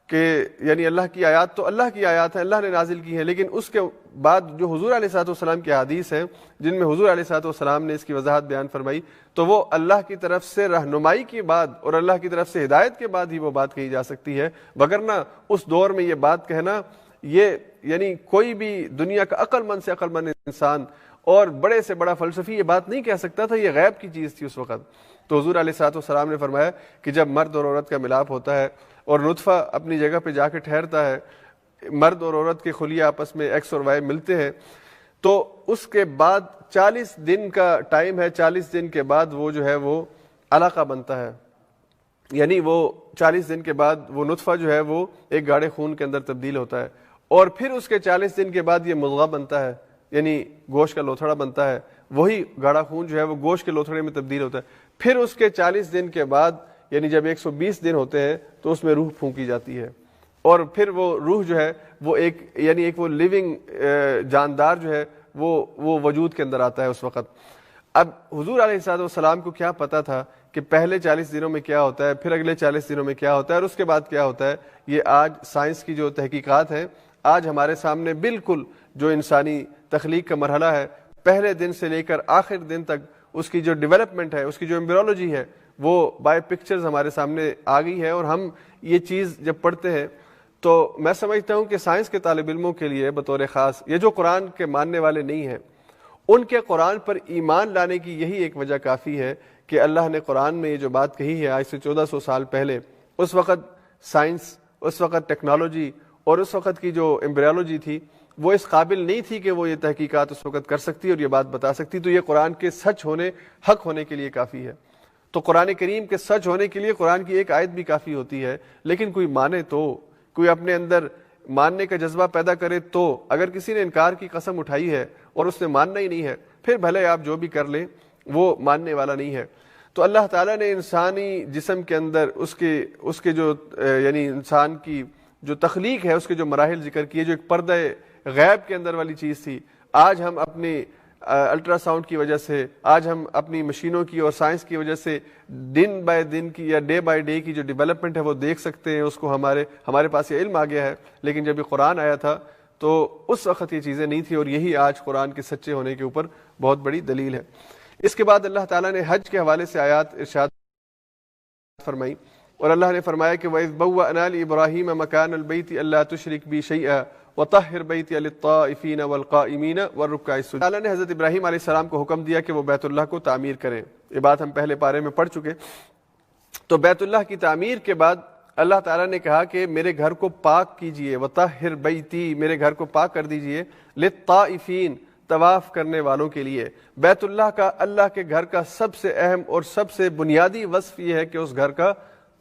کہ یعنی اللہ کی آیات تو اللہ کی آیات ہیں، اللہ نے نازل کی ہیں، لیکن اس کے بعد جو حضور علیہ الصلوۃ والسلام کی حدیث ہیں جن میں حضور علیہ الصلوۃ والسلام نے اس کی وضاحت بیان فرمائی، تو وہ اللہ کی طرف سے رہنمائی کے بعد اور اللہ کی طرف سے ہدایت کے بعد ہی وہ بات کہی جا سکتی ہے، وگرنہ اس دور میں یہ بات کہنا یہ یعنی کوئی بھی دنیا کا عقل مند سے عقل مند انسان اور بڑے سے بڑا فلسفی یہ بات نہیں کہہ سکتا تھا، یہ غیب کی چیز تھی اس وقت۔ تو حضور علیہ الصلوۃ والسلام نے فرمایا کہ جب مرد اور عورت کا ملاپ ہوتا ہے اور نطفہ اپنی جگہ پہ جا کے ٹھہرتا ہے، مرد اور عورت کے خلیہ آپس میں ایکس اور وائی ملتے ہیں، تو اس کے بعد 40 دن کا ٹائم ہے، 40 دن کے بعد وہ جو ہے وہ علقہ بنتا ہے، یعنی وہ 40 دن کے بعد وہ نطفہ جو ہے وہ ایک گاڑے خون کے اندر تبدیل ہوتا ہے، اور پھر اس کے 40 دن کے بعد یہ مضغہ بنتا ہے، یعنی گوشت کا لوتھڑا بنتا ہے، وہی گاڑا خون جو ہے وہ گوشت کے لوتھڑے میں تبدیل ہوتا ہے، پھر اس کے 40 دن کے بعد یعنی جب 120 دن ہوتے ہیں تو اس میں روح پھونکی جاتی ہے، اور پھر وہ روح جو ہے وہ ایک وہ لیونگ جاندار جو ہے وہ وجود کے اندر آتا ہے اس وقت۔ اب حضور علیہ الصلوۃ والسلام کو کیا پتا تھا کہ پہلے 40 دنوں میں کیا ہوتا ہے، پھر اگلے 40 دنوں میں کیا ہوتا ہے اور اس کے بعد کیا ہوتا ہے؟ یہ آج سائنس کی جو تحقیقات ہیں آج ہمارے سامنے بالکل جو انسانی تخلیق کا مرحلہ ہے پہلے دن سے لے کر آخر دن تک اس کی جو ڈیولپمنٹ ہے، اس کی جو ایمبریولوجی ہے، وہ بائی پکچرز ہمارے سامنے آ گئی ہے، اور ہم یہ چیز جب پڑھتے ہیں تو میں سمجھتا ہوں کہ سائنس کے طالب علموں کے لیے بطور خاص یہ جو قرآن کے ماننے والے نہیں ہیں ان کے قرآن پر ایمان لانے کی یہی ایک وجہ کافی ہے کہ اللہ نے قرآن میں یہ جو بات کہی ہے آج سے 1400 سال پہلے، اس وقت سائنس، اس وقت ٹیکنالوجی اور اس وقت کی جو ایمبریولوجی تھی وہ اس قابل نہیں تھی کہ وہ یہ تحقیقات اس وقت کر سکتی اور یہ بات بتا سکتی، تو یہ قرآن کے سچ ہونے، حق ہونے کے لیے کافی ہے۔ تو قرآن کریم کے سچ ہونے کے لیے قرآن کی ایک آیت بھی کافی ہوتی ہے، لیکن کوئی مانے تو، کوئی اپنے اندر ماننے کا جذبہ پیدا کرے تو، اگر کسی نے انکار کی قسم اٹھائی ہے اور اس نے ماننا ہی نہیں ہے پھر بھلے آپ جو بھی کر لیں وہ ماننے والا نہیں ہے۔ تو اللہ تعالیٰ نے انسانی جسم کے اندر اس کے جو یعنی انسان کی جو تخلیق ہے اس کے جو مراحل ذکر کیے، جو ایک پردہ غیب کے اندر والی چیز تھی، آج ہم اپنی الٹرا ساؤنڈ کی وجہ سے، آج ہم اپنی مشینوں کی اور سائنس کی وجہ سے دن بائی دن کی یا ڈے بائی ڈے کی جو ڈیولپمنٹ ہے وہ دیکھ سکتے ہیں، اس کو ہمارے پاس یہ علم آ گیا ہے، لیکن جب یہ قرآن آیا تھا تو اس وقت یہ چیزیں نہیں تھی، اور یہی آج قرآن کے سچے ہونے کے اوپر بہت بڑی دلیل ہے۔ اس کے بعد اللہ تعالیٰ نے حج کے حوالے سے آیات ارشاد فرمائی، اور اللہ نے فرمایا کہ وَإِذْ بَوَّأْنَا لِإِبْرَاهِيمَ مَكَانَ الْبَيْتِ أَلَّا تُشْرِكْ بِي شَيْئًا وَطَهِّرْ بَيْتِيَ لِلطَّائِفِينَ وَالْقَائِمِينَ وَالرُّكَّعِ السُّجُودِ۔ اللہ نے حضرت ابراہیم علیہ السلام کو حکم دیا کہ وہ بیت اللہ کو تعمیر کریں، یہ بات ہم پہلے پارے میں پڑھ چکے۔ تو بیت اللہ کی تعمیر کے بعد اللہ تعالیٰ نے کہا کہ میرے گھر کو پاک کیجئے، وطہر بیتی، میرے گھر کو پاک کر دیجئے، للطائفین، طواف کرنے والوں کے لیے۔ بیت اللہ کا، اللہ کے گھر کا سب سے اہم اور سب سے بنیادی وصف یہ ہے کہ اس گھر کا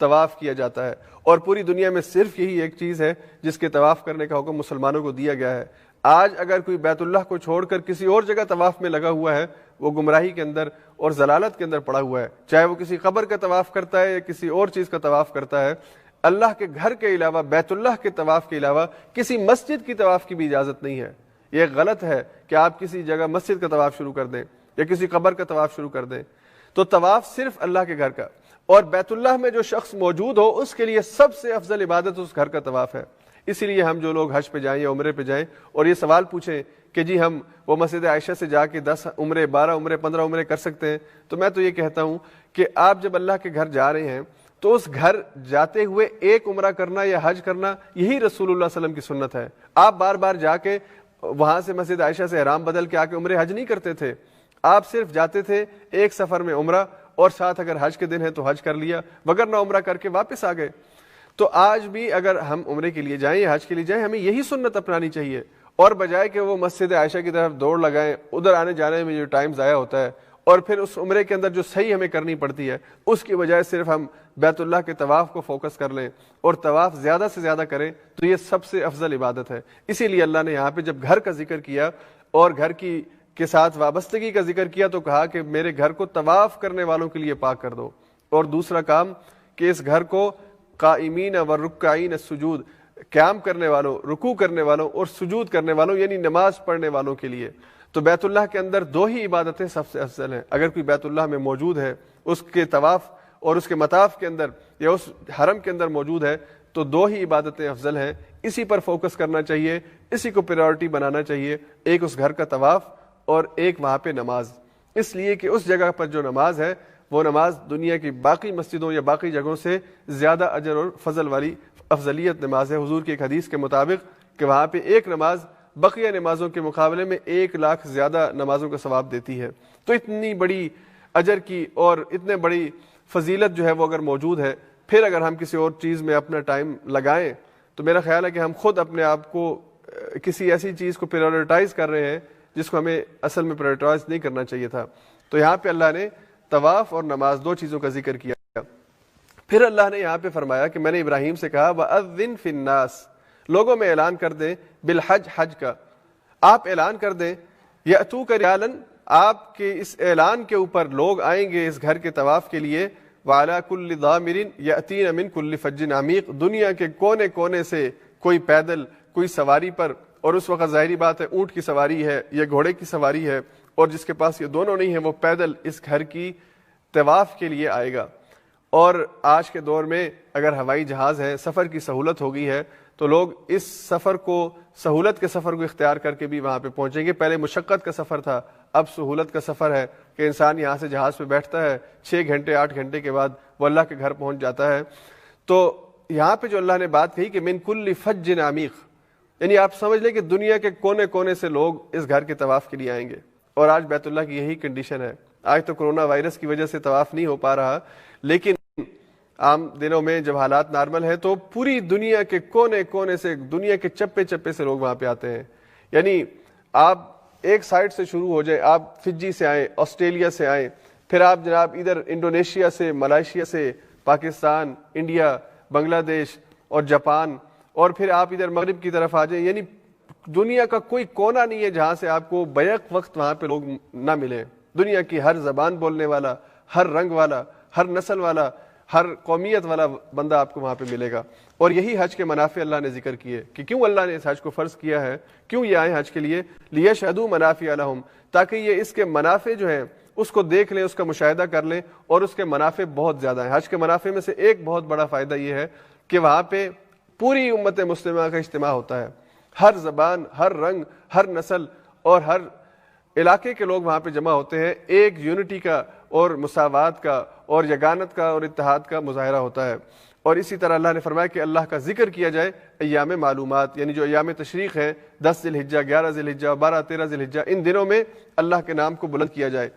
طواف کیا جاتا ہے، اور پوری دنیا میں صرف یہی ایک چیز ہے جس کے طواف کرنے کا حکم مسلمانوں کو دیا گیا ہے۔ آج اگر کوئی بیت اللہ کو چھوڑ کر کسی اور جگہ طواف میں لگا ہوا ہے، وہ گمراہی کے اندر اور ضلالت کے اندر پڑا ہوا ہے، چاہے وہ کسی قبر کا طواف کرتا ہے یا کسی اور چیز کا طواف کرتا ہے۔ اللہ کے گھر کے علاوہ، بیت اللہ کے طواف کے علاوہ کسی مسجد کی طواف کی بھی اجازت نہیں ہے۔ یہ غلط ہے کہ آپ کسی جگہ مسجد کا طواف شروع کر دیں یا کسی قبر کا طواف شروع کر دیں۔ تو طواف صرف اللہ کے گھر کا، اور بیت اللہ میں جو شخص موجود ہو اس کے لیے سب سے افضل عبادت اس گھر کا طواف ہے۔ اسی لیے ہم جو لوگ حج پہ جائیں یا عمرے پہ جائیں اور یہ سوال پوچھیں کہ جی ہم وہ مسجد عائشہ سے جا کے 10 عمرے، 12 عمرے، 15 عمرے کر سکتے ہیں، تو میں تو یہ کہتا ہوں کہ آپ جب اللہ کے گھر جا رہے ہیں تو اس گھر جاتے ہوئے ایک عمرہ کرنا یا حج کرنا، یہی رسول اللہ صلی اللہ علیہ وسلم کی سنت ہے۔ آپ بار بار جا کے وہاں سے مسجد عائشہ سے احرام بدل کے آ کے عمرے حج نہیں کرتے تھے، آپ صرف جاتے تھے ایک سفر میں عمرہ، اور ساتھ اگر حج کے دن ہے تو حج کر لیا، وگرنہ عمرہ کر کے واپس آ گئے۔ تو آج بھی اگر ہم عمرے کے لیے جائیں یا حج کے لیے جائیں، ہمیں یہی سنت اپنانی چاہیے، اور بجائے کہ وہ مسجد عائشہ کی طرف دوڑ لگائیں، ادھر آنے جانے میں جو ٹائم ضائع ہوتا ہے، اور پھر اس عمرے کے اندر جو صحیح ہمیں کرنی پڑتی ہے اس کی بجائے صرف ہم بیت اللہ کے طواف کو فوکس کر لیں اور طواف زیادہ سے زیادہ کریں، تو یہ سب سے افضل عبادت ہے۔ اسی لیے اللہ نے یہاں پہ جب گھر کا ذکر کیا اور گھر کے ساتھ وابستگی کا ذکر کیا تو کہا کہ میرے گھر کو طواف کرنے والوں کے لیے پاک کر دو، اور دوسرا کام کہ اس گھر کو قائمین و رکعین السجود، قیام کرنے والوں، رکوع کرنے والوں اور سجود کرنے والوں، یعنی نماز پڑھنے والوں کے لیے۔ تو بیت اللہ کے اندر دو ہی عبادتیں سب سے افضل ہیں۔ اگر کوئی بیت اللہ میں موجود ہے، اس کے طواف اور اس کے مطاف کے اندر یا اس حرم کے اندر موجود ہے، تو دو ہی عبادتیں افضل ہیں، اسی پر فوکس کرنا چاہیے، اسی کو پریورٹی بنانا چاہیے، ایک اس گھر کا طواف اور ایک وہاں پہ نماز، اس لیے کہ اس جگہ پر جو نماز ہے وہ نماز دنیا کی باقی مسجدوں یا باقی جگہوں سے زیادہ اجر اور فضل والی افضلیت نماز ہے۔ حضور کی ایک حدیث کے مطابق کہ وہاں پہ ایک نماز بقیہ نمازوں کے مقابلے میں 1,00,000 زیادہ نمازوں کا ثواب دیتی ہے۔ تو اتنی بڑی اجر کی اور اتنے بڑی فضیلت جو ہے وہ اگر موجود ہے، پھر اگر ہم کسی اور چیز میں اپنا ٹائم لگائیں تو میرا خیال ہے کہ ہم خود اپنے آپ کو کسی ایسی چیز کو پریورٹائز کر رہے ہیں جس کو ہمیں اصل میں پریورٹائز نہیں کرنا چاہیے تھا۔ تو یہاں پہ اللہ نے طواف اور نماز دو چیزوں کا ذکر کیا۔ پھر اللہ نے یہاں پہ فرمایا کہ میں نے ابراہیم سے کہا وَأَذِّن فِي النَّاسِ، لوگوں میں اعلان کر دیں، بالحج، حج کا آپ اعلان کر دیں، یأتوک رجالا، آپ کے اس اعلان کے اوپر لوگ آئیں گے اس گھر کے طواف کے لیے، وعلی کل ضامر یأتین من کل فج عمیق، دنیا کے کونے کونے سے، کوئی پیدل، کوئی سواری پر، اور اس وقت ظاہری بات ہے اونٹ کی سواری ہے یا گھوڑے کی سواری ہے، اور جس کے پاس یہ دونوں نہیں ہے وہ پیدل اس گھر کی طواف کے لیے آئے گا۔ اور آج کے دور میں اگر ہوائی جہاز ہے، سفر کی سہولت ہو گئی ہے، تو لوگ اس سفر کو، سہولت کے سفر کو اختیار کر کے بھی وہاں پہ پہنچیں گے۔ پہلے مشقت کا سفر تھا، اب سہولت کا سفر ہے کہ انسان یہاں سے جہاز پہ بیٹھتا ہے، 6 گھنٹے 8 گھنٹے کے بعد وہ اللہ کے گھر پہنچ جاتا ہے۔ تو یہاں پہ جو اللہ نے بات کہی کہ من کل فج عمیق، یعنی آپ سمجھ لیں کہ دنیا کے کونے کونے سے لوگ اس گھر کے طواف کے لیے آئیں گے، اور آج بیت اللہ کی یہی کنڈیشن ہے۔ آج تو کرونا وائرس کی وجہ سے طواف نہیں ہو پا رہا، لیکن عام دنوں میں جب حالات نارمل ہے تو پوری دنیا کے کونے کونے سے، دنیا کے چپے چپے سے لوگ وہاں پہ آتے ہیں۔ یعنی آپ ایک سائڈ سے شروع ہو جائیں، آپ فجی سے آئیں، آسٹریلیا سے آئیں، پھر آپ جناب ادھر انڈونیشیا سے، ملائیشیا سے، پاکستان، انڈیا، بنگلہ دیش اور جاپان، اور پھر آپ ادھر مغرب کی طرف آ جائیں، یعنی دنیا کا کوئی کونا نہیں ہے جہاں سے آپ کو بیک وقت وہاں پہ لوگ نہ ملیں۔ دنیا کی ہر زبان بولنے والا، ہر رنگ والا، ہر نسل والا، ہر قومیت والا بندہ آپ کو وہاں پہ ملے گا۔ اور یہی حج کے منافع اللہ نے ذکر کیے کہ کیوں اللہ نے اس حج کو فرض کیا ہے، کیوں یہ آئے حج کے لیے، لیشہدوا منافع لہم، تاکہ یہ اس کے منافع جو ہیں اس کو دیکھ لیں، اس کا مشاہدہ کر لیں، اور اس کے منافع بہت زیادہ ہیں۔ حج کے منافع میں سے ایک بہت بڑا فائدہ یہ ہے کہ وہاں پہ پوری امت مسلمہ کا اجتماع ہوتا ہے، ہر زبان، ہر رنگ، ہر نسل اور ہر علاقے کے لوگ وہاں پہ جمع ہوتے ہیں، ایک یونٹی کا اور مساوات کا اور یگانت کا اور اتحاد کا مظاہرہ ہوتا ہے۔ اور اسی طرح اللہ نے فرمایا کہ اللہ کا ذکر کیا جائے ایام معلومات، یعنی جو ایام تشریق ہیں، 10 ذی الحجہ، 11 ذی الحجہ، 12 13 ذی الحجہ، ان دنوں میں اللہ کے نام کو بلند کیا جائے۔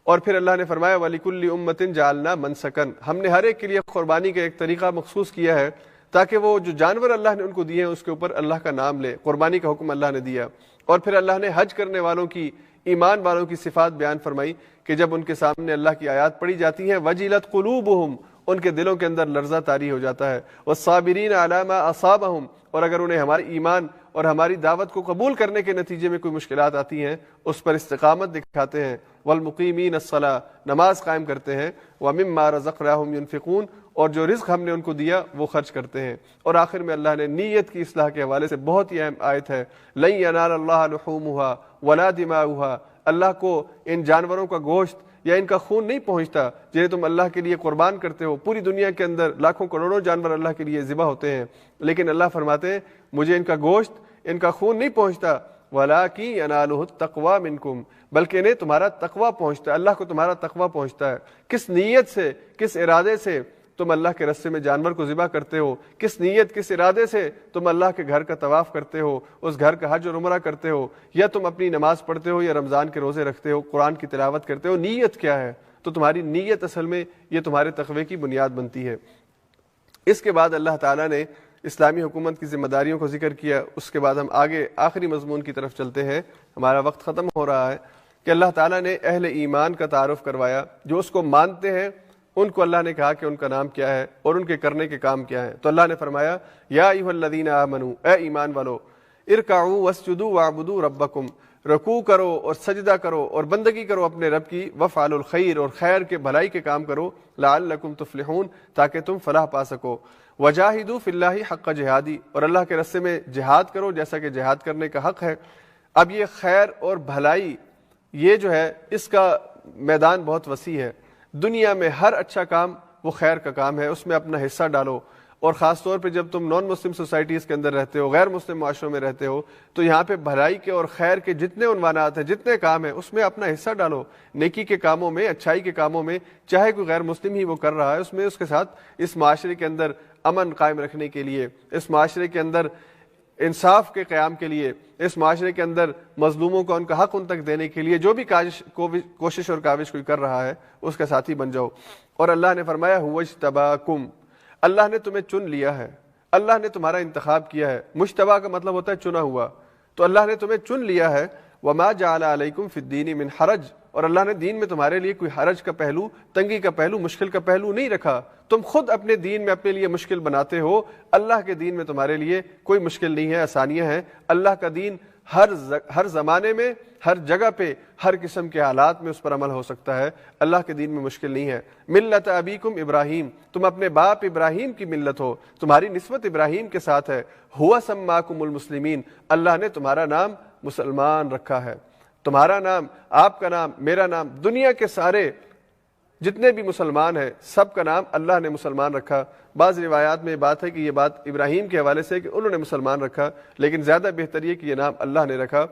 اور پھر اللہ نے فرمایا وَلِكُلِّ أُمَّةٍ جَعَلْنَا مَنْسَكًا، ہم نے ہر ایک کے لیے قربانی کا ایک طریقہ مخصوص کیا ہے تاکہ وہ جو جانور اللہ نے ان کو دیے ہیں اس کے اوپر اللہ کا نام لے، قربانی کا حکم اللہ نے دیا۔ اور پھر اللہ نے حج کرنے والوں کی، ایمان والوں کی صفات بیان فرمائی کہ جب ان کے سامنے اللہ کی آیات پڑھی جاتی ہیں وجلت قلوبہم، ان کے دلوں کے اندر لرزہ طاری ہو جاتا ہے، والصابرین علی ما اصابہم، اور اگر انہیں ہماری ایمان اور ہماری دعوت کو قبول کرنے کے نتیجے میں کوئی مشکلات آتی ہیں اس پر استقامت دکھاتے ہیں، والمقیمین الصلاۃ، نماز قائم کرتے ہیں، ومما رزقناہم ینفقون، اور جو رزق ہم نے ان کو دیا وہ خرچ کرتے ہیں۔ اور آخر میں اللہ نے نیت کی اصلاح کے حوالے سے بہت ہی اہم آیت ہے، لن ینال اللہ لحومها ولا دماؤها، اللہ کو ان جانوروں کا گوشت یا ان کا خون نہیں پہنچتا جنہیں تم اللہ کے لیے قربان کرتے ہو۔ پوری دنیا کے اندر لاکھوں کروڑوں جانور اللہ کے لیے ذبح ہوتے ہیں، لیکن اللہ فرماتے ہیں مجھے ان کا گوشت، ان کا خون نہیں پہنچتا، وَلَٰكِن يَنَالُهُ التَّقْوَىٰ مِنكُمْ، بلکہ انہیں تمہارا تقویٰ پہنچتا ہے، اللہ کو تمہارا تقویٰ پہنچتا ہے۔ کس نیت سے، کس ارادے سے تم اللہ کے راستے میں جانور کو ذبح کرتے ہو، کس نیت کس ارادے سے تم اللہ کے گھر کا طواف کرتے ہو، اس گھر کا حج اور عمرہ کرتے ہو، یا تم اپنی نماز پڑھتے ہو یا رمضان کے روزے رکھتے ہو، قرآن کی تلاوت کرتے ہو، نیت کیا ہے؟ تو تمہاری نیت اصل میں یہ تمہارے تقوی کی بنیاد بنتی ہے۔ اس کے بعد اللہ تعالیٰ نے اسلامی حکومت کی ذمہ داریوں کو ذکر کیا۔ اس کے بعد ہم آگے آخری مضمون کی طرف چلتے ہیں، ہمارا وقت ختم ہو رہا ہے، کہ اللہ تعالیٰ نے اہل ایمان کا تعارف کروایا، جو اس کو مانتے ہیں ان کو اللہ نے کہا کہ ان کا نام کیا ہے اور ان کے کرنے کے کام کیا ہیں۔ تو اللہ نے فرمایا یا ایھا الذین آمنوا، اے ایمان والو، ارکعوا واسجدوا واعبدوا ربکم، رکوع کرو اور سجدہ کرو اور بندگی کرو اپنے رب کی، وفعلوا الخیر، اور خیر کے بھلائی کے کام کرو، لعلکم تفلحون، تاکہ تم فلاح پا سکو، وجاہدوا فی اللہ حق جہادی، اور اللہ کے راستے میں جہاد کرو جیسا کہ جہاد کرنے کا حق ہے۔ اب یہ خیر اور بھلائی یہ جو ہے اس کا میدان بہت وسیع ہے، دنیا میں ہر اچھا کام وہ خیر کا کام ہے، اس میں اپنا حصہ ڈالو، اور خاص طور پہ جب تم نان مسلم سوسائٹیز کے اندر رہتے ہو، غیر مسلم معاشروں میں رہتے ہو، تو یہاں پہ بھلائی کے اور خیر کے جتنے عنوانات ہیں، جتنے کام ہیں، اس میں اپنا حصہ ڈالو، نیکی کے کاموں میں، اچھائی کے کاموں میں، چاہے کوئی غیر مسلم ہی وہ کر رہا ہے، اس میں اس کے ساتھ اس معاشرے کے اندر امن قائم رکھنے کے لیے، اس معاشرے کے اندر انصاف کے قیام کے لیے، اس معاشرے کے اندر مظلوموں کو ان کا حق ان تک دینے کے لیے جو بھی کوشش اور کاوش کوئی کر رہا ہے اس کا ساتھی بن جاؤ۔ اور اللہ نے فرمایا هو اجتباکم، اللہ نے تمہیں چن لیا ہے، اللہ نے تمہارا انتخاب کیا ہے۔ مجتبی کا مطلب ہوتا ہے چنا ہوا، تو اللہ نے تمہیں چن لیا ہے۔ وما جعل علیکم فی الدین من حرج، اور اللہ نے دین میں تمہارے لیے کوئی حرج کا پہلو، تنگی کا پہلو، مشکل کا پہلو نہیں رکھا۔ تم خود اپنے دین میں اپنے لیے مشکل بناتے ہو، اللہ کے دین میں تمہارے لیے کوئی مشکل نہیں ہے، آسانیاں ہیں۔ اللہ کا دین ہر زمانے میں، ہر جگہ پہ، ہر قسم کے حالات میں اس پر عمل ہو سکتا ہے، اللہ کے دین میں مشکل نہیں ہے۔ ملت ابیکم ابراہیم، تم اپنے باپ ابراہیم کی ملت ہو، تمہاری نسبت ابراہیم کے ساتھ ہے۔ ہوا سماکم المسلمین، اللہ نے تمہارا نام مسلمان رکھا ہے، تمہارا نام، آپ کا نام، میرا نام، دنیا کے سارے جتنے بھی مسلمان ہیں سب کا نام اللہ نے مسلمان رکھا۔ بعض روایات میں بات ہے کہ یہ بات ابراہیم کے حوالے سے کہ انہوں نے مسلمان رکھا، لیکن زیادہ بہتر یہ کہ یہ نام اللہ نے رکھا۔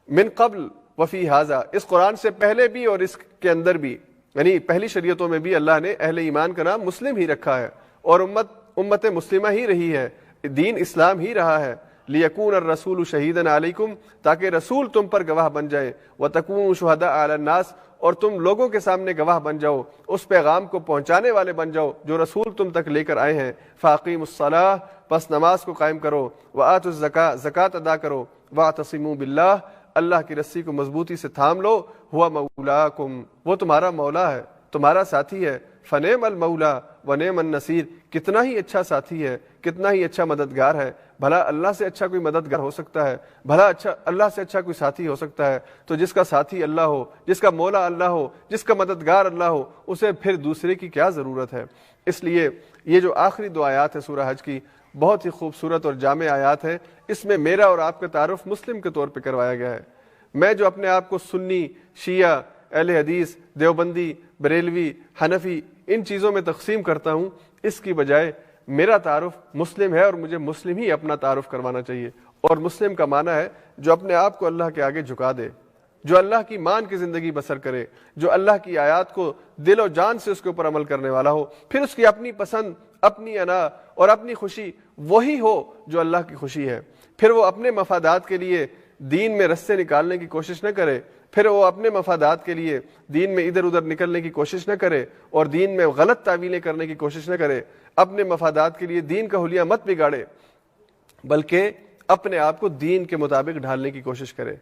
من قبل وفی ھذا، اس قرآن سے پہلے بھی اور اس کے اندر بھی، یعنی پہلی شریعتوں میں بھی اللہ نے اہل ایمان کا نام مسلم ہی رکھا ہے، اور امت مسلمہ ہی رہی ہے، دین اسلام ہی رہا ہے۔ لیکون الرسول شہیدا علیکم، تاکہ رسول تم پر گواہ بن جائے، وتکونوا شہداء علی الناس، اور تم لوگوں کے سامنے گواہ بن جاؤ، اس پیغام کو پہنچانے والے بن جاؤ جو رسول تم تک لے کر آئے ہیں۔ فاقیموا الصلاۃ، پس نماز کو قائم کرو، وآتوا الزکاۃ، زکوٰۃ ادا کرو، واعتصموا باللہ، اللہ کی رسی کو مضبوطی سے تھام لو، ہوا مولاکم، وہ تمہارا مولا ہے، تمہارا ساتھی ہے۔ فنعم المولا ونعم النصیر، کتنا ہی اچھا ساتھی ہے، کتنا ہی اچھا مددگار ہے۔ بھلا اللہ سے اچھا کوئی مددگار ہو سکتا ہے؟ بھلا اللہ سے اچھا کوئی ساتھی ہو سکتا ہے؟ تو جس کا ساتھی اللہ ہو، جس کا مولا اللہ ہو، جس کا مددگار اللہ ہو، اسے پھر دوسرے کی کیا ضرورت ہے؟ اس لیے یہ جو آخری دو آیات ہے سورہ حج کی، بہت ہی خوبصورت اور جامع آیات ہیں۔ اس میں میرا اور آپ کا تعارف مسلم کے طور پہ کروایا گیا ہے۔ میں جو اپنے آپ کو سنی، شیعہ، اہل حدیث، دیوبندی، بریلوی، حنفی ان چیزوں میں تقسیم کرتا ہوں، اس کی بجائے میرا تعارف مسلم ہے، اور مجھے مسلم ہی اپنا تعارف کروانا چاہیے۔ اور مسلم کا معنی ہے جو اپنے آپ کو اللہ کے آگے جھکا دے، جو اللہ کی مان کی زندگی بسر کرے، جو اللہ کی آیات کو دل و جان سے اس کے اوپر عمل کرنے والا ہو، پھر اس کی اپنی پسند، اپنی انا اور اپنی خوشی وہی ہو جو اللہ کی خوشی ہے۔ پھر وہ اپنے مفادات کے لیے دین میں رستے نکالنے کی کوشش نہ کرے، پھر وہ اپنے مفادات کے لیے دین میں ادھر ادھر نکلنے کی کوشش نہ کرے اور دین میں غلط تعویلیں کرنے کی کوشش نہ کرے، اپنے مفادات کے لیے دین کا حلیہ مت بگاڑے، بلکہ اپنے آپ کو دین کے مطابق ڈھالنے کی کوشش کرے۔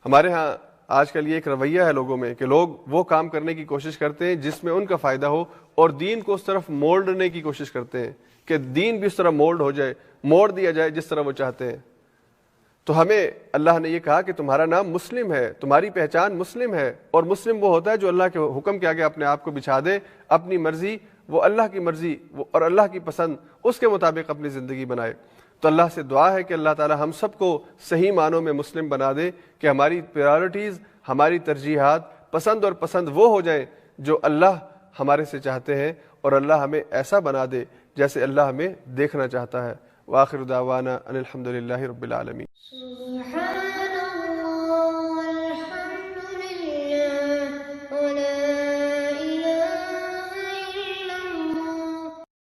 ہمارے ہاں آج کل یہ ایک رویہ ہے لوگوں میں کہ لوگ وہ کام کرنے کی کوشش کرتے ہیں جس میں ان کا فائدہ ہو، اور دین کو اس طرف مولڈنے کی کوشش کرتے ہیں کہ دین بھی اس طرح مولڈ ہو جائے، موڑ دیا جائے جس طرح وہ چاہتے ہیں۔ تو ہمیں اللہ نے یہ کہا کہ تمہارا نام مسلم ہے، تمہاری پہچان مسلم ہے، اور مسلم وہ ہوتا ہے جو اللہ کے حکم کے آگے اپنے آپ کو بچھا دے، اپنی مرضی وہ اللہ کی مرضی اور اللہ کی پسند اس کے مطابق اپنی زندگی بنائے۔ تو اللہ سے دعا ہے کہ اللہ تعالی ہم سب کو صحیح معنوں میں مسلم بنا دے، کہ ہماری پرائرٹیز، ہماری ترجیحات پسند اور پسند وہ ہو جائیں جو اللہ ہمارے سے چاہتے ہیں، اور اللہ ہمیں ایسا بنا دے جیسے اللہ ہمیں دیکھنا چاہتا ہے۔ وآخر دعوانا ان الحمد للہ رب العالمین۔